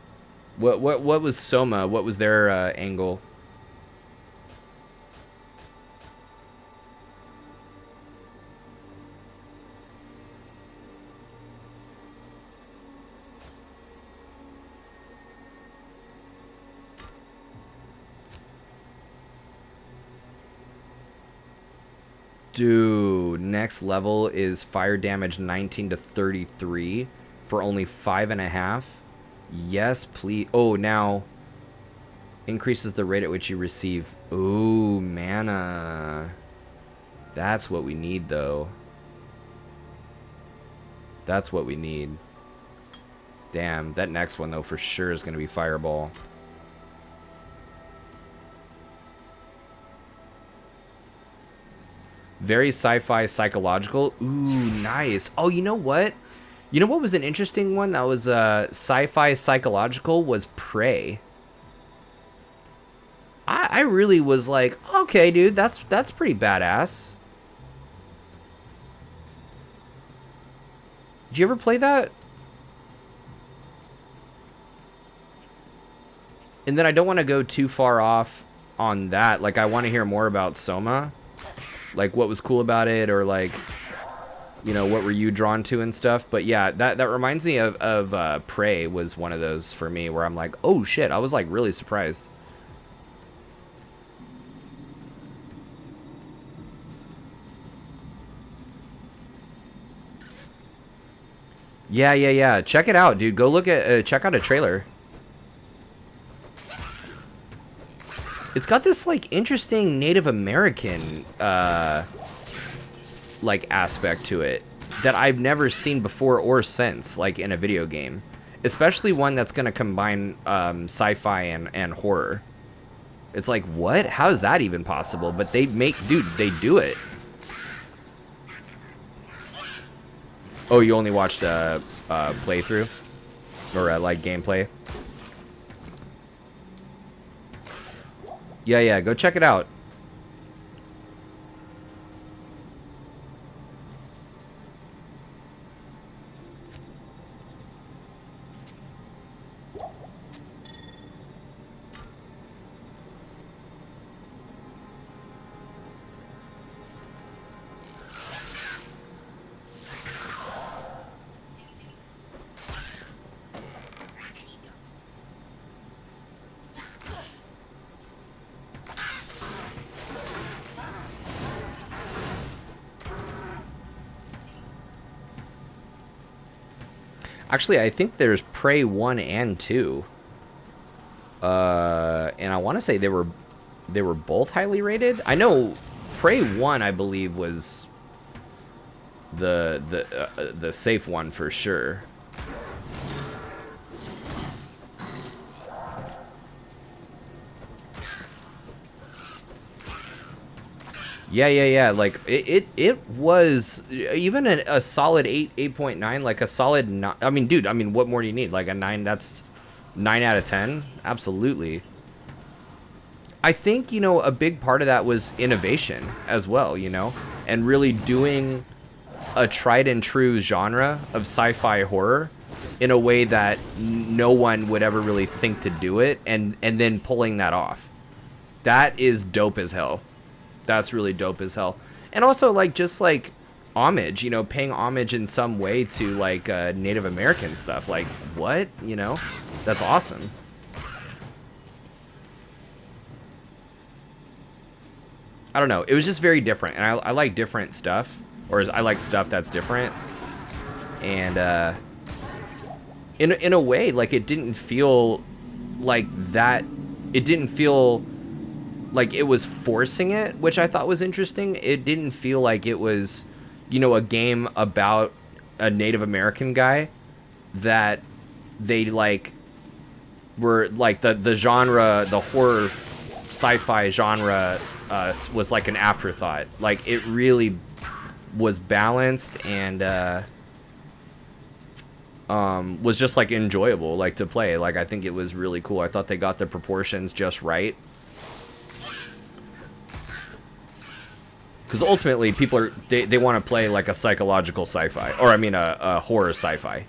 What was Soma? What was their angle? Dude, next level is fire damage 19 to 33 for only 5.5. Yes, please. Oh, now increases the rate at which you receive. Ooh, mana. That's what we need, though. That's what we need. Damn, that next one, though, for sure is going to be Fireball. Very sci-fi psychological. Ooh, nice. Oh, you know what? You know what was an interesting one that was sci-fi psychological was Prey. I really was like, okay, dude, that's pretty badass. Did you ever play that? And then I don't want to go too far off on that. Like, I want to hear more about Soma. Like, what was cool about it, or like, what were you drawn to and stuff. But yeah, that reminds me of Prey was one of those for me where I'm like, oh shit, I was like really surprised. Yeah. Check it out, dude. Go look at check out a trailer. It's got this like interesting Native American like aspect to it. that I've never seen before or since, like in a video game, especially one that's going to combine sci-fi and horror. It's like, what? How is that even possible? But they they do it. Oh, you only watched a playthrough or like gameplay? Yeah, go check it out. Actually, I think there's Prey 1 and 2. And I want to say they were both highly rated. I know Prey 1, I believe, was the safe one for sure. Yeah. Like it was even a solid 8.9, like a solid 9. I mean, dude, what more do you need? Like a 9, that's 9 out of 10. Absolutely. I think, a big part of that was innovation as well, and really doing a tried and true genre of sci-fi horror in a way that no one would ever really think to do it, and then pulling that off. That is dope as hell. That's really dope as hell. And also, like, just like homage, paying homage in some way to like Native American stuff. Like, what? That's awesome. I don't know. It was just very different, and I like different stuff, or I like stuff that's different. And in a way, like, it didn't feel like that. It didn't feel like it was forcing it, which I thought was interesting. It didn't feel like it was, a game about a Native American guy that they like were like the genre, the horror sci-fi genre was like an afterthought. Like, it really was balanced and was just like enjoyable, like, to play. Like, I think it was really cool. I thought they got the proportions just right. Because ultimately, people they want to play like a psychological sci-fi, or I mean a horror sci-fi,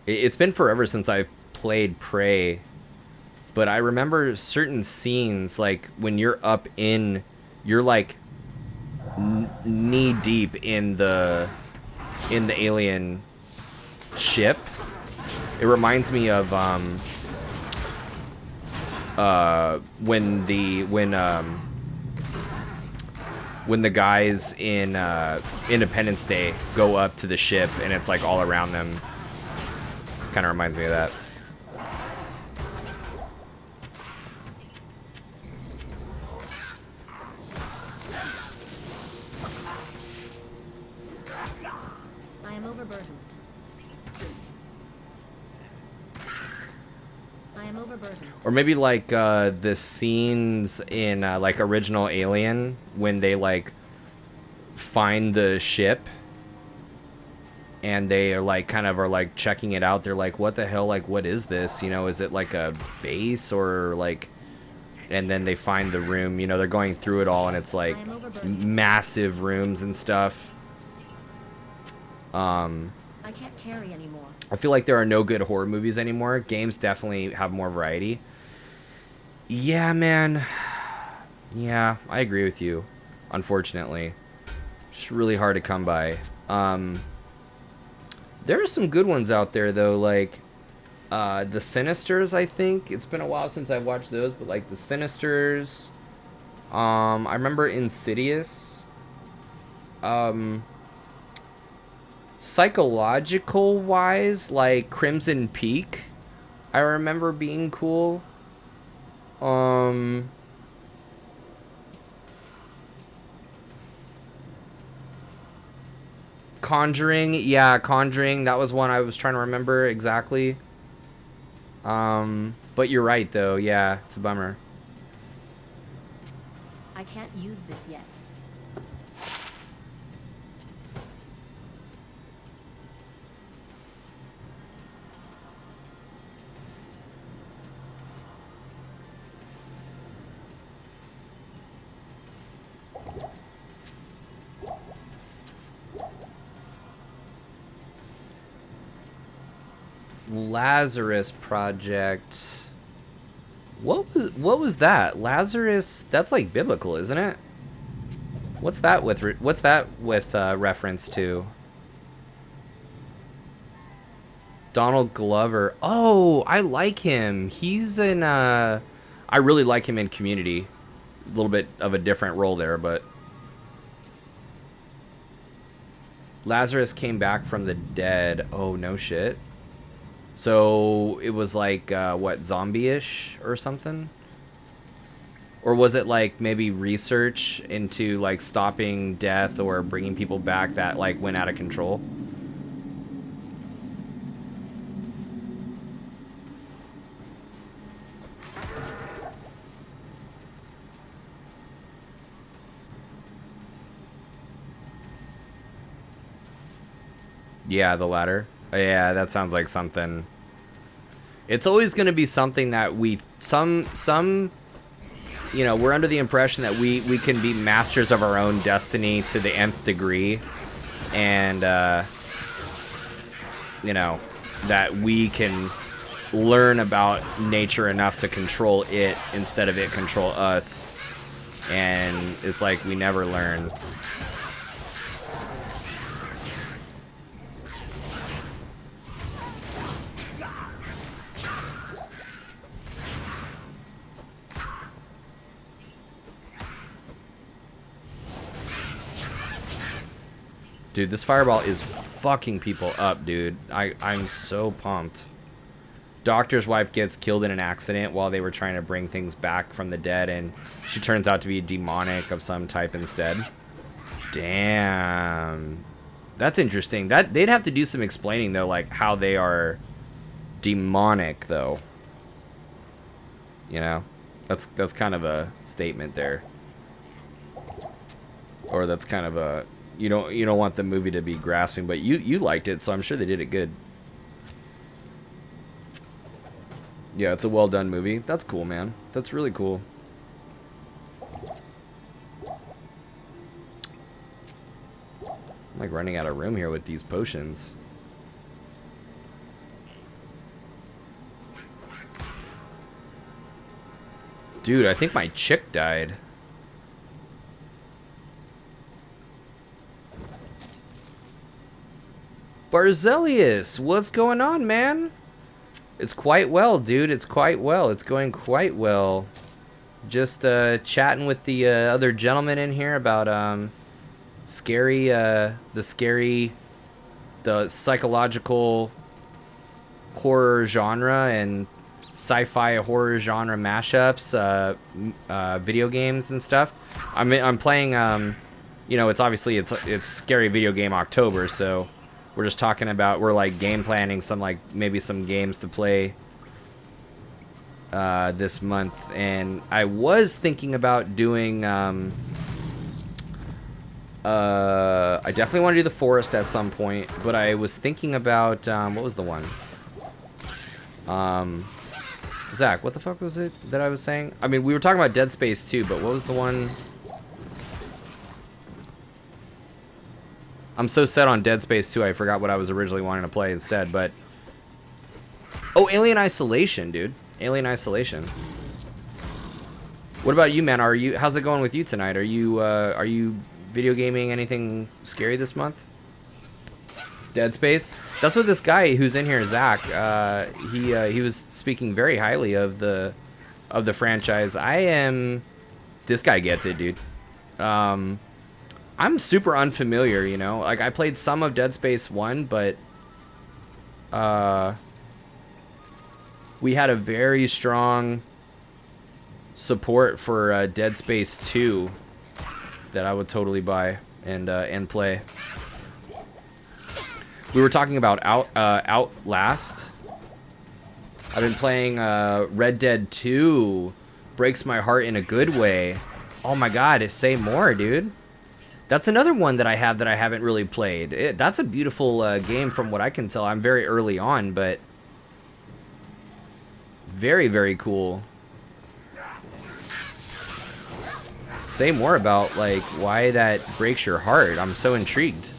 It's been forever since I've played Prey. But I remember certain scenes, like when you're up in, you're like knee deep in the alien ship. It reminds me of when the guys in Independence Day go up to the ship and it's like all around them. Kind of reminds me of that. Or maybe like the scenes in like original Alien when they like find the ship and they are like kind of are like checking it out. They're like, what the hell? Like, what is this? Is it like a base or like? And then they find the room. They're going through it all and it's like massive rooms and stuff. I can't carry anymore. I feel like there are no good horror movies anymore. Games definitely have more variety. Yeah, man. Yeah, I agree with you. Unfortunately. It's really hard to come by. There are some good ones out there, though, like The Sinisters, I think. It's been a while since I've watched those, but like The Sinisters, I remember Insidious. Psychological wise, like Crimson Peak, I remember being cool. Conjuring, yeah, Conjuring, that was one I was trying to remember exactly. But you're right though, yeah, it's a bummer. I can't use this yet. Lazarus Project. What was that? Lazarus, that's like biblical, isn't it? What's that with reference to? Donald Glover. Oh, I like him. He's in I really like him in Community. A little bit of a different role there, but Lazarus came back from the dead. Oh, no shit. So it was like what, zombie-ish or something? Or was it like maybe research into like stopping death or bringing people back that like went out of control? Yeah, the latter. Yeah, that sounds like something. It's always going to be something that we you know, we're under the impression that we can be masters of our own destiny to the nth degree, and you know, that we can learn about nature enough to control it instead of it control us, and it's like we never learn. Dude, this fireball is fucking people up, dude. I'm so pumped. Doctor's wife gets killed in an accident while they were trying to bring things back from the dead, and she turns out to be demonic of some type instead. Damn. That's interesting. That they'd have to do some explaining, though, like how they are demonic, though. You know? That's kind of a statement there. Or that's kind of a... You don't want the movie to be grasping, but you liked it, so I'm sure they did it good. Yeah, it's a well done movie. That's cool, man. That's really cool. I'm like running out of room here with these potions. Dude, I think my chick died. Barzelius, what's going on, man? It's quite well, dude. It's quite well. It's going quite well. Just chatting with the other gentleman in here about the psychological horror genre and sci-fi horror genre mashups, video games and stuff. I'm playing you know, it's obviously it's Scary Video Game October, so we're just talking about, we're like game planning some, like maybe some games to play this month, and I was thinking about doing I definitely want to do the forest at some point, but I was thinking about what was the one? Zach, what the fuck was it that I was saying? I mean, we were talking about Dead Space 2, but what was the one? I'm so set on Dead Space 2, I forgot what I was originally wanting to play instead, but... Oh, Alien Isolation, dude. Alien Isolation. What about you, man? How's it going with you tonight? Are you video gaming anything scary this month? Dead Space? That's what this guy who's in here, Zach, he was speaking very highly of the franchise. I am This guy gets it, dude. I'm super unfamiliar, you know? Like, I played some of Dead Space 1, but... we had a very strong support for Dead Space 2 that I would totally buy and play. We were talking about Outlast. I've been playing Red Dead 2. Breaks my heart in a good way. Oh my god, say more, dude. That's another one that I have that I haven't really played. That's a beautiful game from what I can tell. I'm very early on, but very, very cool. Say more about, like, why that breaks your heart. I'm so intrigued.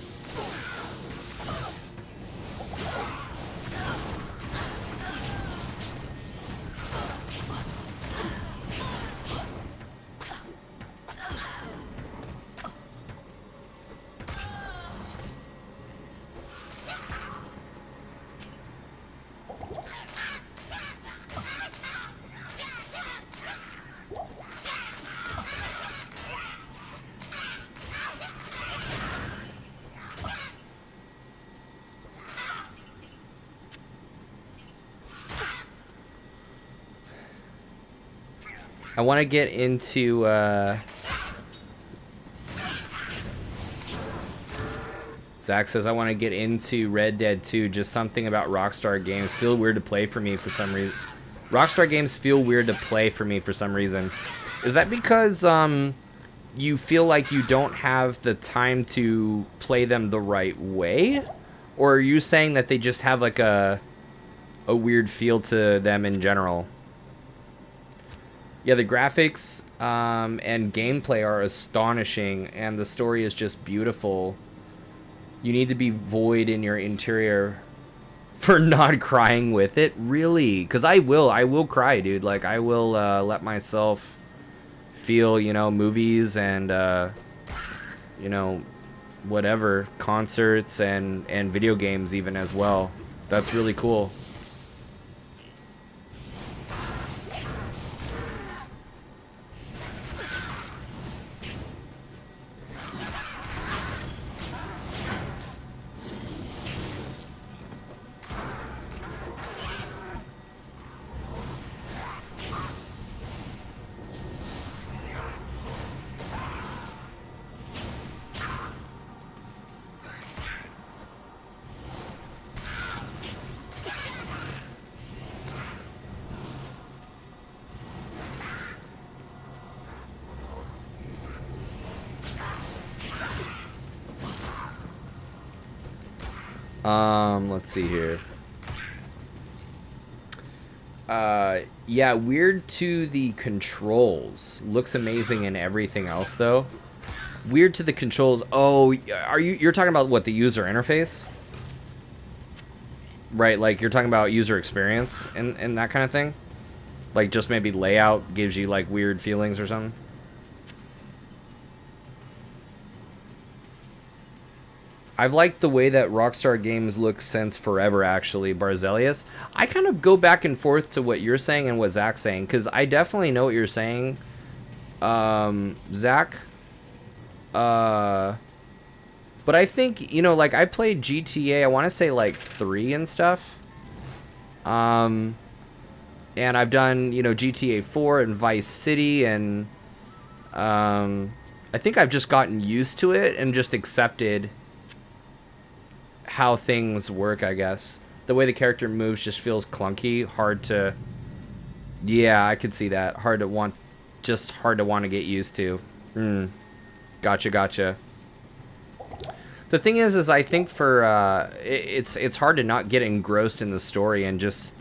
I want to get into, Zach says, I want to get into Red Dead 2. Just something about Rockstar games feel weird to play for me for some reason. Rockstar games feel weird to play for me for some reason. Is that because, you feel like you don't have the time to play them the right way? Or are you saying that they just have, like, a weird feel to them in general? Yeah, the graphics and gameplay are astonishing, and the story is just beautiful. You need to be void in your interior for not crying with it. Really? Because I will cry, dude. Like, I will let myself feel, you know, movies and, you know, whatever, concerts and video games even as well. That's really cool. Let's see here. Yeah, weird to the controls. Looks amazing in everything else, though. Weird to the controls. Oh, you're talking about what, the user interface? Right, like you're talking about user experience and that kind of thing? Like just maybe layout gives you like weird feelings or something? I've liked the way that Rockstar games look since forever, actually, Barzelius. I kind of go back and forth to what you're saying and what Zach's saying, because I definitely know what you're saying, Zach. But I think, you know, like, I played GTA, I want to say, like, 3 and stuff. And I've done, you know, GTA 4 and Vice City, and, I think I've just gotten used to it and just accepted how things work, I guess. The way the character moves just feels clunky, hard to... Yeah, I could see that. Hard to want to get used to. Gotcha. The thing is I think for, it's hard to not get engrossed in the story and just...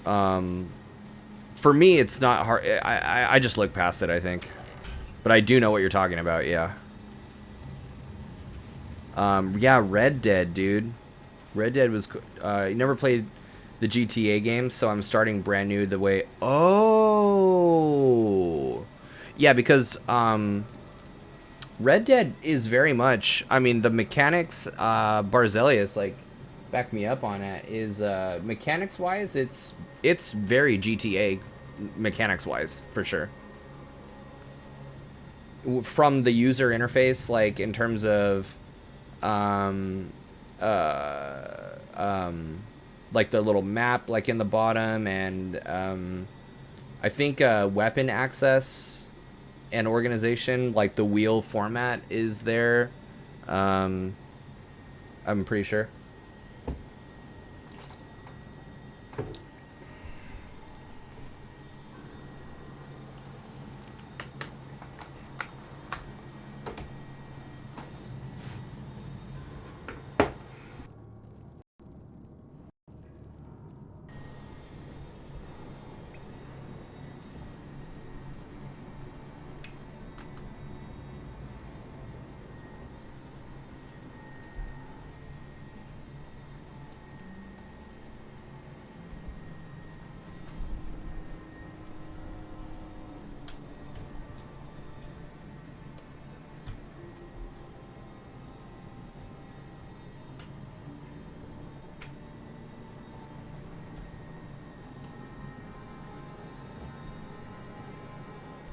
for me, it's not hard. I just look past it, I think. But I do know what you're talking about, yeah. Yeah, Red Dead, dude. Red Dead was... you never played the GTA games, so I'm starting brand new the way... Oh! Yeah, because, Red Dead is very much... I mean, the mechanics, Barzelius, like, back me up on it, is, mechanics-wise, it's very GTA mechanics-wise, for sure. from the user interface, like in terms of um, like the little map like in the bottom, and I think weapon access and organization, like the wheel format is there. I'm pretty sure.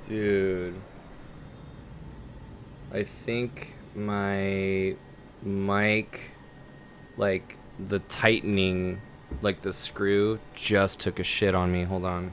Dude, I think my mic, like the tightening, like the screw just took a shit on me. Hold on.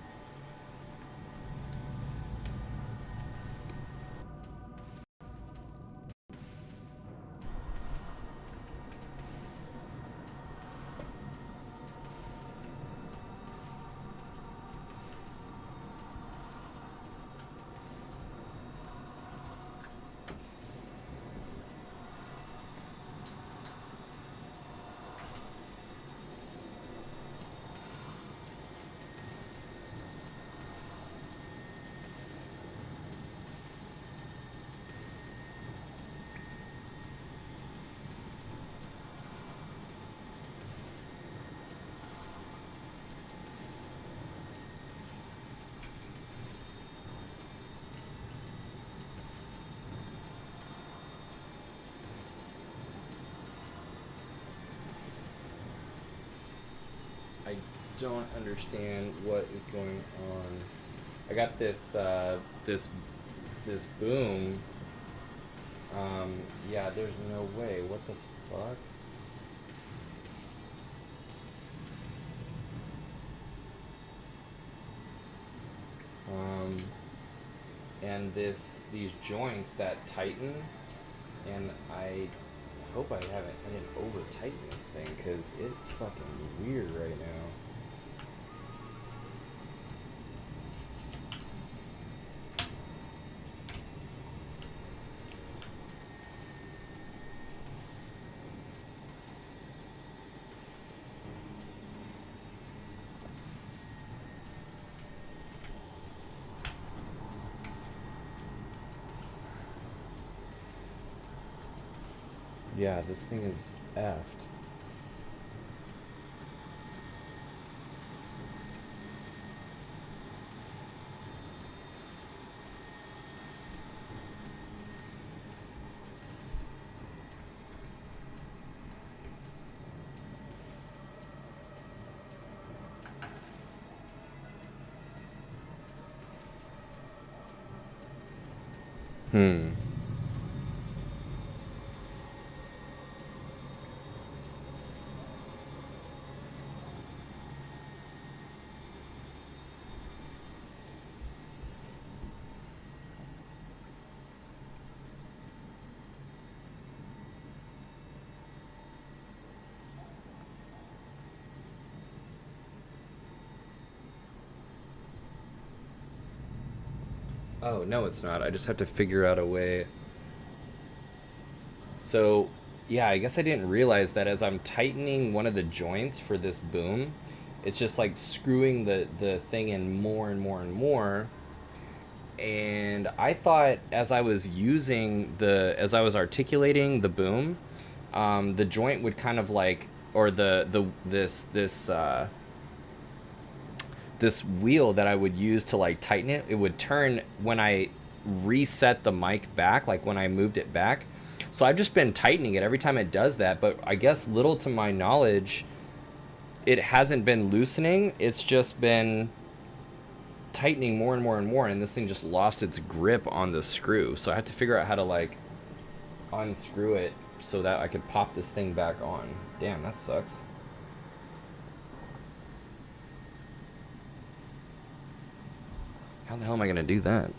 I don't understand what is going on. I got this this boom. Yeah, there's no way. What the fuck? And these joints that tighten, and I hope I didn't over tighten this thing, because it's fucking weird right now. Yeah, this thing is effed. Oh, no, it's not. I just have to figure out a way. So, yeah, I guess I didn't realize that as I'm tightening one of the joints for this boom, it's just like screwing the thing in more and more and more. And I thought as I was articulating the boom, the joint would kind of like, or this wheel that I would use to like tighten it, it would turn when I reset the mic back, like when I moved it back. So I've just been tightening it every time it does that, but I guess little to my knowledge, it hasn't been loosening. It's just been tightening more and more and more, and this thing just lost its grip on the screw. So I had to figure out how to like unscrew it so that I could pop this thing back on. Damn, that sucks. How the hell am I gonna do that?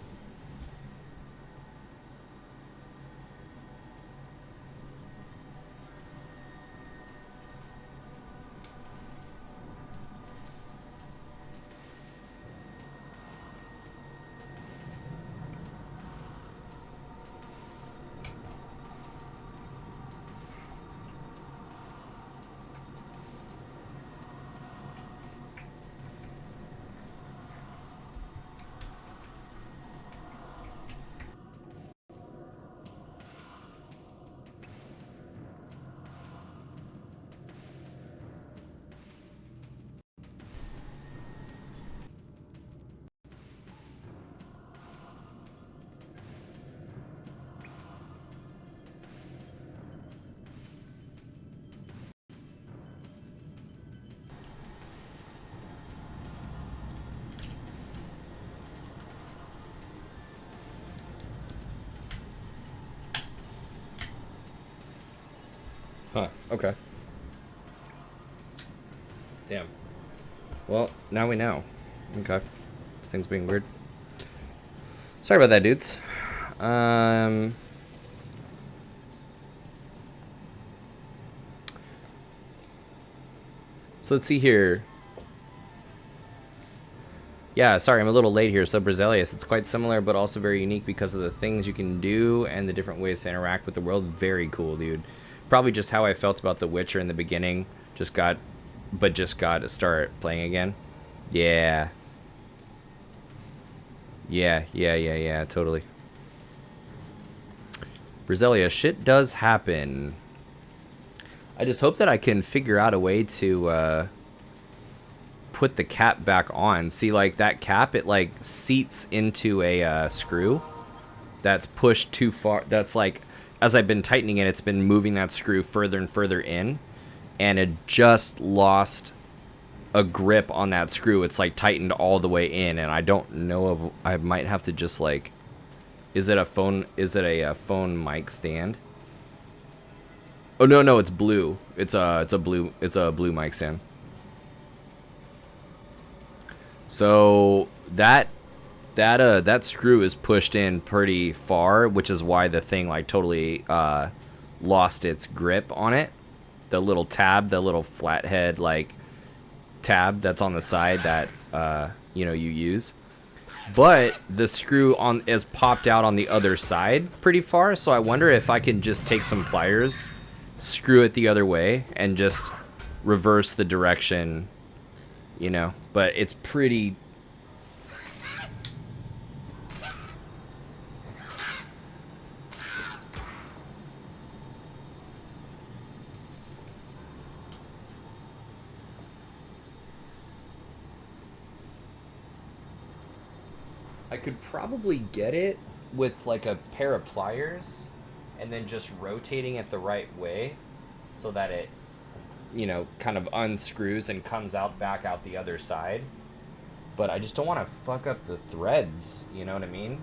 Huh, okay. Damn. Well, now we know. Okay. This thing's being weird. Sorry about that, dudes. So let's see here. Yeah, sorry, I'm a little late here. So Brazilius, it's quite similar, but also very unique because of the things you can do and the different ways to interact with the world. Very cool, dude. Probably just how I felt about The Witcher in the beginning. Just got to start playing again. Yeah. Yeah, totally. Brasilia, shit does happen. I just hope that I can figure out a way to put the cap back on. See, like, that cap, it, like, seats into a screw that's pushed too far. That's, like, as I've been tightening it, it's been moving that screw further and further in, and it just lost a grip on that screw. It's like tightened all the way in, and I don't know of. I might have to just like. Is it a phone? Is it a phone mic stand? Oh no, it's blue. It's a blue mic stand. So that screw is pushed in pretty far, which is why the thing like totally lost its grip on it. The little tab, the little flathead like tab that's on the side that you know, you use. But the screw is popped out on the other side pretty far, so I wonder if I can just take some pliers, screw it the other way, and just reverse the direction, you know. But it's pretty... I could probably get it with like a pair of pliers and then just rotating it the right way so that it, you know, kind of unscrews and comes out back out the other side. But I just don't want to fuck up the threads, you know what I mean?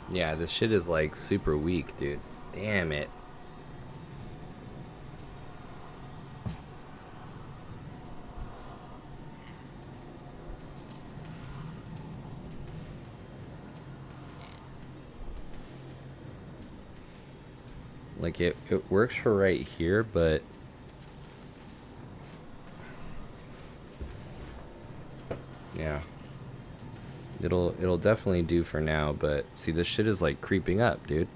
Yeah, this shit is like super weak, dude. Damn it. Like it works for right here, but yeah. It'll definitely do for now, but see, this shit is like creeping up, dude.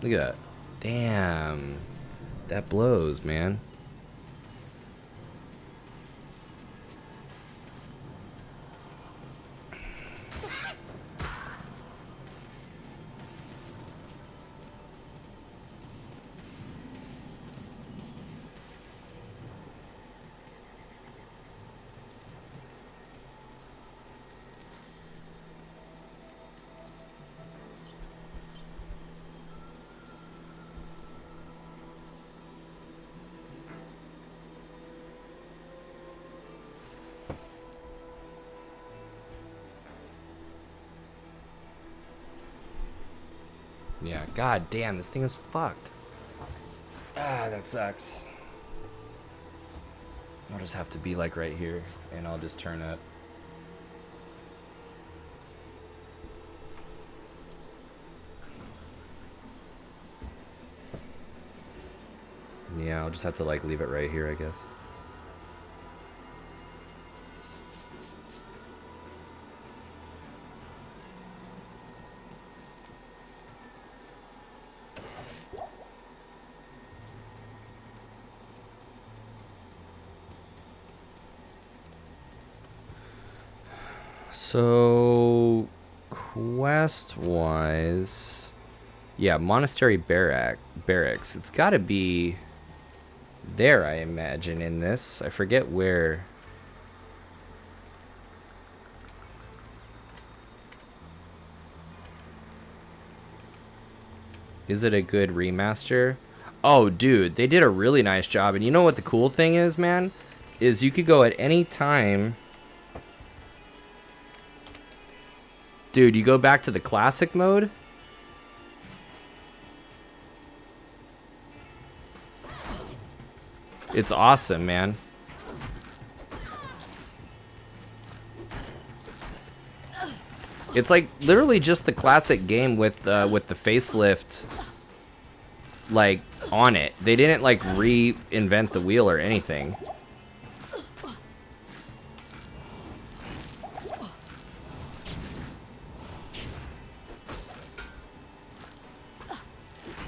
Look at that. Damn. That blows, man. Yeah, god damn, this thing is fucked. Ah, that sucks. I'll just have to be like right here, and I'll just turn up. Yeah, I'll just have to like leave it right here, I guess. So, quest-wise, yeah, Monastery Barracks. It's got to be there, I imagine, in this. I forget where. Is it a good remaster? Oh, dude, they did a really nice job. And you know what the cool thing is, man? Is you could go at any time. Dude, you go back to the classic mode. It's awesome, man. It's like literally just the classic game with the facelift like on it. They didn't like reinvent the wheel or anything.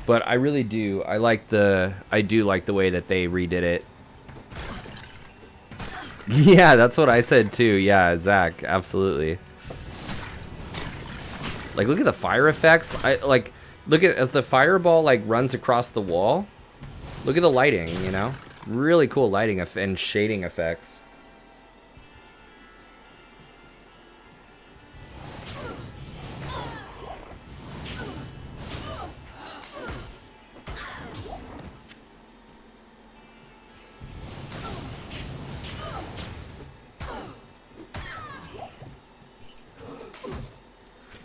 But I really do. I do like the way that they redid it. Yeah, that's what I said too. Yeah, Zach, absolutely. Like, look at the fire effects. Look at as the fireball like runs across the wall. Look at the lighting, you know? Really cool lighting and shading effects.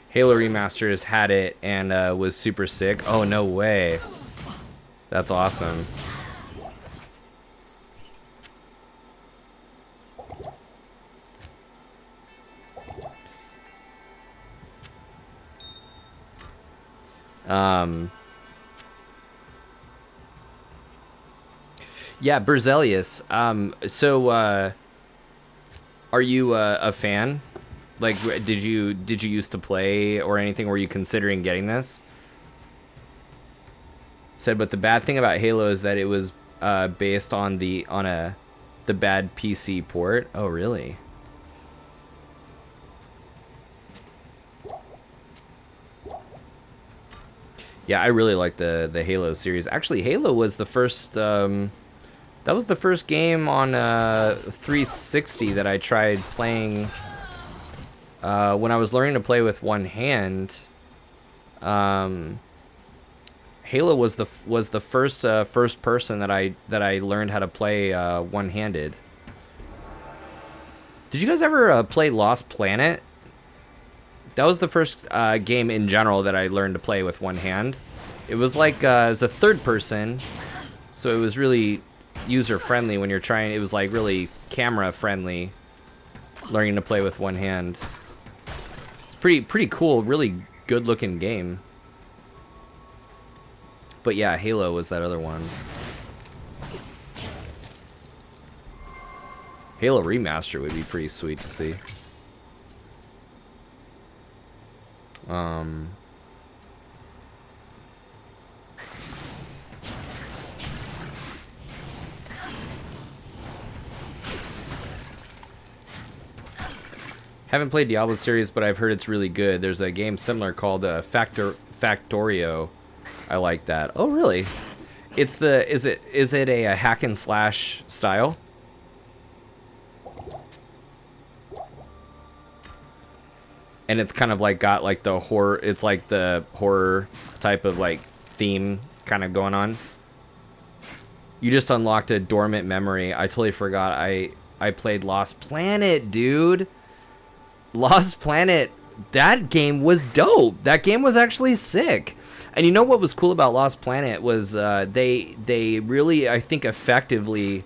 Halo Remasters had it and was super sick. Oh, no way. That's awesome. Yeah, Berzelius. Are you a fan? Like, did you used to play or anything? Were you considering getting this? Said, but the bad thing about Halo is that it was based on the bad PC port. Oh, really? Yeah, I really like the Halo series. Actually, Halo was the first. That was the first game on 360 that I tried playing. When I was learning to play with one hand, Halo was the first person that I learned how to play one-handed. Did you guys ever play Lost Planet? That was the first game in general that I learned to play with one hand. It was like it was a third person, so it was really user friendly when you're trying. It was like really camera friendly, learning to play with one hand. Pretty cool, really good looking game. But yeah, Halo was that other one. Halo Remaster would be pretty sweet to see. Haven't played Diablo series, but I've heard it's really good. There's a game similar called Factorio. I like that. Oh, really? It's the is it a hack and slash style? And it's kind of like got like the horror. It's like the horror type of like theme kind of going on. You just unlocked a dormant memory. I totally forgot. I played Lost Planet, dude. Lost Planet, that game was dope. That game was actually sick. And you know what was cool about Lost Planet was they really, I think, effectively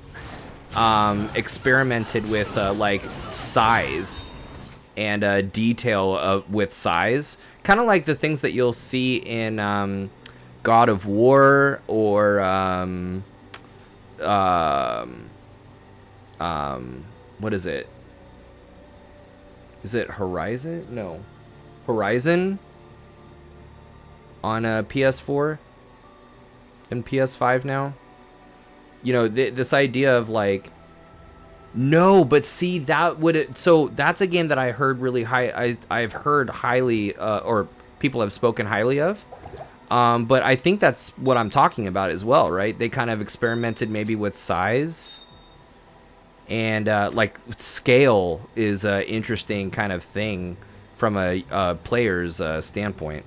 experimented with like size and detail with size, kind of like the things that you'll see in God of War or what is it? Is it Horizon? No. Horizon on a PS4 and PS5 now. You know, this idea of like, no, but see, that would, so that's a game that I heard really high, I've heard highly, or people have spoken highly of. But I think that's what I'm talking about as well, right? They kind of experimented maybe with size. And like scale is an interesting kind of thing from a player's standpoint.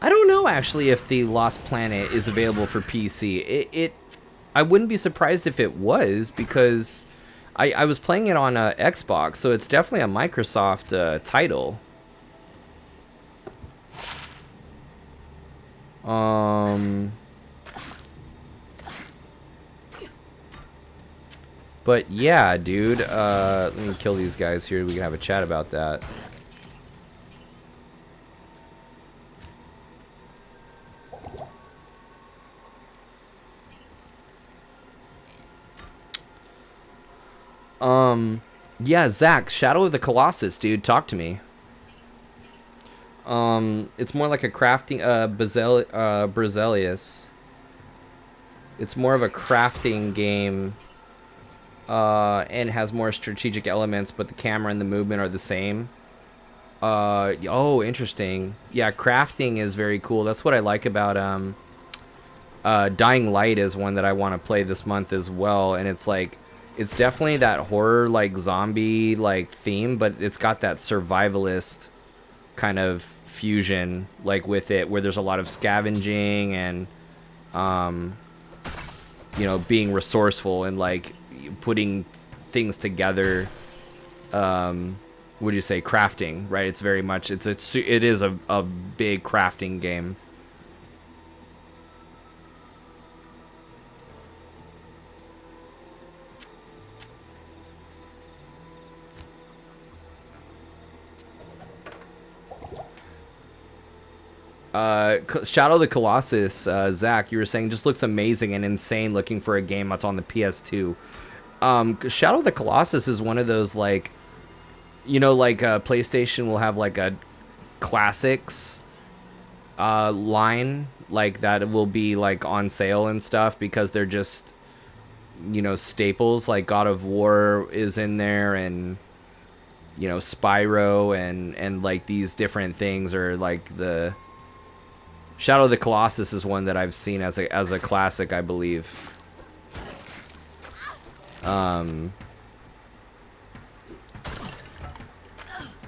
I don't know actually if the Lost Planet is available for PC. I wouldn't be surprised if it was, because I was playing it on Xbox, so it's definitely a Microsoft title. But yeah, dude, let me kill these guys here. We can have a chat about that. Yeah, Zach, Shadow of the Colossus, dude, talk to me. It's more like a crafting, Brazilius. It's more of a crafting game, and has more strategic elements, but the camera and the movement are the same. Oh, interesting. Yeah, crafting is very cool. That's what I like about, Dying Light is one that I want to play this month as well, and it's like, it's definitely that horror, like, zombie, like, theme, but it's got that survivalist kind of fusion, like, with it, where there's a lot of scavenging and, you know, being resourceful and, like, putting things together. Would you say crafting, right? It's very much, it is a big crafting game. Shadow of the Colossus, Zach, you were saying just looks amazing and insane looking for a game that's on the PS2. Shadow of the Colossus is one of those, like, you know, like PlayStation will have like a classics line, like that will be like on sale and stuff because they're just, you know, staples. Like God of War is in there, and, you know, Spyro and like these different things are like the Shadow of the Colossus is one that I've seen as a classic, I believe.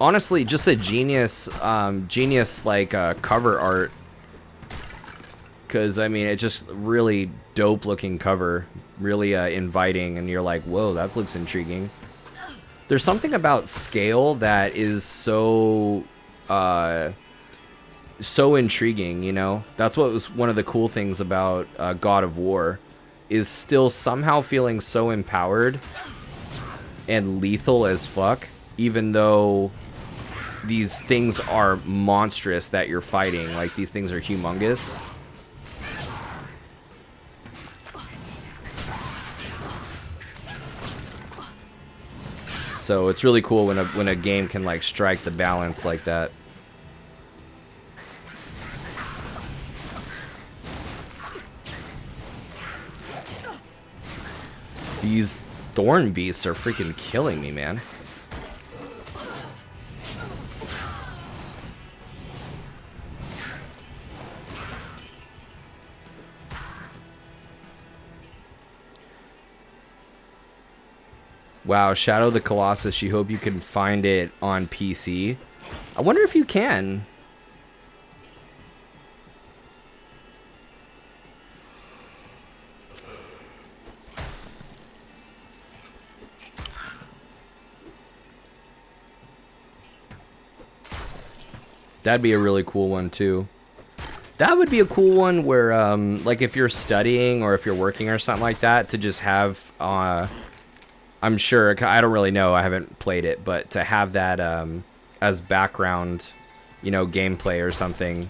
Honestly, just a genius like cover art, because I mean, it's just really dope looking cover, really inviting, and you're like, whoa, that looks intriguing. There's something about scale that is so so intriguing, you know? That's what was one of the cool things about God of War, is still somehow feeling so empowered and lethal as fuck, even though these things are monstrous that you're fighting. Like, these things are humongous. So it's really cool when a game can like strike the balance like that. These thorn beasts are freaking killing me, man. Wow, Shadow of the Colossus, you hope you can find it on PC. I wonder if you can. That'd be a really cool one too. That would be a cool one where, like if you're studying or if you're working or something like that, to just have, I'm sure, I don't really know, I haven't played it, but to have that as background, you know, gameplay or something.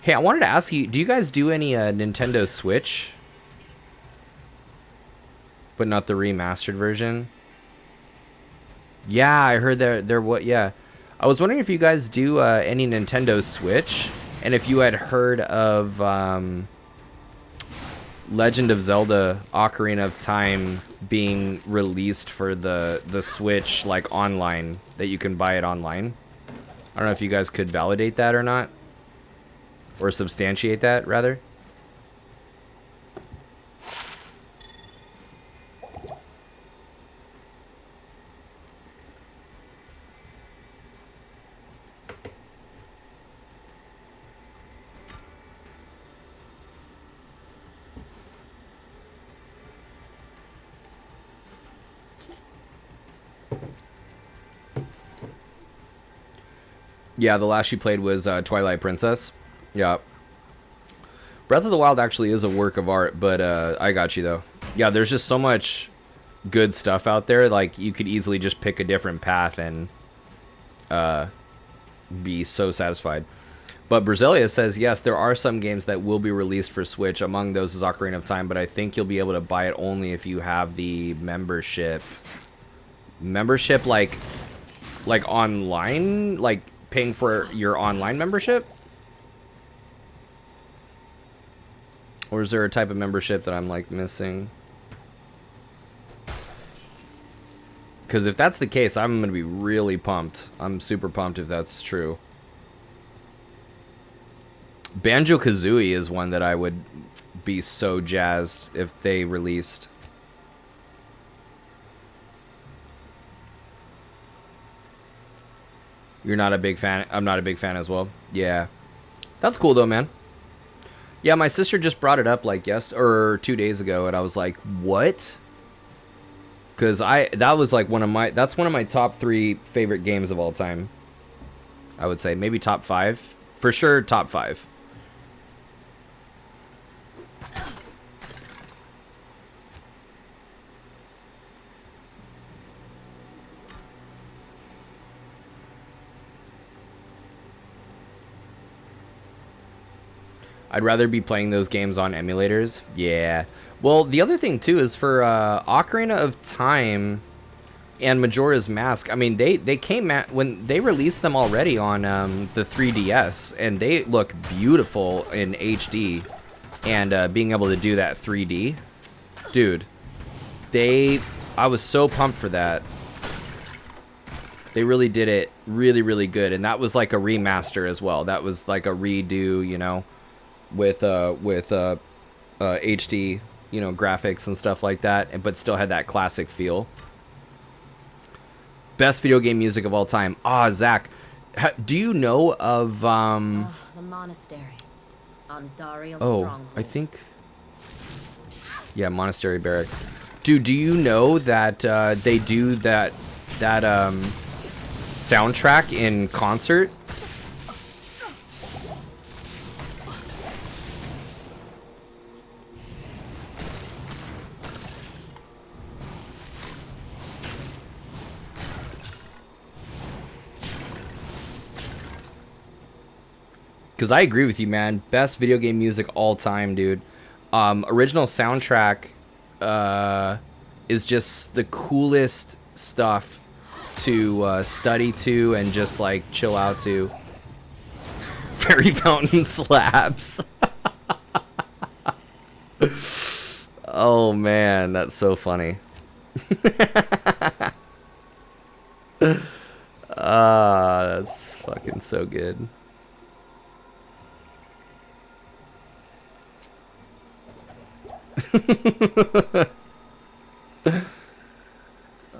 Hey, I wanted to ask you, do you guys do any Nintendo Switch? But not the remastered version? Yeah, I heard they're what, yeah. I was wondering if you guys do any Nintendo Switch, and if you had heard of Legend of Zelda Ocarina of Time being released for the Switch, like online, that you can buy it online. I don't know if you guys could validate that or not, or substantiate that rather. Yeah, the last you played was Twilight Princess. Yeah. Breath of the Wild actually is a work of art, but I got you though. Yeah, there's just so much good stuff out there. Like, you could easily just pick a different path and be so satisfied. But Brazilia says, yes, there are some games that will be released for Switch. Among those is Ocarina of Time, but I think you'll be able to buy it only if you have the membership. Membership, like online? Like, paying for your online membership? Or is there a type of membership that I'm like missing? Because if that's the case, I'm gonna be really pumped. I'm super pumped if that's true. Banjo-Kazooie is one that I would be so jazzed if they released. You're not a big fan? I'm not a big fan as well. Yeah. That's cool though, man. Yeah, my sister just brought it up like 2 days ago, and I was like, what? Because that was like one of my top 3 favorite games of all time. I would say maybe top 5. For sure, top 5. I'd rather be playing those games on emulators. Yeah. Well, the other thing too is for Ocarina of Time and Majora's Mask. I mean, they came at when they released them already on the 3DS, and they look beautiful in HD. And being able to do that 3D, dude, I was so pumped for that. They really did it really, really good, and that was like a remaster as well. That was like a redo, you know, with HD, you know, graphics and stuff like that, but still had that classic feel. Best video game music of all time. Zach, do you know of the monastery. on Dariel's Oh, stronghold. I think. Yeah, Monastery Barracks. Dude, do you know that they do that soundtrack in concert? Because I agree with you, man. Best video game music all time, dude. Original soundtrack is just the coolest stuff to study to and just like chill out to. Fairy Fountain slaps. Oh man, that's so funny. That's fucking so good.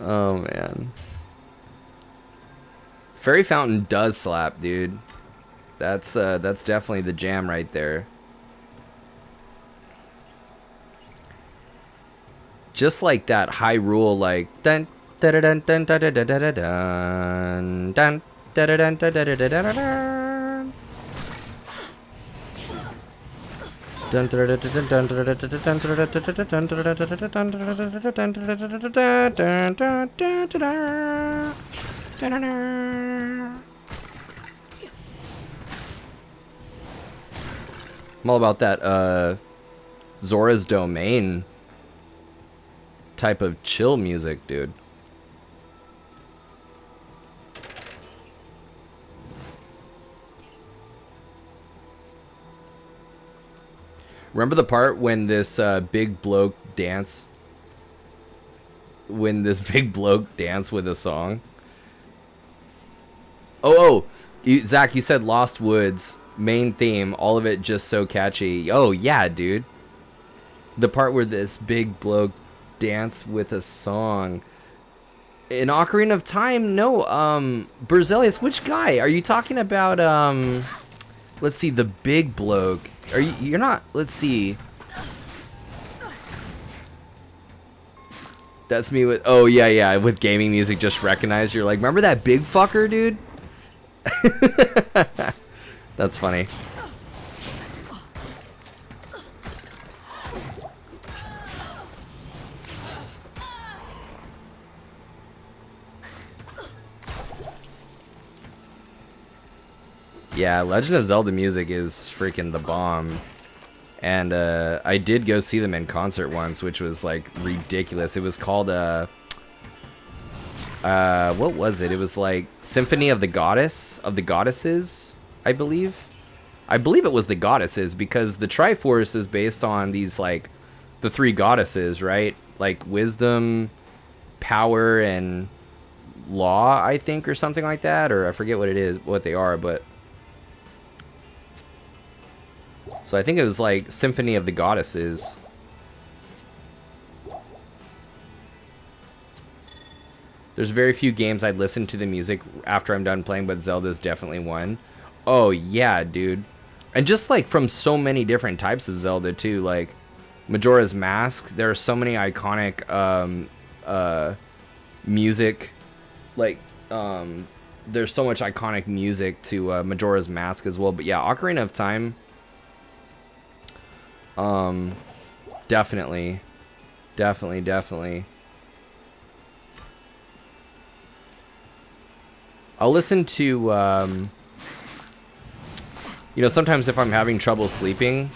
Oh man, Fairy Fountain does slap, dude. That's definitely the jam right there. Just like that Hyrule, like dun dun dun dun dun dun dun dun dun dun dun dun dun dun. I'm all about that Zora's Domain type of chill music, dude. Remember the part when this big bloke danced? When this big bloke danced with a song? Oh, Zach, you said Lost Woods, main theme, all of it just so catchy. Oh, yeah, dude. The part where this big bloke danced with a song. In Ocarina of Time, no, Berzelius, which guy? Are you talking about, let's see, the big bloke? You're not, let's see. That's me with, oh yeah, with gaming music just recognized. You're like, remember that big fucker, dude? That's funny. Yeah, Legend of Zelda music is freaking the bomb. And I did go see them in concert once, which was like ridiculous. It was called what was it? It was like Symphony of the Goddesses, I believe. I believe it was the Goddesses because the Triforce is based on these like the three goddesses, right? Like wisdom, power, and law, I think, or something like that, or I forget what it is, what they are, but so I think it was like Symphony of the Goddesses. There's very few games I'd listen to the music after I'm done playing, but Zelda's definitely one. Oh yeah, dude. And just like from so many different types of Zelda too, like Majora's Mask, there are so many iconic music, like there's so much iconic music to Majora's Mask as well. But yeah, Ocarina of Time, definitely. I'll listen to, you know, sometimes if I'm having trouble sleeping,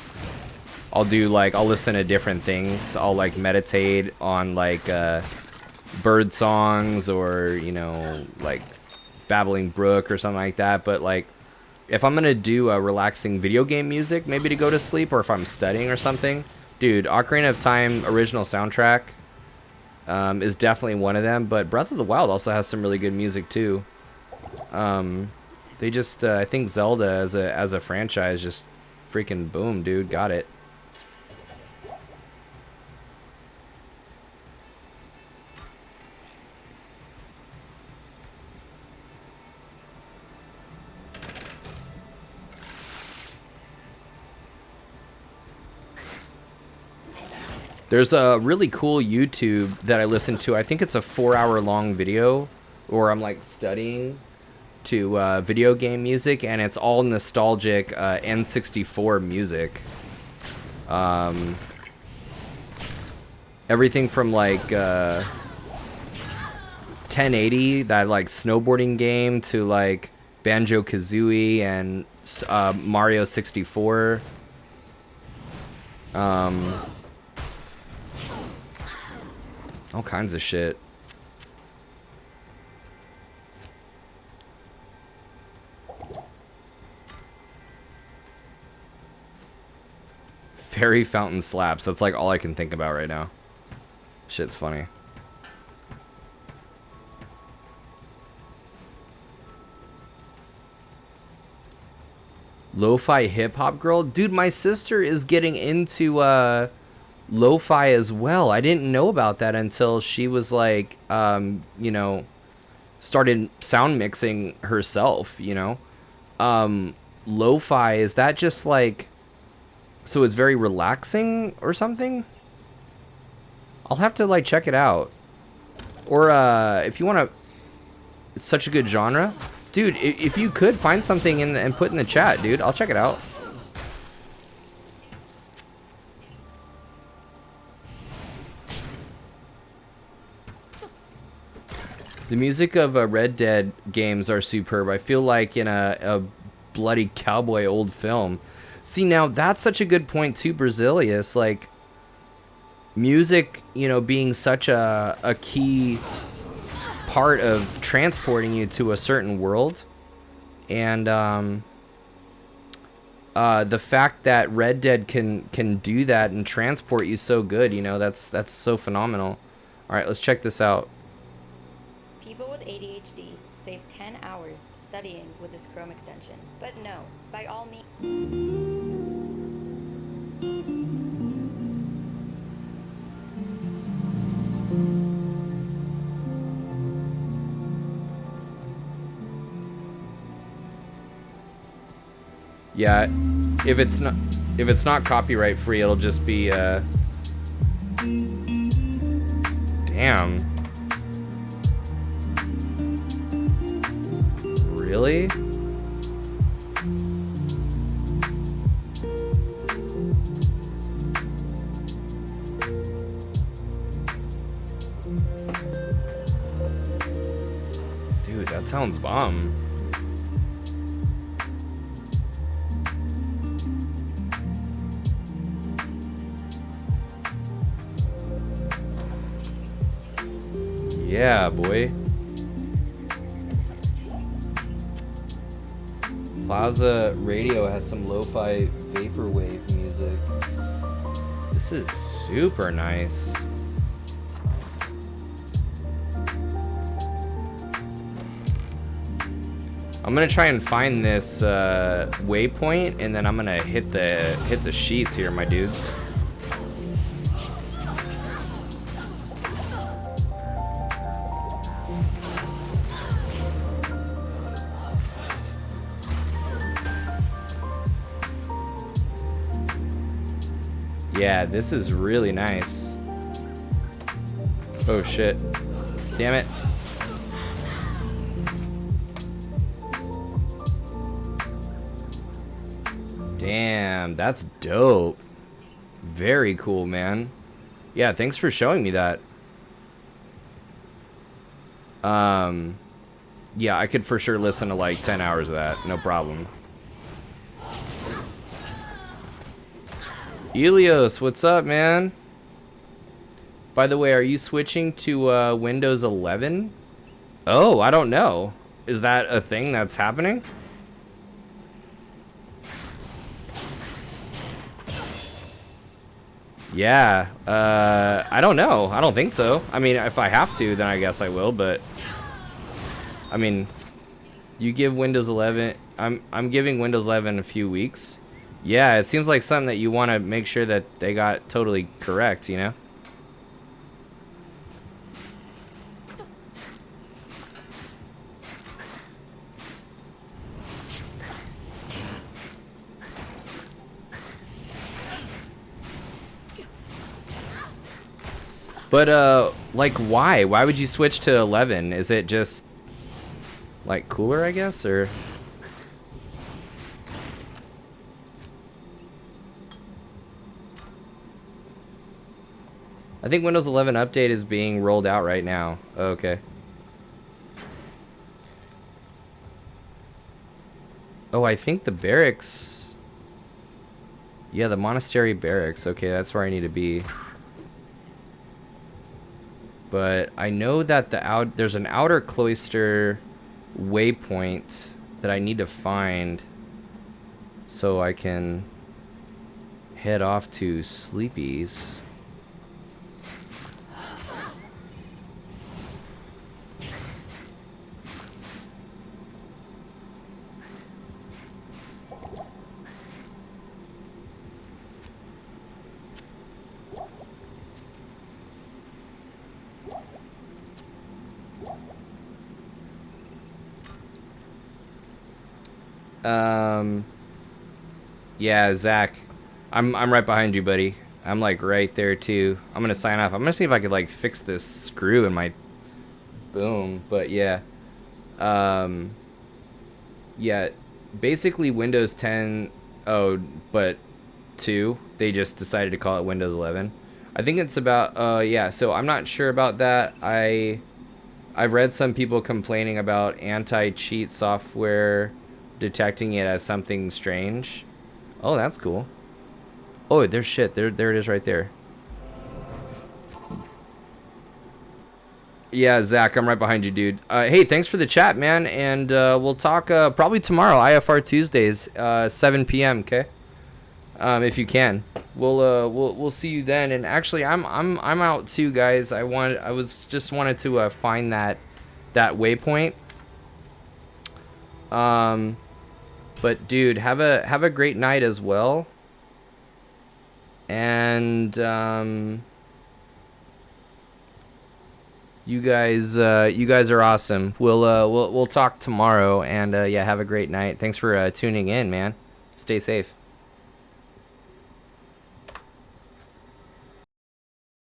I'll listen to different things. I'll like meditate on like bird songs or, you know, like Babbling Brook or something like that. But like if I'm gonna do a relaxing video game music, maybe to go to sleep, or if I'm studying or something, dude, Ocarina of Time original soundtrack is definitely one of them. But Breath of the Wild also has some really good music too. They just I think Zelda as a franchise just freaking boom, dude, got it. There's a really cool YouTube that I listened to. I think it's a 4-hour long video, or I'm like studying to video game music, and it's all nostalgic N64 music. Everything from like 1080, that like snowboarding game, to like Banjo-Kazooie and Mario 64. All kinds of shit. Fairy fountain slaps. That's like all I can think about right now. Shit's funny. Lo-fi hip-hop girl? Dude, my sister is getting into lo-fi as well. I didn't know about that until she was like, you know, started sound mixing herself, you know? Lo-fi, is that just like, so it's very relaxing or something? I'll have to like check it out. Or if you want to, it's such a good genre. Dude, if you could find something and put in the chat, dude, I'll check it out. The music of Red Dead games are superb. I feel like in a bloody cowboy old film. See, now that's such a good point too, Brazilius. Like, music, you know, being such a key part of transporting you to a certain world, and the fact that Red Dead can do that and transport you so good, you know, that's so phenomenal. All right, let's check this out. People with ADHD save 10 hours studying with this Chrome extension, but no, by all means. Yeah, if it's not copyright free, it'll just be damn. Really? Dude, that sounds bomb. Yeah, boy. Plaza Radio has some lo-fi vaporwave music. This is super nice. I'm gonna try and find this waypoint, and then I'm gonna hit the sheets here, my dudes. Yeah, this is really nice. Oh shit. Damn it. Damn, that's dope. Very cool, man. Yeah, thanks for showing me that. Yeah, I could for sure listen to like 10 hours of that, no problem. Elios, what's up, man? By the way, are you switching to Windows 11? Oh, I don't know. Is that a thing that's happening? Yeah, I don't know. I don't think so. I mean, if I have to, then I guess I will, but I mean, you give Windows 11, I'm giving Windows 11 a few weeks. Yeah, it seems like something that you want to make sure that they got totally correct, you know? But like why? Why would you switch to 11? Is it just like cooler, I guess, or? I think Windows 11 update is being rolled out right now. Oh, okay. Oh, I think the barracks. Yeah, the monastery barracks. Okay, that's where I need to be. But I know that there's an outer cloister waypoint that I need to find so I can head off to Sleepy's. Yeah, Zach, I'm right behind you, buddy. I'm like right there too. I'm gonna sign off. I'm gonna see if I could like fix this screw in my boom. But yeah, yeah, basically Windows 10. Oh, but 2. They just decided to call it Windows 11. I think it's about. Yeah. So I'm not sure about that. I've read some people complaining about anti-cheat software detecting it as something strange. Oh, that's cool. Oh, there's shit. There it is right there. Yeah, Zach, I'm right behind you, dude. Hey, thanks for the chat, man. And we'll talk probably tomorrow, IFR Tuesdays, 7 p.m. Okay, if you can. We'll see you then. And actually, I'm out too, guys. I wanted to find that waypoint. But dude, have a great night as well. And you guys are awesome. We'll talk tomorrow. And yeah, have a great night. Thanks for tuning in, man. Stay safe.